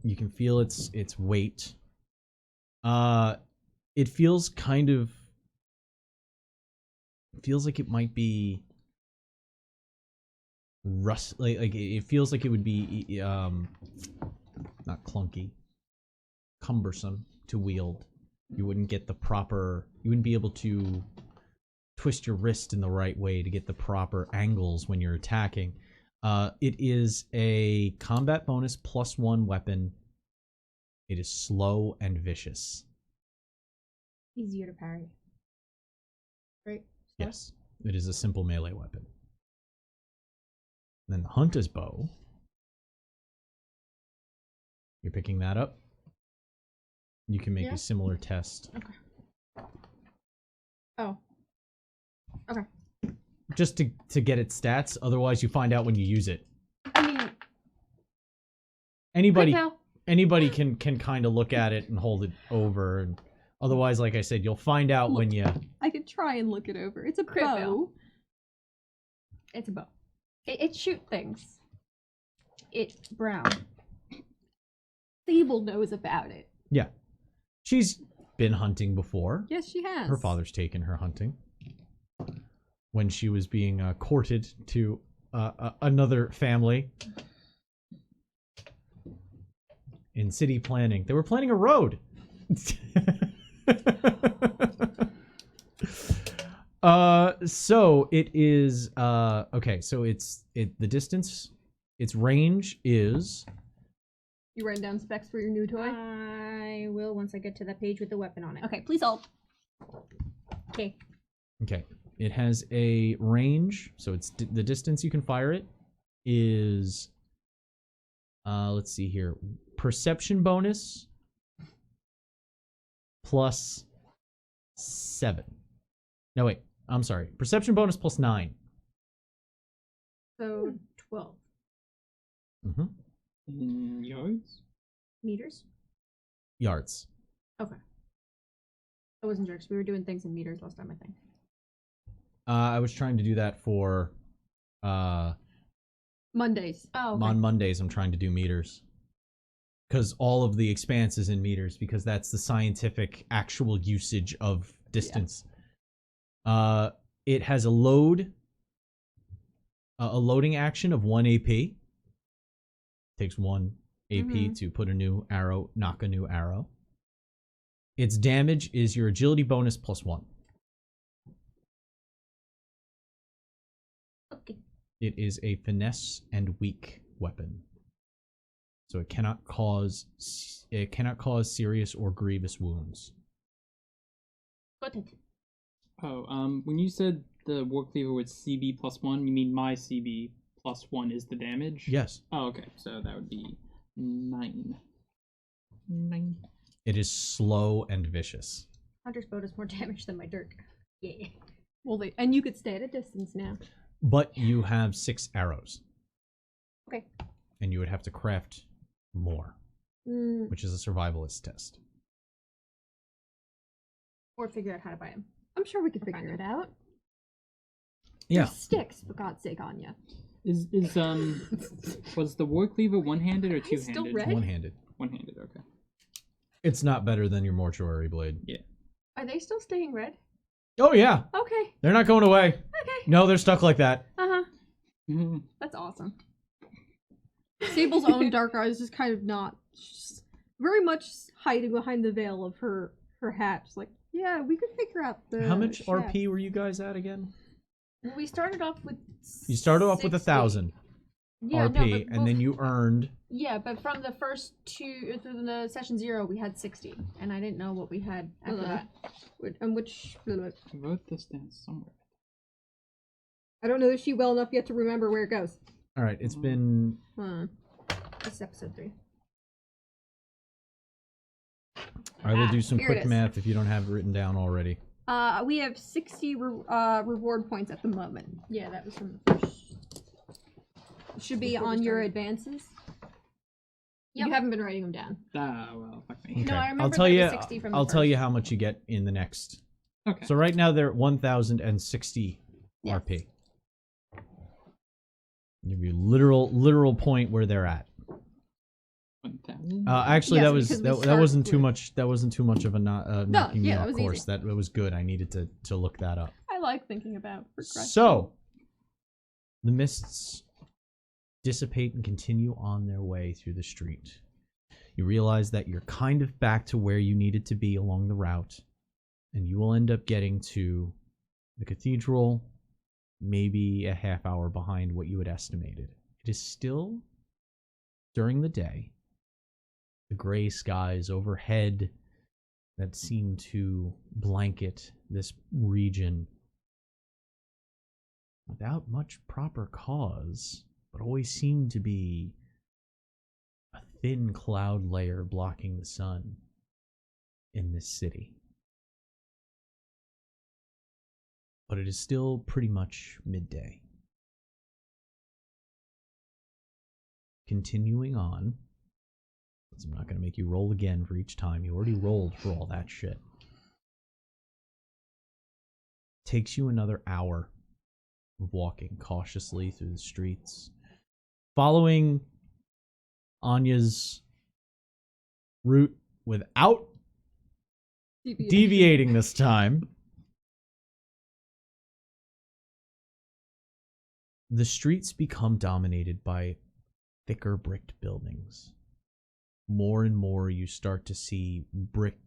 you can feel its weight. It feels kind of feels like it might be rust. Like it feels like it would be not clunky, cumbersome to wield. You wouldn't get the proper. You wouldn't be able to twist your wrist in the right way to get the proper angles when you're attacking. It is a combat bonus +1 weapon. It is slow and vicious. Easier to parry. Right? Yes, it is a simple melee weapon. And then the hunter's bow. You're picking that up. You can make a similar test. Okay. Oh. Okay. Just to get its stats. Otherwise, you find out when you use it. I mean, Anybody can kind of look at it and hold it over. And otherwise, like I said, you'll find out when you. I could try and look it over. It's a Crit bow. fail. It's a bow. It shoot things. It's brown. Sable knows about it. Yeah, she's been hunting before. Yes, she has. Her father's taken her hunting when she was being courted to another family in city planning. They were planning a road. So it is okay. So the distance, its range is. You writing down specs for your new toy? I will once I get to that page with the weapon on it. Okay, please hold. Okay. Okay. It has a range, so it's the distance you can fire it is. Let's see here. Perception bonus +7. No, wait. I'm sorry. Perception bonus +9. So 12 Mm-hmm. In yards? meters. Yards. Okay. I wasn't sure because we were doing things in meters last time, I think. I was trying to do that for. Mondays. Oh, okay. On Mondays, I'm trying to do meters. Because all of the expanse is in meters, because that's the scientific actual usage of distance. Yeah. It has a loading action of 1 AP. Takes 1 AP to put a new arrow, knock a new arrow. Its damage is your agility bonus +1. Okay. It is a finesse and weak weapon. So it cannot cause serious or grievous wounds. Got it. Oh, when you said the war cleaver with CB +1, you mean my CB +1 is the damage? Yes. Oh, okay. So that would be 9. 9. It is slow and vicious. Hunter's bow does more damage than my dirk. Yeah. Well, and you could stay at a distance now. But you have 6 arrows. Okay. And you would have to craft more, which is a survivalist test. Or figure out how to buy them. I'm sure we could figure it out. Yeah. There's sticks, for God's sake, Anya. Is was the war cleaver one-handed or He's still two-handed? red? One-handed. One-handed. Okay. It's not better than your mortuary blade. Yeah. Are they still staying red? Oh, yeah. Okay. They're not going away. Okay. No, they're stuck like that. Uh-huh. That's awesome. Sable's own dark eyes just kind of not, just very much hiding behind the veil of her hat. She's like, yeah, we could figure out the How much chef. RP were you guys at again? Well, we started off with. You started off with 60. 1,000 Yeah, RP, no, but and then you earned. Yeah, but from the first two, through the session 0, we had 60, and I didn't know what we had after that. Which I wrote this down somewhere. I don't know if she well enough yet to remember where it goes. All right, it's been. This is episode 3. I will do some here it quick is. math if you don't have it written down already. We have 60 reward points at the moment. Yeah, that was from the first. Should be Before we on your started. advances. Yep. You haven't been writing them down. Ah, well, fuck me. No, I remember I'll tell there you. was 60 from the I'll tell you first. how much you get in the next. Okay. So right now they're at 1,060 Yes. RP. Give you literal point where they're at. 1,000. Actually, Yes, that was because we that started wasn't too with- much. That wasn't too much of a knocking me yeah, off that was course. easy. That it was good. I needed to look that up. I like thinking about progression. So, the mists dissipate and continue on their way through the street. You realize that you're kind of back to where you needed to be along the route, and you will end up getting to the cathedral maybe a half hour behind what you had estimated. It is still during the day. The gray skies overhead that seem to blanket this region without much proper cause, but always seem to be a thin cloud layer blocking the sun in this city. But it is still pretty much midday. Continuing on, because I'm not going to make you roll again for each time. You already rolled for all that shit. Takes you another hour of walking cautiously through the streets, following Anya's route without deviating this time. The streets become dominated by thicker bricked buildings. More and more you start to see brick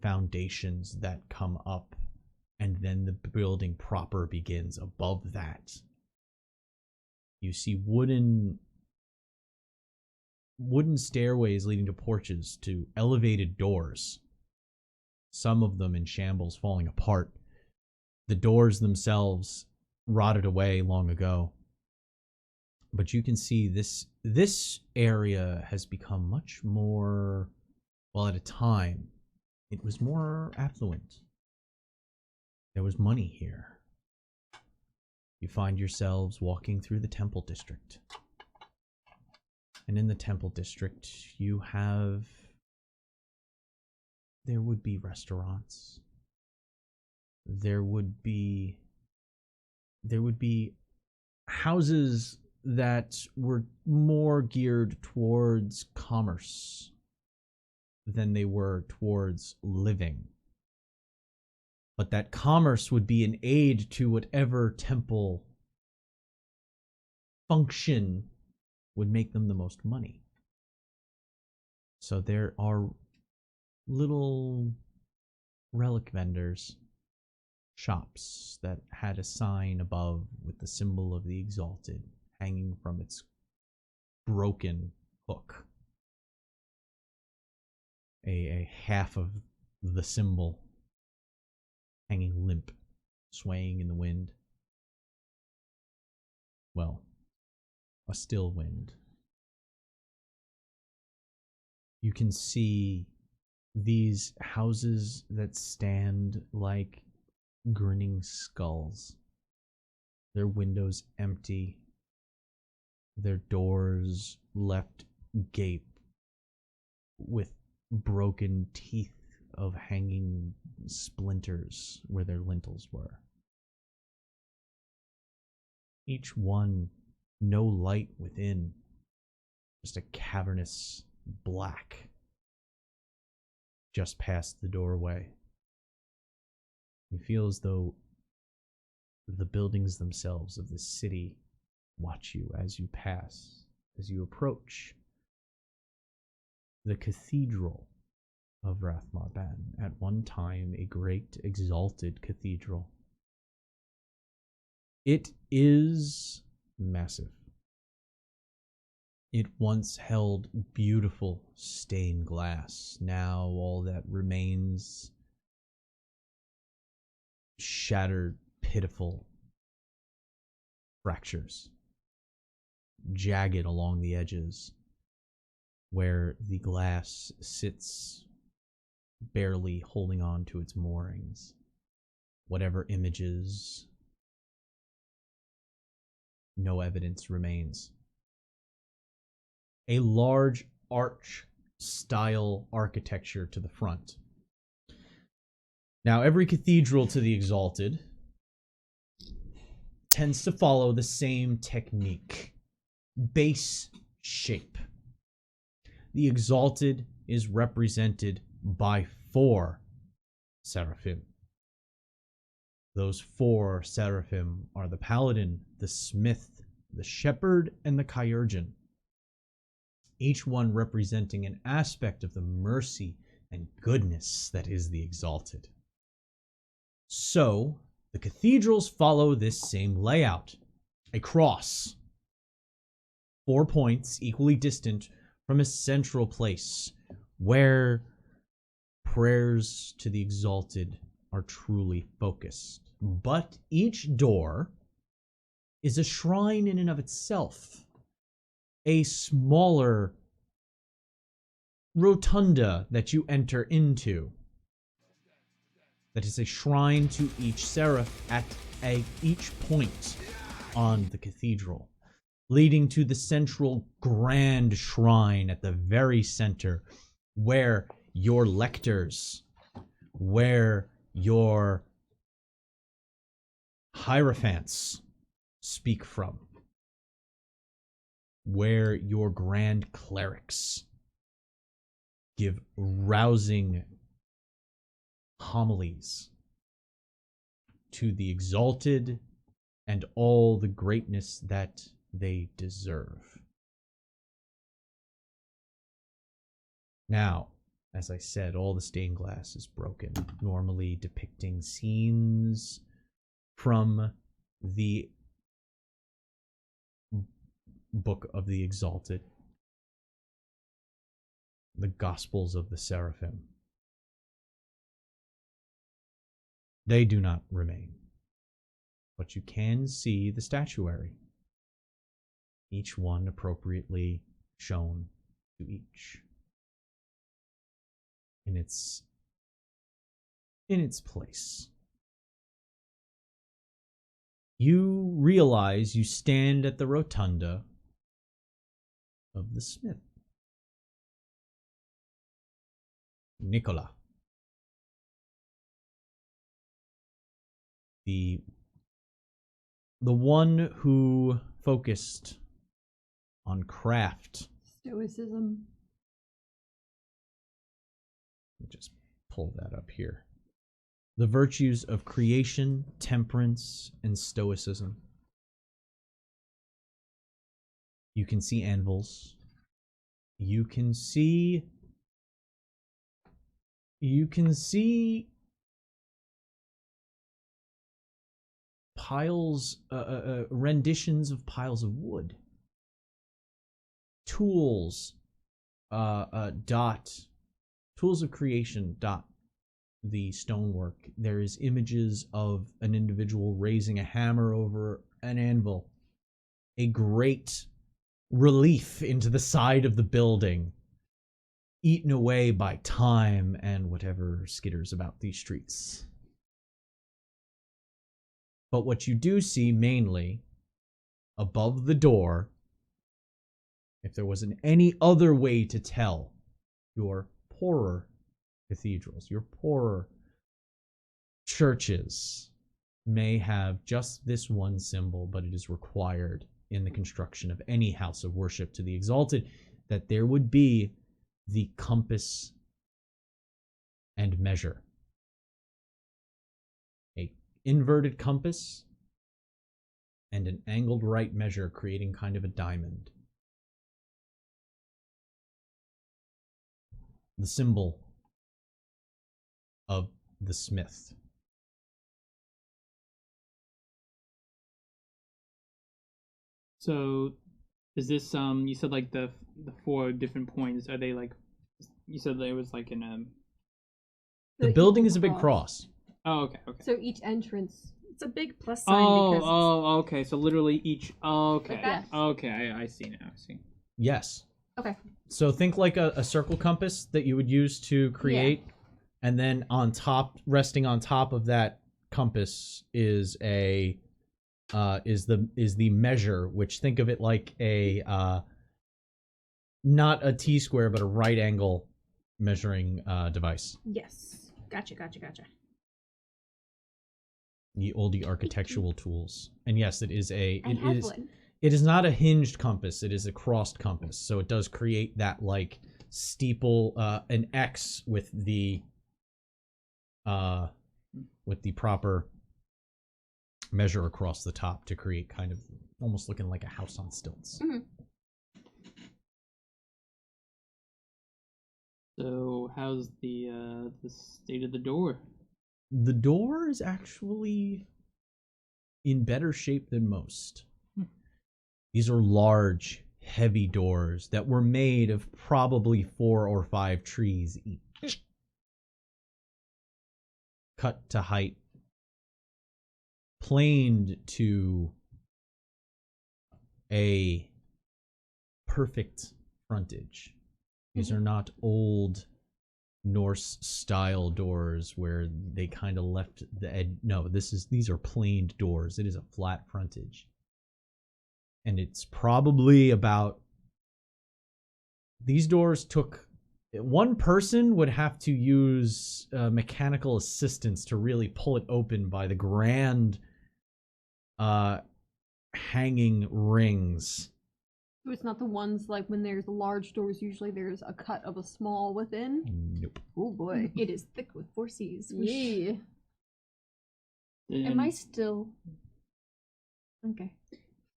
foundations that come up, and then the building proper begins above that. You see wooden stairways leading to porches, to elevated doors, some of them in shambles, falling apart. The doors themselves rotted away long ago. But you can see this area has become much more, well, at a time, it was more affluent. There was money here. You find yourselves walking through the Temple District. And in the Temple District, there would be restaurants. There would be houses that were more geared towards commerce than they were towards living. But that commerce would be an aid to whatever temple function would make them the most money. So there are little relic vendors, shops that had a sign above with the symbol of the Exalted hanging from its broken hook. A half of the symbol hanging limp, swaying in the wind. Well, a still wind. You can see these houses that stand like grinning skulls. Their windows empty. Their doors left gape with broken teeth of hanging splinters where their lintels were. Each one, no light within, just a cavernous black just past the doorway. You feel as though the buildings themselves of this city watch you as you pass, as you approach the cathedral of Rathmarban, at one time a great exalted cathedral. It is massive. It once held beautiful stained glass. Now all that remains shattered, pitiful fractures, jagged along the edges, where the glass sits barely holding on to its moorings. Whatever images, no evidence remains. A large arch-style architecture to the front. Now, every cathedral to the Exalted tends to follow the same technique. Base shape. The Exalted is represented by 4 seraphim. Those 4 seraphim are the paladin, the smith, the shepherd, and the chirurgeon, each one representing an aspect of the mercy and goodness that is the Exalted. So, the cathedrals follow this same layout. A cross, 4 points equally distant from a central place where prayers to the Exalted are truly focused. But each door is a shrine in and of itself. A smaller rotunda that you enter into. That is a shrine to each seraph at each point on the cathedral, leading to the central grand shrine at the very center, where your lectors, where your hierophants speak from, where your grand clerics give rousing homilies to the Exalted and all the greatness that they deserve. Now, as I said, all the stained glass is broken, normally depicting scenes from the Book of the Exalted, the Gospels of the Seraphim. They do not remain, but you can see the statuary, each one appropriately shown to each in its place. You realize you stand at the rotunda of the smith, Nicola. The one who focused on craft. Stoicism. Let me just pull that up here. The virtues of creation, temperance, and stoicism. You can see anvils. You can see piles, renditions of piles of wood. Tools, tools of creation, the stonework. There is images of an individual raising a hammer over an anvil. A great relief into the side of the building, eaten away by time and whatever skitters about these streets. But what you do see mainly above the door, if there wasn't any other way to tell, your poorer cathedrals, your poorer churches may have just this one symbol, but it is required in the construction of any house of worship to the Exalted that there would be the compass and measure. A inverted compass and an angled right measure, creating kind of a diamond. The symbol of the smith. So, is this you said like the 4 different points? Are they like, you said there was like in a. The building is a big cross. Oh, okay, okay. So each entrance. It's a big plus sign because it's... Okay. So literally each. Okay, Yes. okay. I see now. I see. Yes. Okay. So think like a circle compass that you would use to create, and then on top, resting on top of that compass is a is the measure, which think of it like a not a T-square but a right angle measuring device. Yes. Gotcha. All the architectural tools. And yes, it is one. it is not a hinged compass, it is a crossed compass. So it does create that like steeple, an X with the proper measure across the top to create kind of almost looking like a house on stilts. Mm-hmm. So how's the state of the door? The door is actually in better shape than most. These are large, heavy doors that were made of probably 4 or 5 trees each. Cut to height. Planed to a perfect frontage. These are not old Norse style doors where they kind of left the edge. No, these are planed doors. It is a flat frontage. And it's probably about, these doors took, one person would have to use mechanical assistance to really pull it open by the grand hanging rings. So it's not the ones like when there's large doors, usually there's a cut of a small within? Nope. Oh boy. It is thick with 4 C's. Yeah. Am I still... Okay.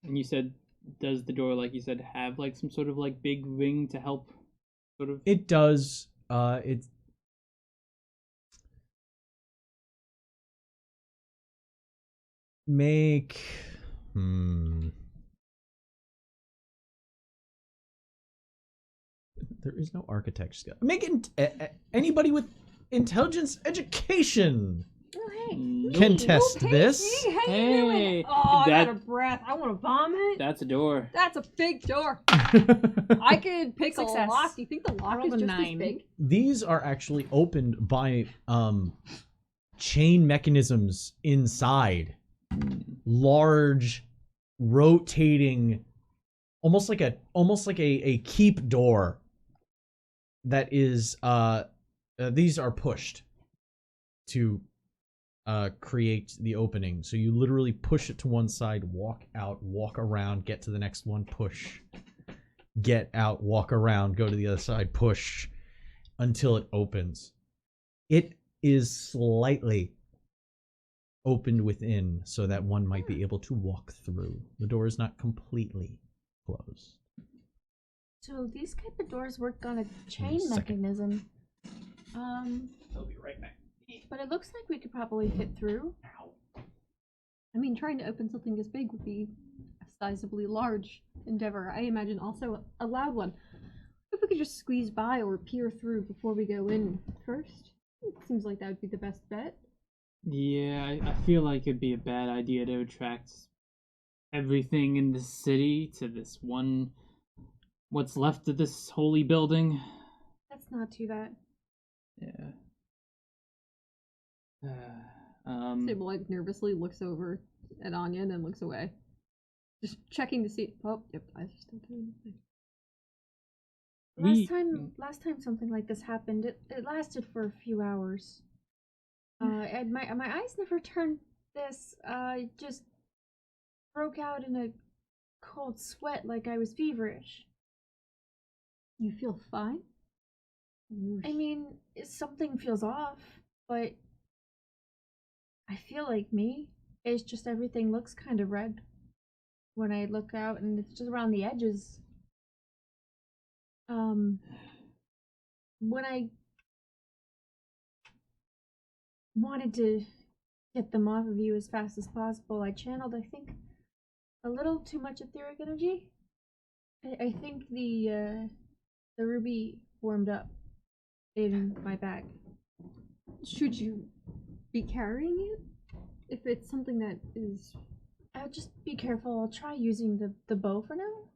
And you said, does the door, like you said, have like some sort of like big ring to help sort of? It does. It make There is no architect skill. Anybody with intelligence education Oh, hey. can test Hey, this. see, how you doing? Hey, Oh, I'm that- out of breath. I want to vomit. That's a door. That's a big door. I could pick Success. a lock. Do you think the lock Rolled is a just 9. this big? These are actually opened by chain mechanisms inside. Large, rotating, almost like a keep door. That is these are pushed to create the opening. So you literally push it to one side, walk out, walk around, get to the next one, push, get out, walk around, go to the other side, push until it opens. It is slightly opened within so that one might be able to walk through. The door is not completely closed. So these type of doors work on a chain second. mechanism. I'll be right back. But it looks like we could probably fit through. I mean, trying to open something this big would be a sizably large endeavor. I imagine also a loud one. If we could just squeeze by or peer through before we go in first, it seems like that would be the best bet. Yeah, I feel like it'd be a bad idea to attract everything in the city to this one. What's left of this holy building? That's not too bad. Yeah. Sable like nervously looks over at Anya and then looks away. Just checking to see. Oh, yep, eyes are still doing the thing. Last time something like this happened, it lasted for a few hours. And my eyes never turned this. I just broke out in a cold sweat like I was feverish. You feel fine? I mean, something feels off, but I feel like me. It's just everything looks kind of red when I look out, and it's just around the edges. When I wanted to get them off of you as fast as possible, I channeled, I think, a little too much etheric energy. I think the ruby warmed up in my bag. Should you be carrying it? If it's something that is... I'll just be careful. I'll try using the bow for now.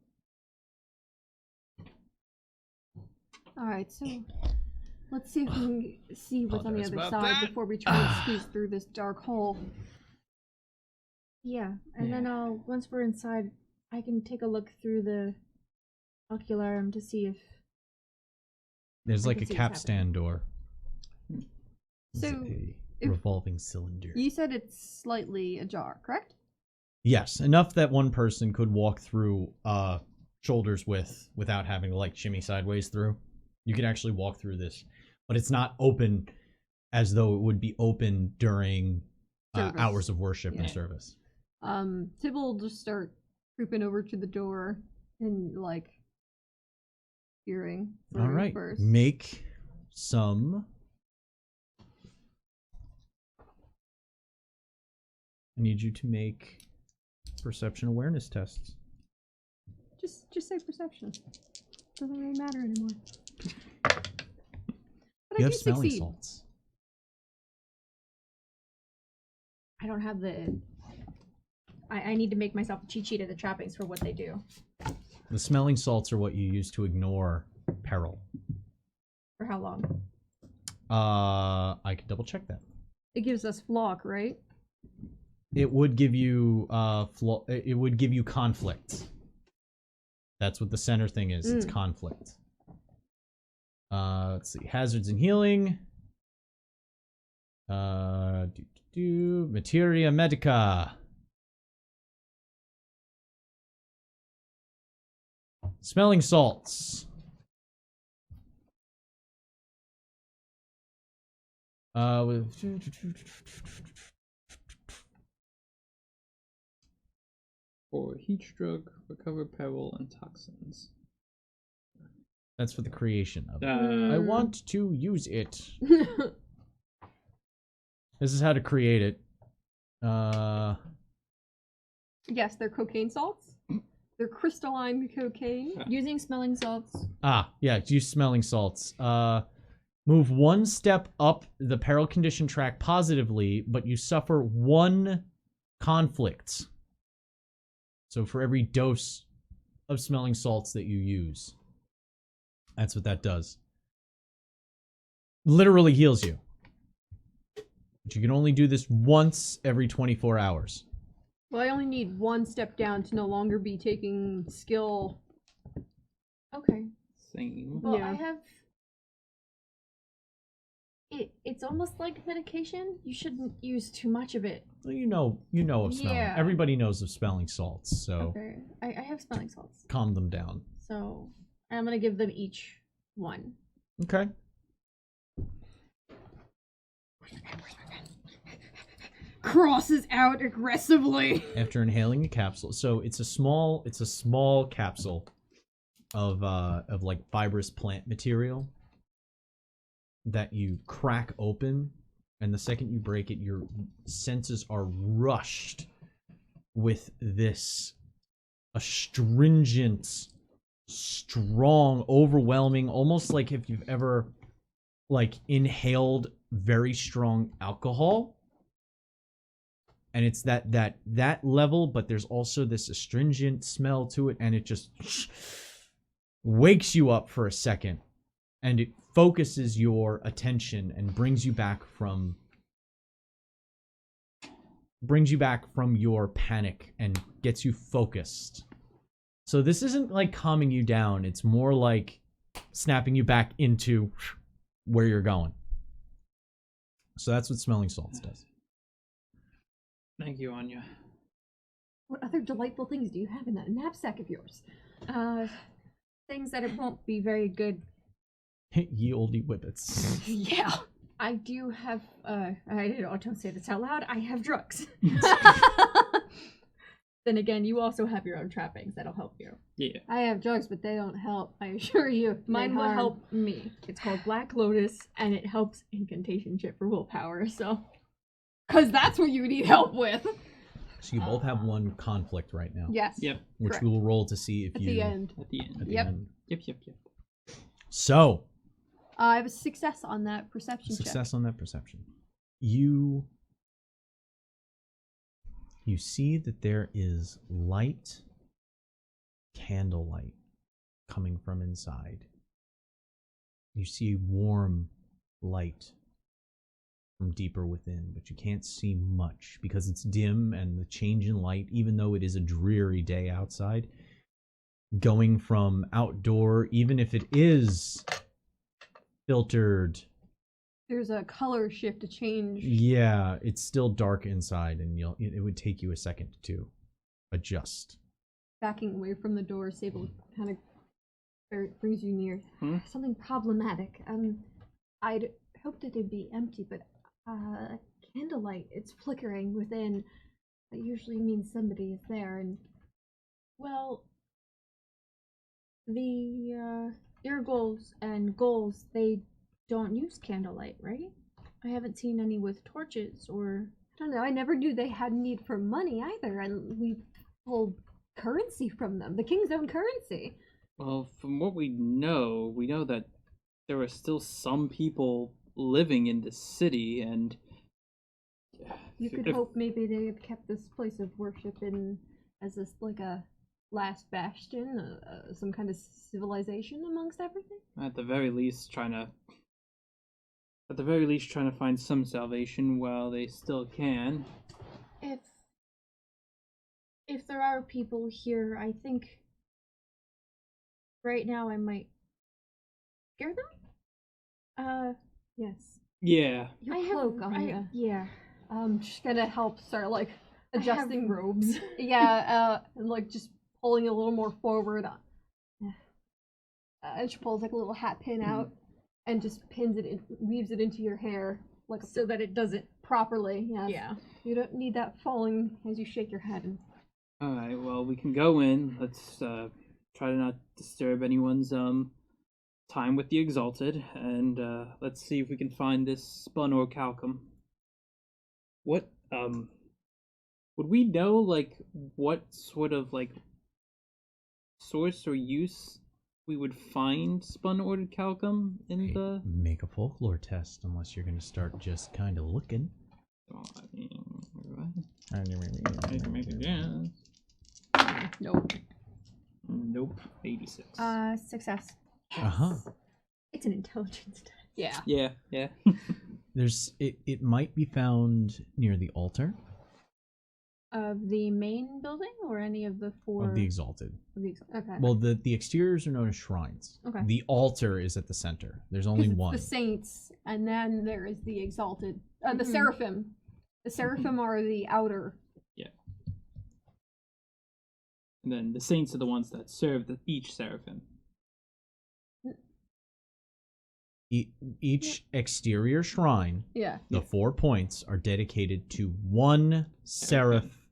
Alright, so let's see if we can see what's on the Apologize other about side that. before we try and squeeze through this dark hole. Yeah, and then once we're inside, I can take a look through the ocularum to see if... There's I like can a see what's capstan door. It's So, a if- revolving cylinder. You said it's slightly ajar, correct? Yes, enough that one person could walk through shoulders width without having to like shimmy sideways through. You could actually walk through this, but it's not open as though it would be open during Service. hours of worship and Yeah. service. Sybil will just start creeping over to the door and like peering through All right. first. Make some. I need you to make perception awareness tests. Just say perception. Doesn't really matter anymore. But You I have do smelling succeed. salts. I don't have the. I need to make myself a cheat sheet of the trappings for what they do. The smelling salts are what you use to ignore peril. For how long? I can double check that. It gives us flock, right? It would give you it would give you conflict. That's what the center thing is. It's conflict. Let's see. Hazards and healing. Materia medica. Smelling salts. For heat stroke, recover peril, and toxins. That's for the creation of it. Uh, I want to use it. This is how to create it. Yes, they're cocaine salts. They're crystalline cocaine. Using smelling salts. Yeah, use smelling salts. Move one step up the peril condition track positively, but you suffer one conflict. So for every dose of smelling salts that you use. That's what that does. Literally heals you. But you can only do this once every 24 hours. Well, I only need one step down to no longer be taking skill. Okay. same. Well, Yeah. I have. It's almost like medication. You shouldn't use too much of it. Well, you know of smelling. Yeah. Everybody knows of smelling salts, so Okay. I have smelling salts. calm them down. So I'm gonna give them each one. Okay. Crosses out aggressively. After inhaling a capsule, so it's a small capsule of like fibrous plant material that you crack open, and the second you break it, your senses are rushed with this astringent, strong, overwhelming, almost like if you've ever like inhaled very strong alcohol. And it's that level, but there's also this astringent smell to it, and it just wakes you up for a second, and it focuses your attention and brings you back from your panic and gets you focused. So this isn't like calming you down, it's more like snapping you back into where you're going. So that's what smelling salts does. Thank you, Anya. What other delightful things do you have in that knapsack of yours? Things that it won't be very good. Ye olde whippets. Yeah. I do have. Don't say this out loud. I have drugs. Then again, you also have your own trappings that'll help you. Yeah. I have drugs, but they don't help. I assure you. Mine They will harm. help me. It's called Black Lotus, and it helps incantation shit for willpower. So. Because that's what you need help with. So you both have one conflict right now. Yes. Yep. Which correct. we will roll to see if At you the end. At the end. at the Yep. end. Yep. So I have a success on that perception success on that perception. You see that there is light, candlelight coming from inside. You see warm light from deeper within, but you can't see much because it's dim, and the change in light, even though it is a dreary day outside, going from outdoor, even if it is filtered, There's a color shift, a change. yeah, it's still dark inside, and it would take you a second to adjust. Backing away from the door, Sable kind of brings you near. Something problematic. I'd hoped that it'd be empty, but candlelight, it's flickering within. That usually means somebody is there, and Well, the Irgles and Gulls, they don't use candlelight, right? I haven't seen any with torches or. I don't know. I never knew they had need for money either, and we pulled currency from them. The king's own currency. Well, from what we know that there are still some people living in the city, and You could if- hope maybe they have kept this place of worship in as this like a last bastion, some kind of civilization amongst everything. at the very least trying to find some salvation while they still can. If there are people here, I think right now I might scare them. Yes. Yeah. Your I cloak have, on you. Yeah. Just gonna help start like I have adjusting robes. Yeah, and like just pulling a little more forward. And she pulls like a little hat pin out and just pins it in, weaves it into your hair like So that it doesn't. properly. Yes. Yeah. You don't need that falling as you shake your head. All right. Well, we can go in. Let's try to not disturb anyone's time with the Exalted, and let's see if we can find this spun or calcum. What would we know like what sort of like source or use we would find spun ordered calcum in the? Make a folklore test, unless you're going to start just kind of looking. Oh, I mean, right. Nope. Nope. 86. Success. Uh-huh. It's an intelligence test. Yeah. Yeah. There's it might be found near the altar Of the main building or any of the four? of the Exalted. Okay. Well, the exteriors are known as shrines. Okay. The altar is at the center. There's only Because it's one. the saints, and then there is the exalted, the Mhm. seraphim. The seraphim are the outer. And then the saints are the ones that serve each seraphim. Each exterior shrine, Yeah. the 4 points, are dedicated to one seraph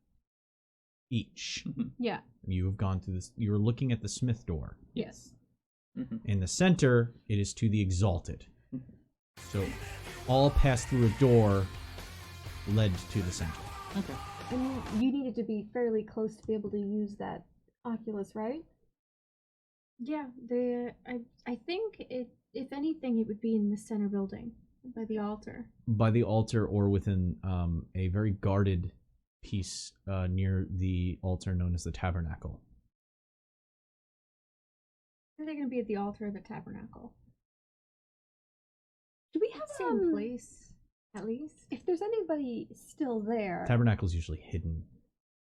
each. Yeah. You have gone through this. You're looking at the smith door. Yes. In the center, it is to the Exalted. So, all pass through a door led to the center. Okay. And you needed to be fairly close to be able to use that Oculus, right? Yeah. I think it. If anything, it would be in the center building by the altar. By the altar or within a very guarded piece near the altar known as the tabernacle. Are they going to be at the altar or the tabernacle? Do we have Same place, at least. If there's anybody still there, Tabernacle's usually hidden.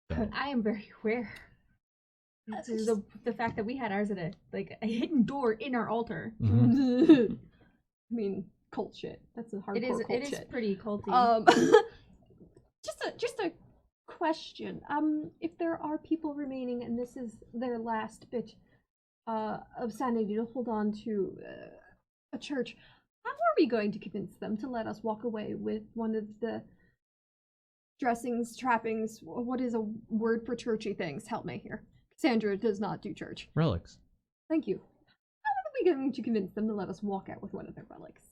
though. I am very aware. The fact that we had ours at a hidden door in our altar. Mhm. I mean, cult shit. That's a hardcore It is. cult It is shit. pretty culty. Just a question. If there are people remaining and this is their last bit of sanity to hold on to a church, how are we going to convince them to let us walk away with one of the dressings, trappings? What is a word for churchy things? Help me here. Cassandra does not do church. Relics. Thank you. How are we going to convince them to let us walk out with one of their relics?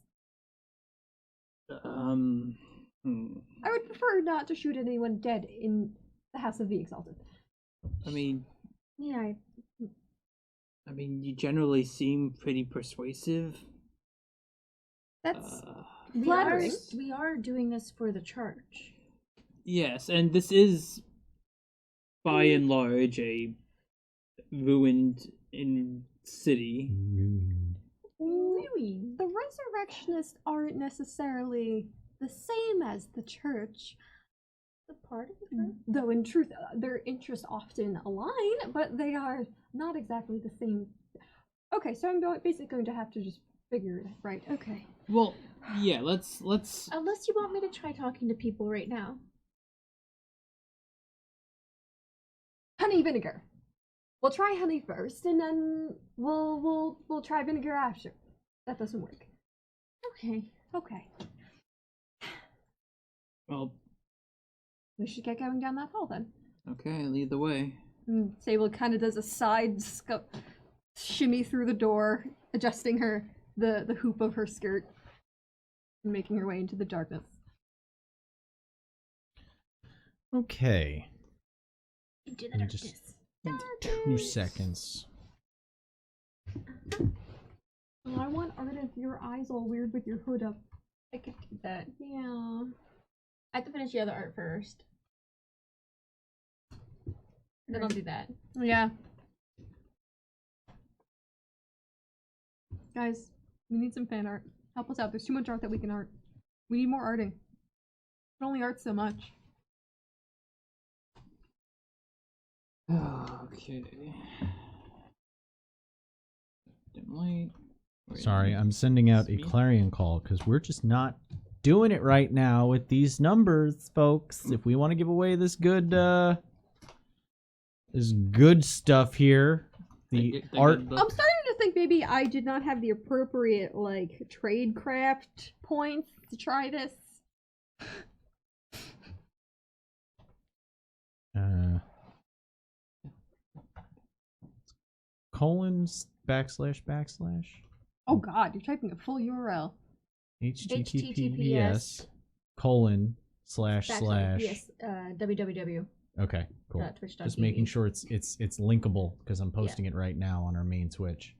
I would prefer not to shoot anyone dead in the House of the Exalted. I mean, yeah. you generally seem pretty persuasive. That's We flattering. we are doing this for the church. Yes, and this is, by and large, a ruined city. Really? The resurrectionists aren't necessarily the same as the church, The part of the church? though in truth their interests often align, but they are not exactly the same. Okay, so I'm basically going to have to just figure it out, right? Okay. Well, yeah, let's. Unless you want me to try talking to people right now. Honey vinegar. We'll try honey first, and then we'll try vinegar after. That doesn't work. Okay. Okay. Well, We should get going down that hall then. Okay, lead the way. And Sable kind of does a side shimmy through the door, adjusting the hoop of her skirt, and making her way into the darkness. Okay. Into the Let me just- darkness. 2 seconds. Oh, I want art of your eyes all weird with your hood up. I could do that. Yeah. I have to finish the other art first. Then I'll do that. Yeah. Guys, we need some fan art. Help us out. There's too much art that we can art. We need more arting. We can only art so much. Okay. Dim light. Sorry, I'm sending out a clarion call because we're just not doing it right now with these numbers, folks. If we want to give away this good stuff here, the art. I'm starting to think maybe I did not have the appropriate, like, tradecraft points to try this. Colons // Oh god, you're typing a full URL. https colon / Yes, www. Okay, cool. Twitch.tv. Just making sure it's linkable because I'm posting it right now on our main Twitch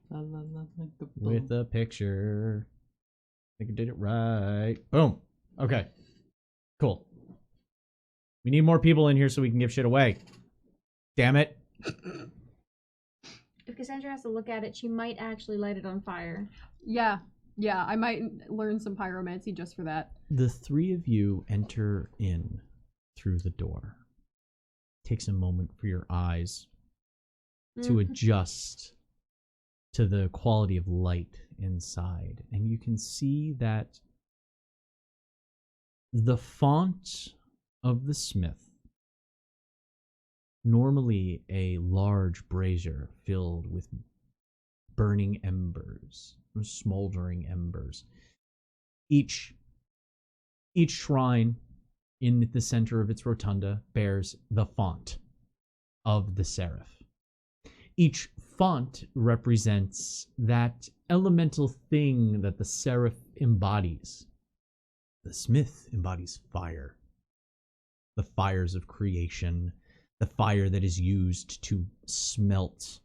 with a picture. I think I did it right. Boom. Okay. Cool. We need more people in here so we can give shit away. Damn it. If Cassandra has to look at it, she might actually light it on fire. Yeah, I might learn some pyromancy just for that. The 3 of you enter in through the door. Takes a moment for your eyes to adjust to the quality of light inside, and you can see that the font of the smith, normally a large brazier filled with burning embers, smoldering embers. Each shrine in the center of its rotunda bears the font of the seraph. Each font represents that elemental thing that the seraph embodies. The smith embodies fire. The fires of creation, the fire that is used to smelt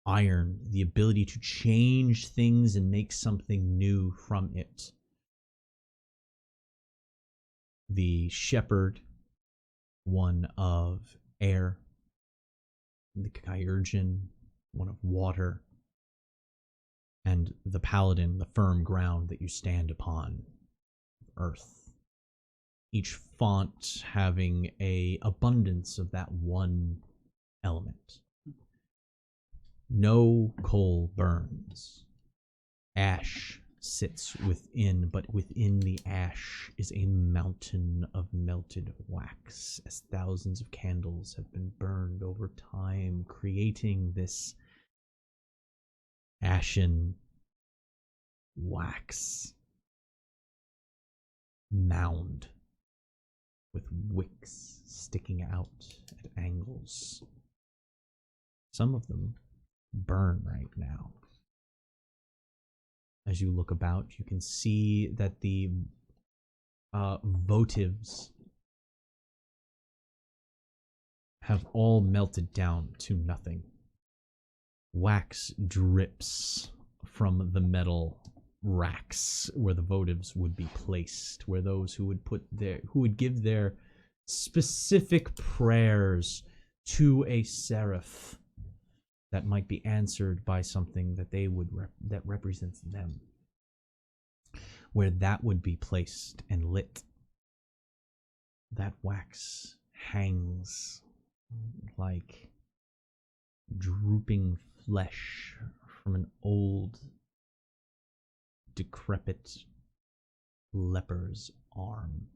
iron, the ability to change things and make something new from it. The shepherd, one of air. The Kyurgeon, one of water. And the paladin, the firm ground that you stand upon, earth. Each font having a abundance of that one element. No coal burns. Ash sits within, but within the ash is a mountain of melted wax, as thousands of candles have been burned over time, creating this ashen wax mound with wicks sticking out at angles. Some of them burn right now. As you look about, you can see that the votives have all melted down to nothing. Wax drips from the metal racks where the votives would be placed, where those who would give their specific prayers to a seraph that might be answered by something that that represents them, where that would be placed and lit. That wax hangs like drooping flesh from an old, decrepit leper's arm.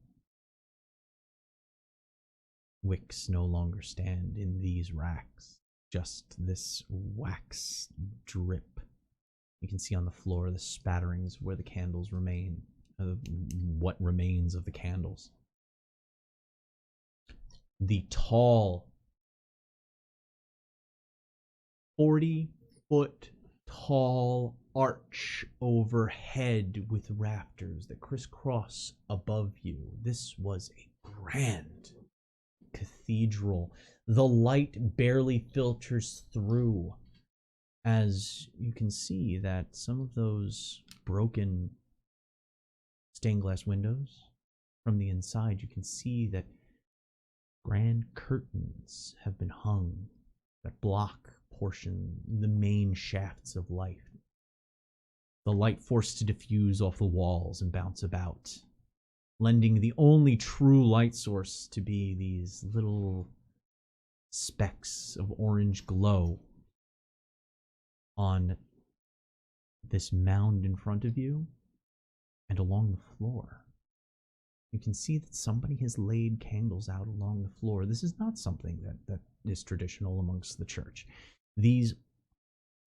Wicks no longer stand in these racks, just this wax drip. You can see on the floor the spatterings where the candles remain, what remains of the candles. the tall 40-foot tall arch overhead with rafters that crisscross above you. This was a grand cathedral. The light barely filters through, as you can see that some of those broken stained glass windows, from the inside you can see that grand curtains have been hung that block the main shafts of light. The light forced to diffuse off the walls and bounce about, lending the only true light source to be these little specks of orange glow on this mound in front of you and along the floor. You can see that somebody has laid candles out along the floor. This is not something that is traditional amongst the church. These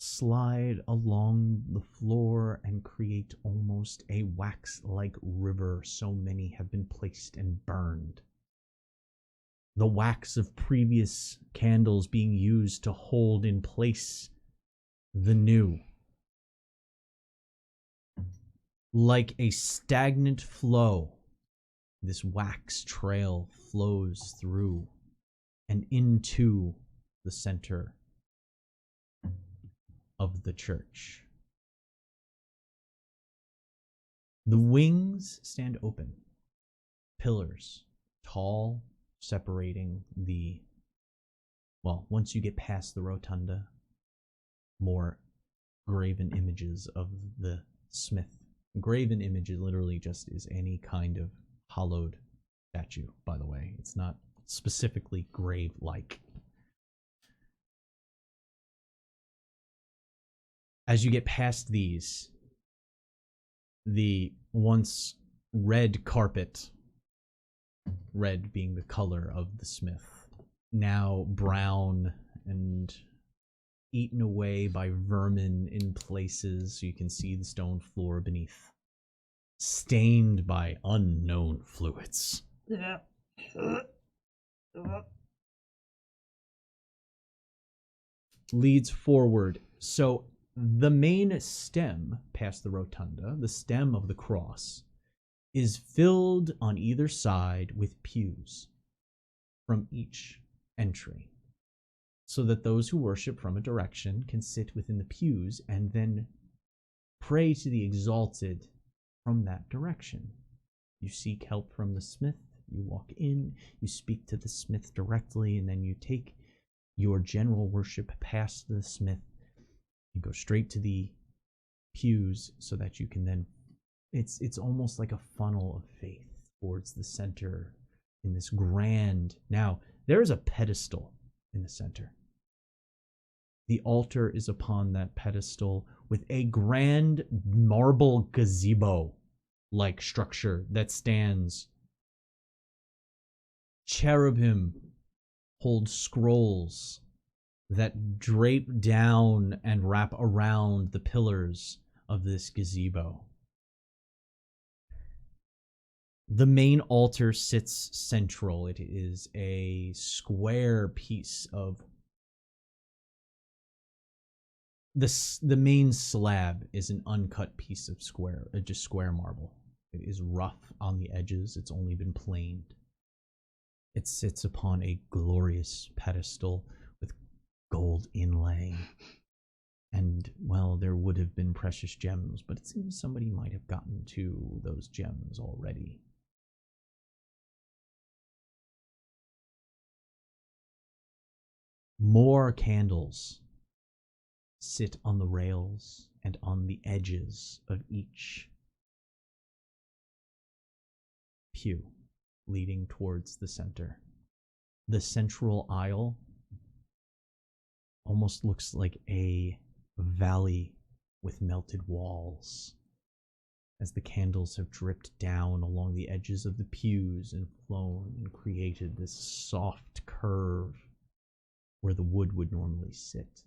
slide along the floor and create almost a wax-like river, so many have been placed and burned. The wax of previous candles being used to hold in place the new. Like a stagnant flow, this wax trail flows through and into the center of the church. The wings stand open, pillars, tall, separating the, well, once you get past the rotunda, more graven images of the smith. Graven image literally just is any kind of hollowed statue, by the way. It's not specifically grave-like. As you get past these, the once red carpet, red being the color of the smith, now brown and eaten away by vermin in places, so you can see the stone floor beneath, stained by unknown fluids. Leads forward. So the main stem past the rotunda, the stem of the cross, is filled on either side with pews from each entry, so that those who worship from a direction can sit within the pews and then pray to the exalted from that direction. You seek help from the smith, you walk in, you speak to the smith directly, and then you take your general worship past the smith and go straight to the pews, so that you can then, it's almost like a funnel of faith towards the center in this grand. Now, there is a pedestal in the center. The altar is upon that pedestal with a grand marble gazebo-like structure that stands. Cherubim hold scrolls that drape down and wrap around the pillars of this gazebo. The main altar sits central. It is a square piece of the main slab is an uncut piece of just square marble. It is rough on the edges. It's only been planed. It sits upon a glorious pedestal with gold inlay. And, well, there would have been precious gems, but it seems somebody might have gotten to those gems already. More candles sit on the rails and on the edges of each pew leading towards the center. The central aisle almost looks like a valley with melted walls, as the candles have dripped down along the edges of the pews and flown and created this soft curve where the wood would normally sit.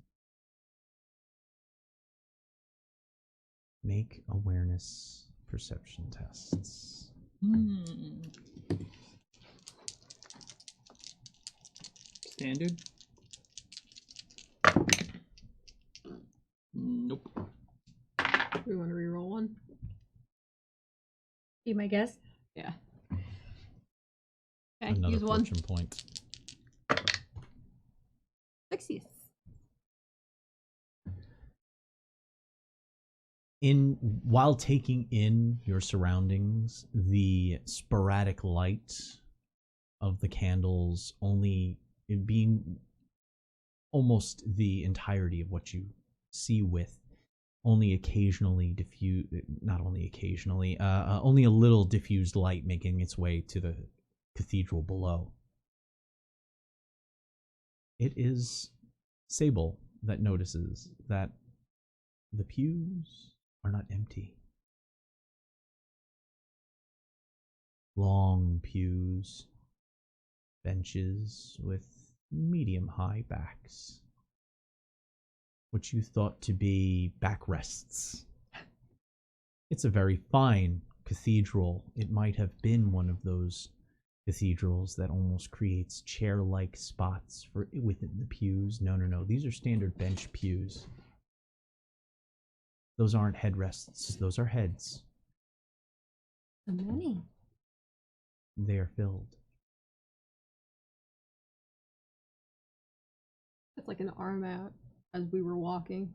Make awareness perception tests. Standard? Nope. Do we want to reroll one? Be my guess. Yeah. Okay, Another use one. fortune point. 60th. While taking in your surroundings, the sporadic light of the candles only being almost the entirety of what you see with, only occasionally diffuse, not only occasionally, only a little diffused light making its way to the cathedral below. It is Sable that notices that the pews are not empty. Long pews, benches with medium-high backs. What you thought to be backrests. It's a very fine cathedral. It might have been one of those cathedrals that almost creates chair-like spots for within the pews. No. These are standard bench pews. Those aren't headrests. Those are heads. So many. They are filled. It's like an arm out as we were walking.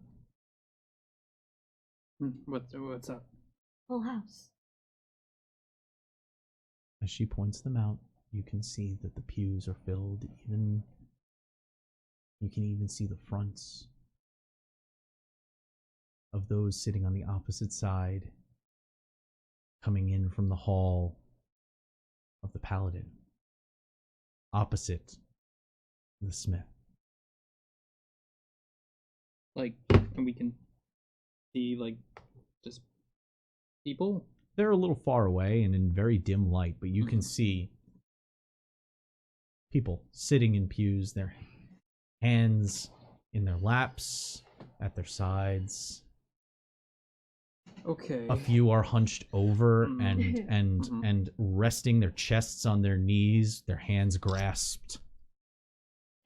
What's up? Full house. As she points them out, you can see that the pews are filled. You can even see the fronts of those sitting on the opposite side, coming in from the hall of the paladin, opposite the smith. Like, and we can see, like, just people? They're a little far away and in very dim light, but you can see people sitting in pews, their hands in their laps, at their sides. Okay. A few are hunched over and resting their chests on their knees, their hands grasped.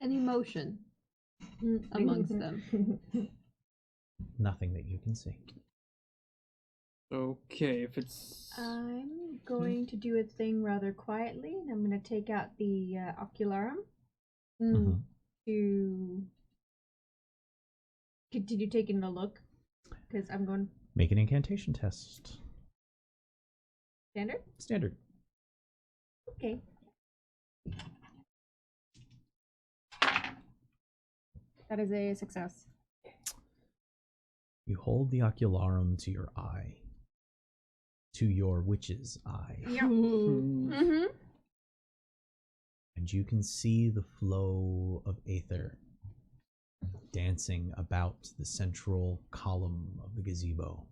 Any motion amongst them. Nothing that you can see. Okay, if it's... I'm going to do a thing rather quietly, and I'm going to take out the ocularum to continue taking a look, because I'm going... Make an incantation test. Standard? Standard. Okay. That is a success. You hold the ocularum to your eye. To your witch's eye. Yeah. Mm-hmm. And you can see the flow of aether dancing about the central column of the gazebo.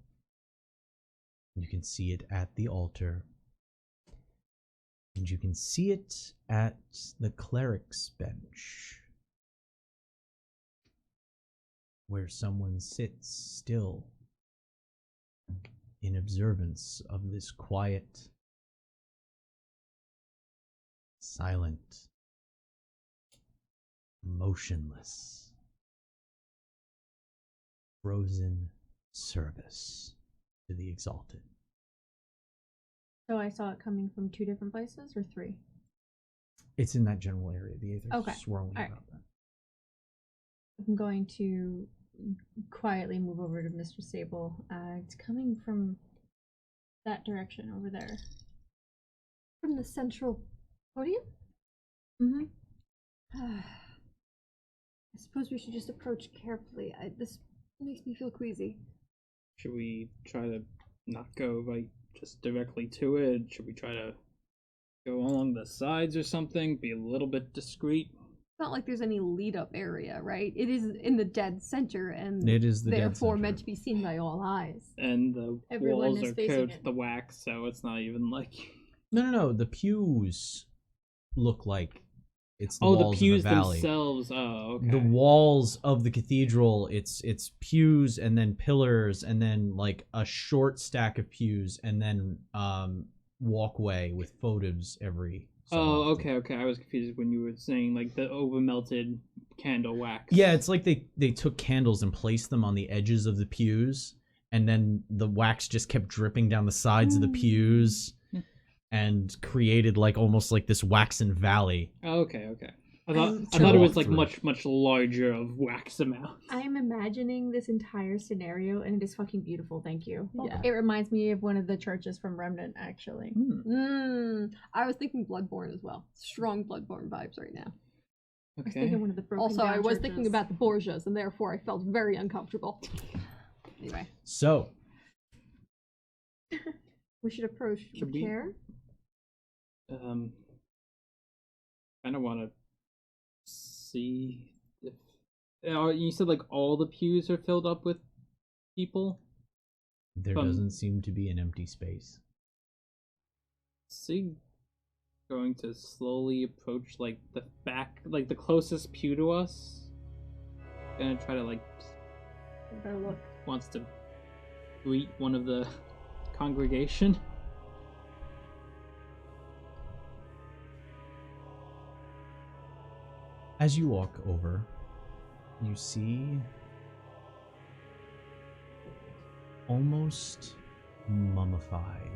You can see it at the altar. And you can see it at the cleric's bench, where someone sits still in observance of this quiet, silent, motionless, frozen service to the exalted. So I saw it coming from 2 different places, or 3? It's in that general area. The aether's Okay. swirling All right. about that. I'm going to quietly move over to Mr. Sable. It's coming from that direction over there. From the central podium? Mm-hmm. I suppose we should just approach carefully. This makes me feel queasy. Should we try to not go right just directly to it? Should we try to go along the sides or something? Be a little bit discreet? It's not like there's any lead up area, right? It is in the dead center and It is the dead therefore center. meant to be seen by all eyes. And the Everyone walls is are facing coated it. with the wax, so it's not even like... No. The pews look like it's the Oh, walls the pews of the valley. themselves. Oh, okay. The walls of the cathedral, it's pews and then pillars and then like a short stack of pews and then walkway with votives every so Oh, often. okay. I was confused when you were saying like the over melted candle wax. Yeah, it's like they took candles and placed them on the edges of the pews, and then the wax just kept dripping down the sides of the pews, and created like almost like this waxen valley. Oh, okay. I I'm thought it was walk like through. much larger of wax amount. I'm imagining this entire scenario, and it is fucking beautiful. Thank you. Yeah. It reminds me of one of the churches from Remnant, actually. I was thinking Bloodborne as well. Strong Bloodborne vibes right now. I was Okay. thinking one of the broken Also, I down was churches. thinking about the Borgias, and therefore I felt very uncomfortable. Anyway, So we should approach Should with we- care. Kind of want to see if. You said like all the pews are filled up with people. there doesn't seem to be an empty space. See, going to slowly approach like the back, like the closest pew to us. Gonna try to like Better look. wants to greet one of the congregation. As you walk over, you see almost mummified.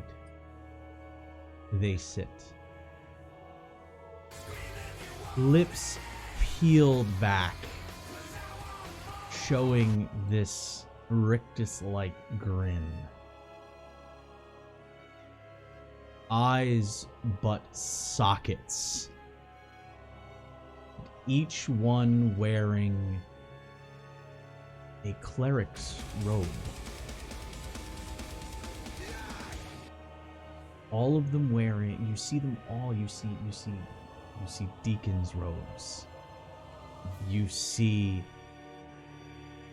They sit. Lips peeled back, showing this rictus-like grin. Eyes but sockets. Each one wearing a cleric's robe. All of them wearing, you see them all, you see deacon's robes. You see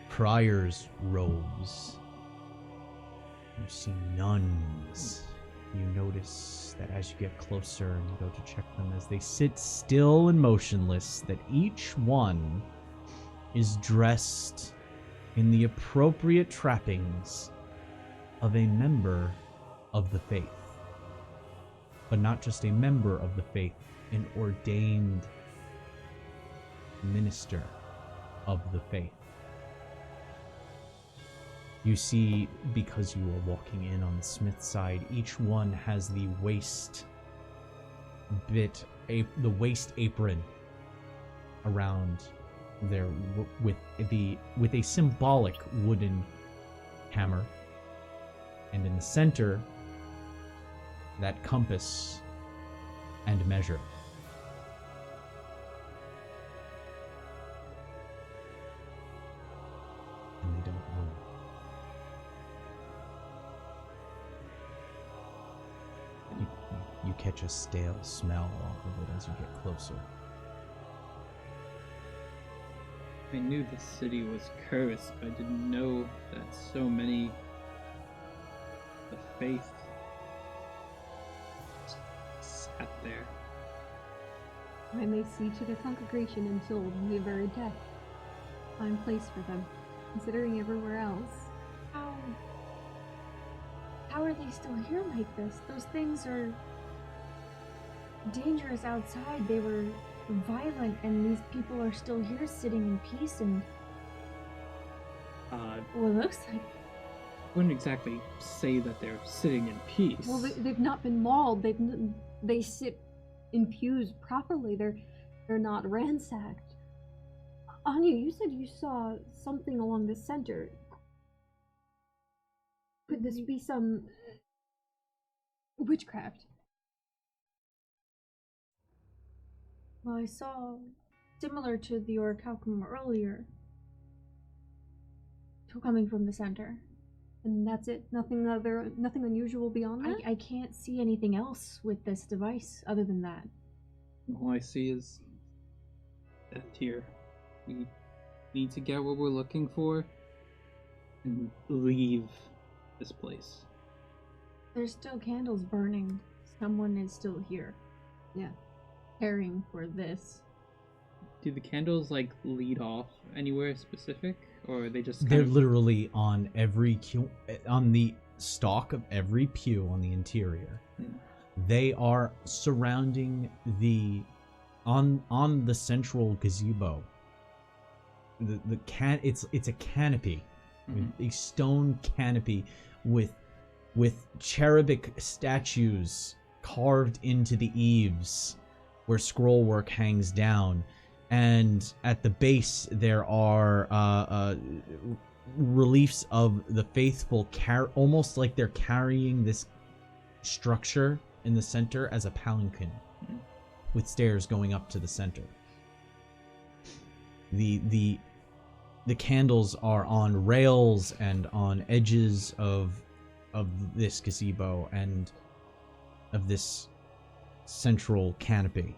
prior's robes. You see nuns. You notice that as you get closer and you go to check them, as they sit still and motionless, that each one is dressed in the appropriate trappings of a member of the faith. But not just a member of the faith, an ordained minister of the faith. You see, because you are walking in on the smith side, each one has the waist apron around their with a symbolic wooden hammer, and in the center, that compass and measure. And they don't move. You catch a stale smell off of it as you get closer. I knew the city was cursed, but I didn't know that so many of the faith sat there. And they see to their congregation until the very death. Fine place for them, considering everywhere else. How are they still here like this? Those things are dangerous outside. They were violent, and these people are still here sitting in peace and well, it looks like I wouldn't exactly say that they're sitting in peace. Well, they've not been mauled. They sit in pews properly. They're not ransacked. Anya, you said you saw something along the center. Could this be some witchcraft? well, I saw similar to the orichalcum earlier, coming from the center. And that's it. Nothing unusual beyond that. I can't see anything else with this device other than that. All I see is death here. We need to get what we're looking for and leave this place. There's still candles burning. Someone is still here. Yeah. Caring for this. Do the candles like lead off anywhere specific, or are they just They're kind of... literally on the stalk of every pew on the interior. They are surrounding on the central gazebo. It's a canopy, a stone canopy with cherubic statues carved into the eaves where scrollwork hangs down, and at the base there are reliefs of the faithful, almost like they're carrying this structure in the center as a palanquin, with stairs going up to the center. The candles are on rails and on edges of this gazebo and of this central canopy.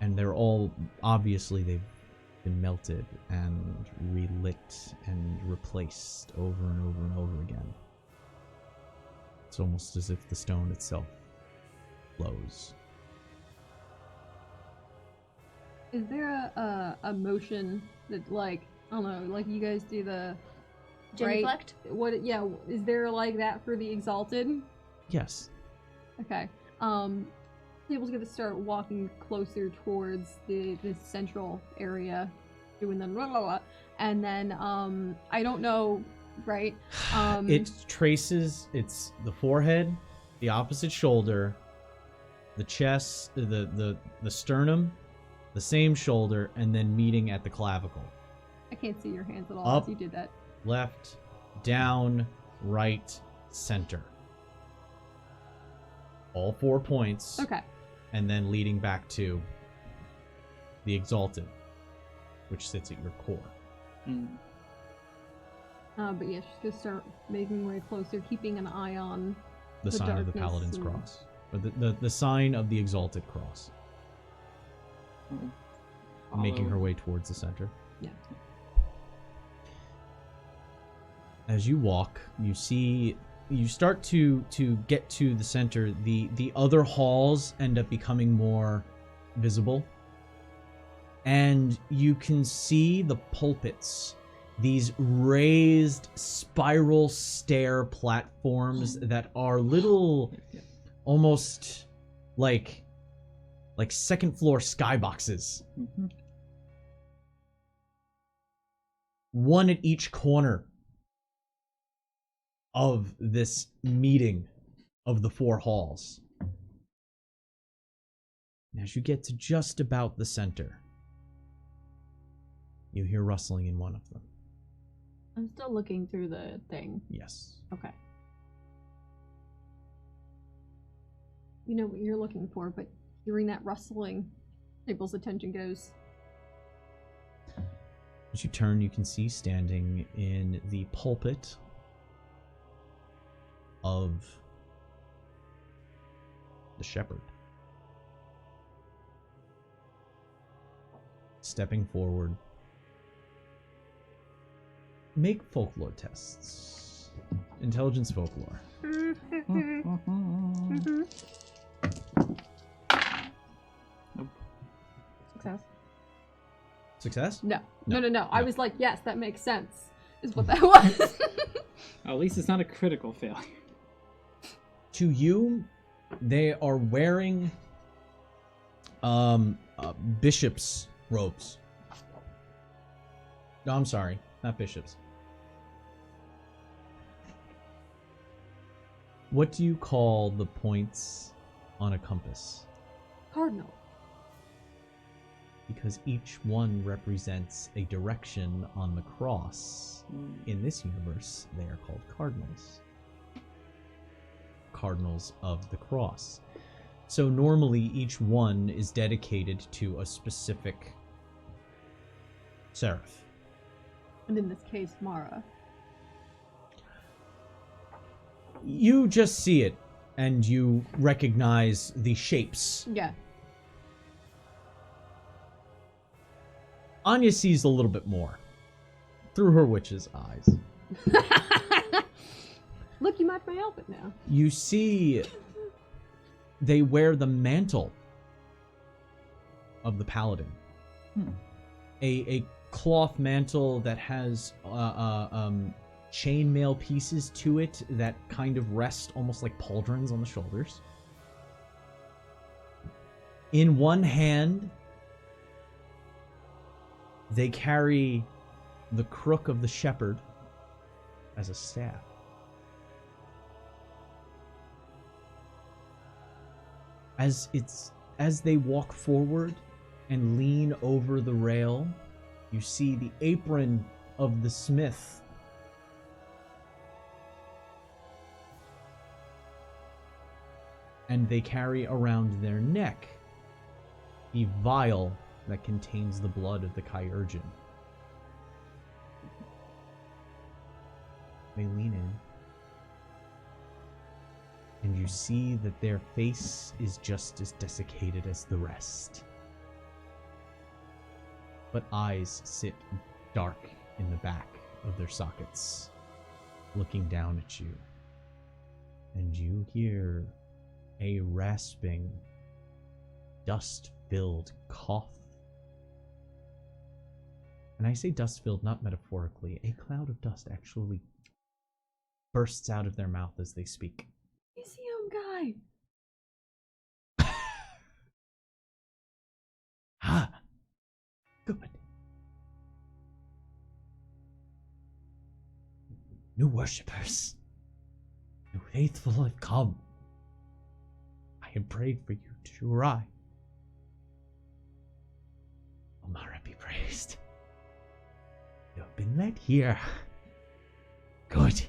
And they're all, obviously, they've been melted and relit and replaced over and over and over again. It's almost as if the stone itself glows. Is there a motion that, like, I don't know, like you guys do the Genuflect? What? Yeah, is there like that for the exalted? Yes. Okay. Table's gonna start walking closer towards this central area, doing the blah, blah, blah, and then I don't know, right? It traces. It's the forehead, the opposite shoulder, the chest, the sternum, the same shoulder, and then meeting at the clavicle. I can't see your hands at all Up. as you did that. Left, down, right, center. All 4 points. Okay. And then leading back to the exalted, which sits at your core. But yeah, she's gonna start making way closer, keeping an eye on The sign of the darkness Paladin's and- cross. Or the sign of the exalted cross. Making her way towards the center. Yeah. As you walk, you start to get to the center. The other halls end up becoming more visible. And you can see the pulpits, these raised spiral stair platforms that are little, almost like second floor skyboxes. One at each corner of this meeting of the 4 halls. And as you get to just about the center, you hear rustling in one of them. I'm still looking through the thing. Yes. Okay. You know what you're looking for, but hearing that rustling, Table's attention goes. As you turn, you can see standing in the pulpit of the shepherd. Stepping forward. Make folklore tests. Intelligence folklore. Success. Success? No. No. No. I was like, yes, that makes sense. Is what that was. At least it's not a critical failure. To you, they are wearing bishop's robes. No, I'm sorry, not bishops. What do you call the points on a compass? Cardinal. Because each one represents a direction on the cross. In this universe, they are called cardinals. Cardinals of the cross. So normally each one is dedicated to a specific seraph. And in this case, Mara. You just see it and you recognize the shapes. Yeah. Anya sees a little bit more through her witch's eyes. Look, you match my outfit now. You see they wear the mantle of the paladin. A cloth mantle that has chainmail pieces to it that kind of rest almost like pauldrons on the shoulders. In one hand, they carry the crook of the shepherd as a staff. As they walk forward and lean over the rail, you see the apron of the smith. And they carry around their neck the vial that contains the blood of the Kyurgeon. They lean in, and you see that their face is just as desiccated as the rest. But eyes sit dark in the back of their sockets, looking down at you. And you hear a rasping, dust-filled cough. And I say dust-filled not metaphorically. A cloud of dust actually bursts out of their mouth as they speak. He's a young guy. Ah, good. New worshippers, new faithful have come. I have prayed for you to arrive. Omara be praised. You have been led here. Good.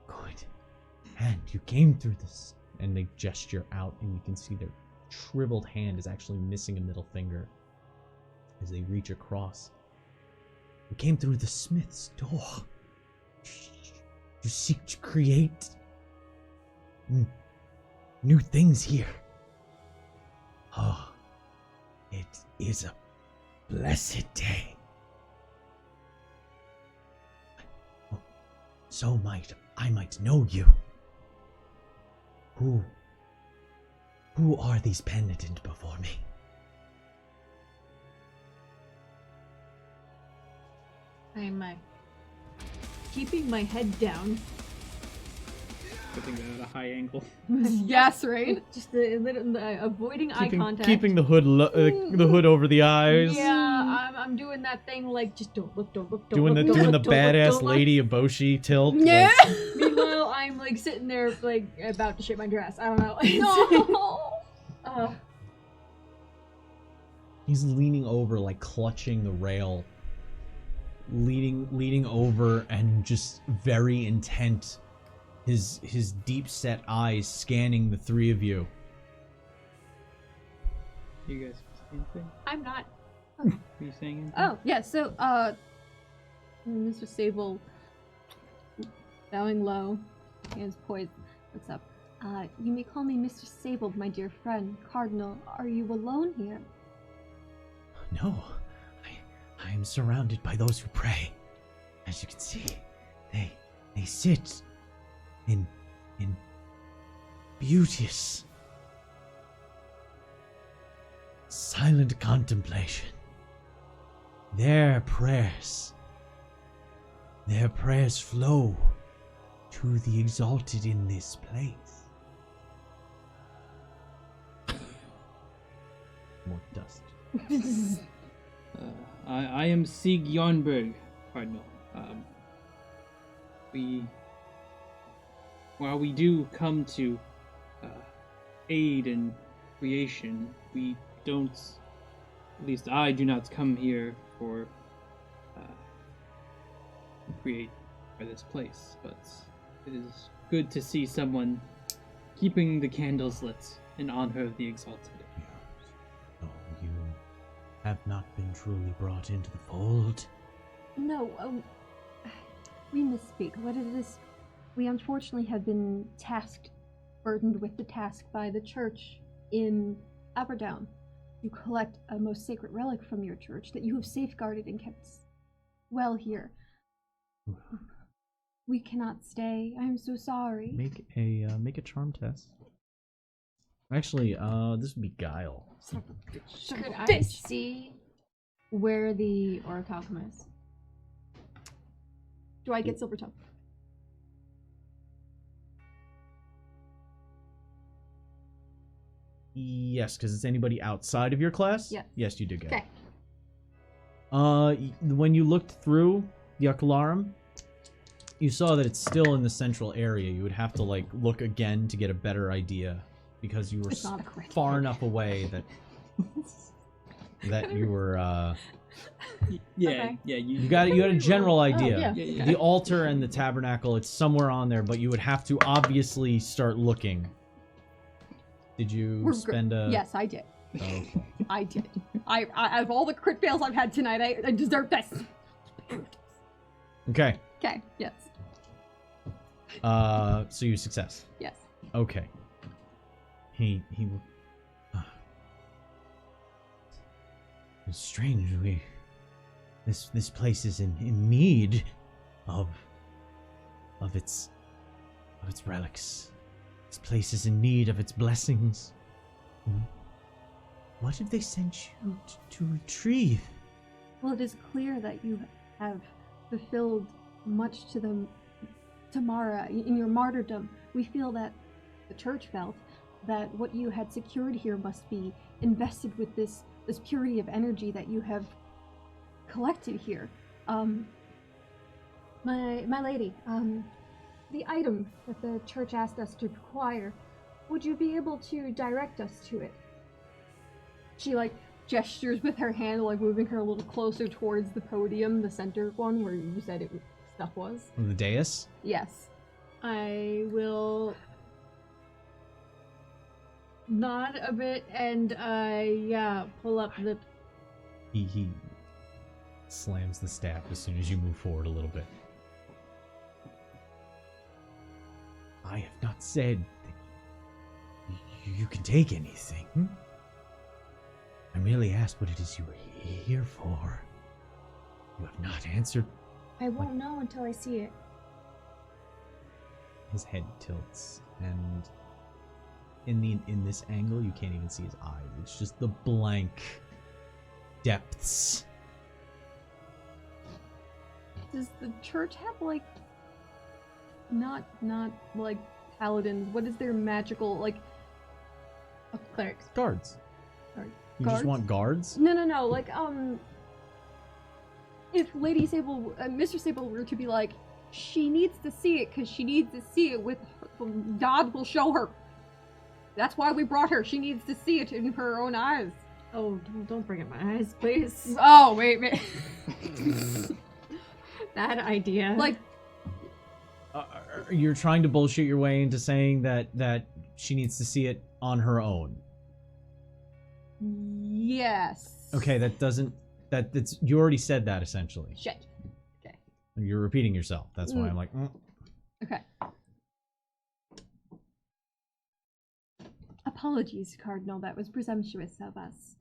Good. And you came through this. And they gesture out, and you can see their shriveled hand is actually missing a middle finger as they reach across. You came through the smith's door. You seek to create new things here. Oh, it is a blessed day. So I might know you. Who are these penitent before me? I'm keeping my head down. Putting that at a high angle. Yes, right? Just avoiding eye contact. Keeping the hood the hood over the eyes. Yeah, I'm doing that thing like just don't look, Doing the badass Lady Eboshi tilt. Yeah. Meanwhile, I'm like sitting there like about to shit my dress. I don't know. No. He's leaning over, like clutching the rail, leaning over and just very intent. His deep set eyes scanning the three of you. You guys see anything? I'm not. Are you saying anything? Oh, yeah, so, Mr. Sable, bowing low, hands poised, looks up. You may call me Mr. Sable, my dear friend. Cardinal, are you alone here? No, I am surrounded by those who pray. As you can see, they sit in beauteous, silent contemplation. Their prayers flow to the exalted in this place. More dust. I am Sieg Jarnberg, Cardinal. While we do come to aid in creation, we don't, at least I do not come here for create for this place, but it is good to see someone keeping the candles lit in honor of the exalted. No, you have not been truly brought into the fold. No, we misspeak. What it is, we unfortunately have been burdened with the task by the church in Aberdown to collect a most sacred relic from your church that you have safeguarded and kept well here. We cannot stay. I'm so sorry. Make a charm test. Actually, this would be guile. Could I see where the orichalcum is? Do I get silver tongue? Yes, because it's anybody outside of your class? Yes. Yes, you do get Okay. it. When you looked through the Ocularum, you saw that it's still in the central area. You would have to, like, look again to get a better idea, because you were It's not a crit. far enough away that that you were, Yeah, Okay. yeah. you had a general idea. yeah. Yeah. The altar and the tabernacle, it's somewhere on there, but you would have to obviously start looking. Did you We're spend a... Yes, I did. Oh. I did. I out of all the crit fails I've had tonight, I deserve this. Okay. Okay. Yes. So you success. Yes. Okay. He it's strange. This place is in need of its relics. This place is in need of its blessings. What have they sent you to retrieve? Well, it is clear that you have fulfilled much to Mara in your martyrdom. We feel that the church felt that what you had secured here must be invested with this purity of energy that you have collected here. My lady, the item that the church asked us to acquire, would you be able to direct us to it? She, like, gestures with her hand, like, moving her a little closer towards the podium, the center one where you said stuff was. The dais? Yes. I will nod a bit and pull up the. He slams the staff as soon as you move forward a little bit. I have not said that you can take anything. I merely asked what it is you were here for. You have not answered. I won't know until I see it. His head tilts, and in this angle, you can't even see his eyes. It's just the blank depths. Does the church have, like, not like paladins? What is their magical, like, Clerics. Guards. Sorry, You guards? just want guards? No, like, if Lady Sable, Mr. Sable were to be like, she needs to see it because she needs to see it with her, God will show her. That's why we brought her. She needs to see it in her own eyes. Oh, don't bring up my eyes, please. Oh, wait. That idea. Like, You're trying to bullshit your way into saying that she needs to see it on her own. yes. Okay, that's you already said that essentially. Shit. Okay. You're repeating yourself. That's why I'm like, Okay. Apologies, Cardinal. That was presumptuous of us.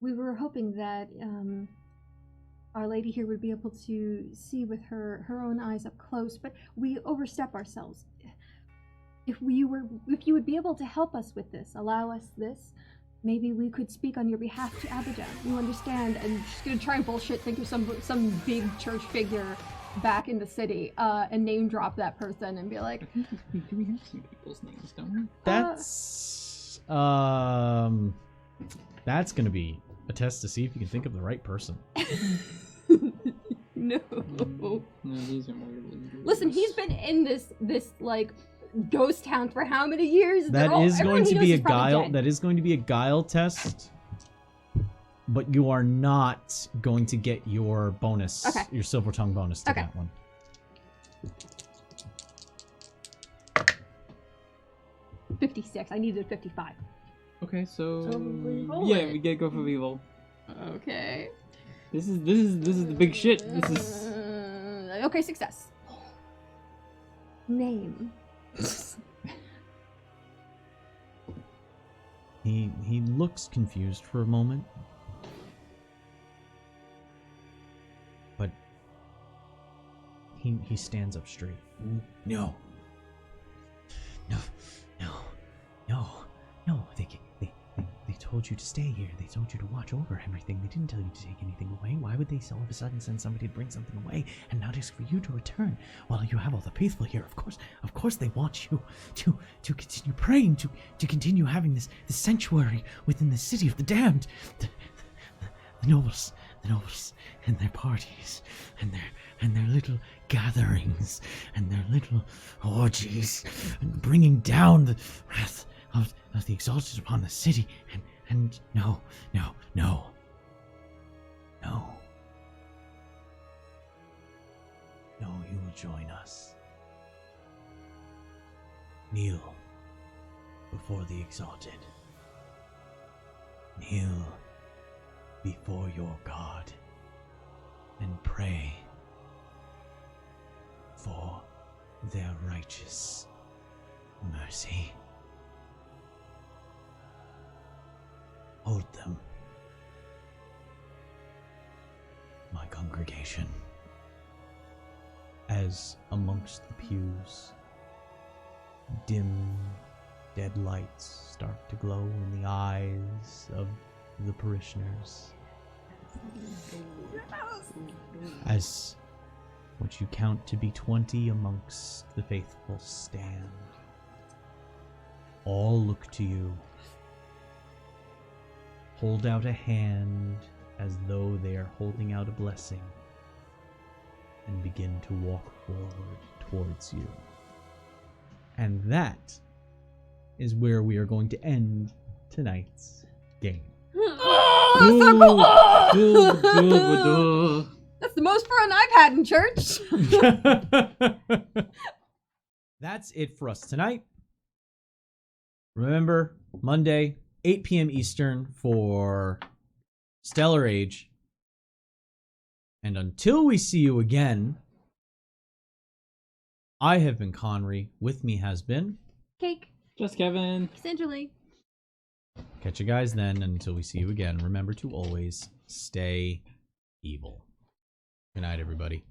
We were hoping that Our Lady here would be able to see with her own eyes up close, but we overstep ourselves. If you would be able to help us with this, allow us this, maybe we could speak on your behalf to Abijah. You understand? And she's gonna try and bullshit, think of some big church figure back in the city, and name drop that person and be like, Do we have some people's names, don't we? That's gonna be a test to see if you can think of the right person. no. No, these are more. Listen, he's been in this like ghost town for how many years? That is everyone going he to knows be a is probably guile. dead. That is going to be a guile test, but you are not going to get your bonus, Okay. your silver tongue bonus to Okay. that one. 56. I needed 55. Okay, so So we roll yeah, it. we gotta go for reroll. Okay. This is the big shit. This is Okay, success. Name. He looks confused for a moment, but he stands up straight. No. told you to stay here. They told you to watch over everything. They didn't tell you to take anything away. Why would they all of a sudden send somebody to bring something away and not ask for you to return? Well, you have all the faithful here. Of course they want you to continue praying, to continue having this sanctuary within the city of the damned. The nobles and their parties and their little gatherings and their little orgies and bringing down the wrath of the exalted upon the city, and no, you will join us. Kneel before the exalted. Kneel before your God and pray for their righteous mercy. Hold them, my congregation, as amongst the pews, dim, dead lights start to glow in the eyes of the parishioners. As what you count to be 20 amongst the faithful stand, all look to you. Hold out a hand as though they are holding out a blessing, and begin to walk forward towards you. And that is where we are going to end tonight's game. Oh, so cool! That's the most fun I've had in church. That's it for us tonight. Remember, Monday, 8 p.m. Eastern for Stellar Age. And until we see you again, I have been Conry. With me has been Cake. Just Kevin. Essentially. Catch you guys then. And until we see you again, remember to always stay evil. Good night, everybody.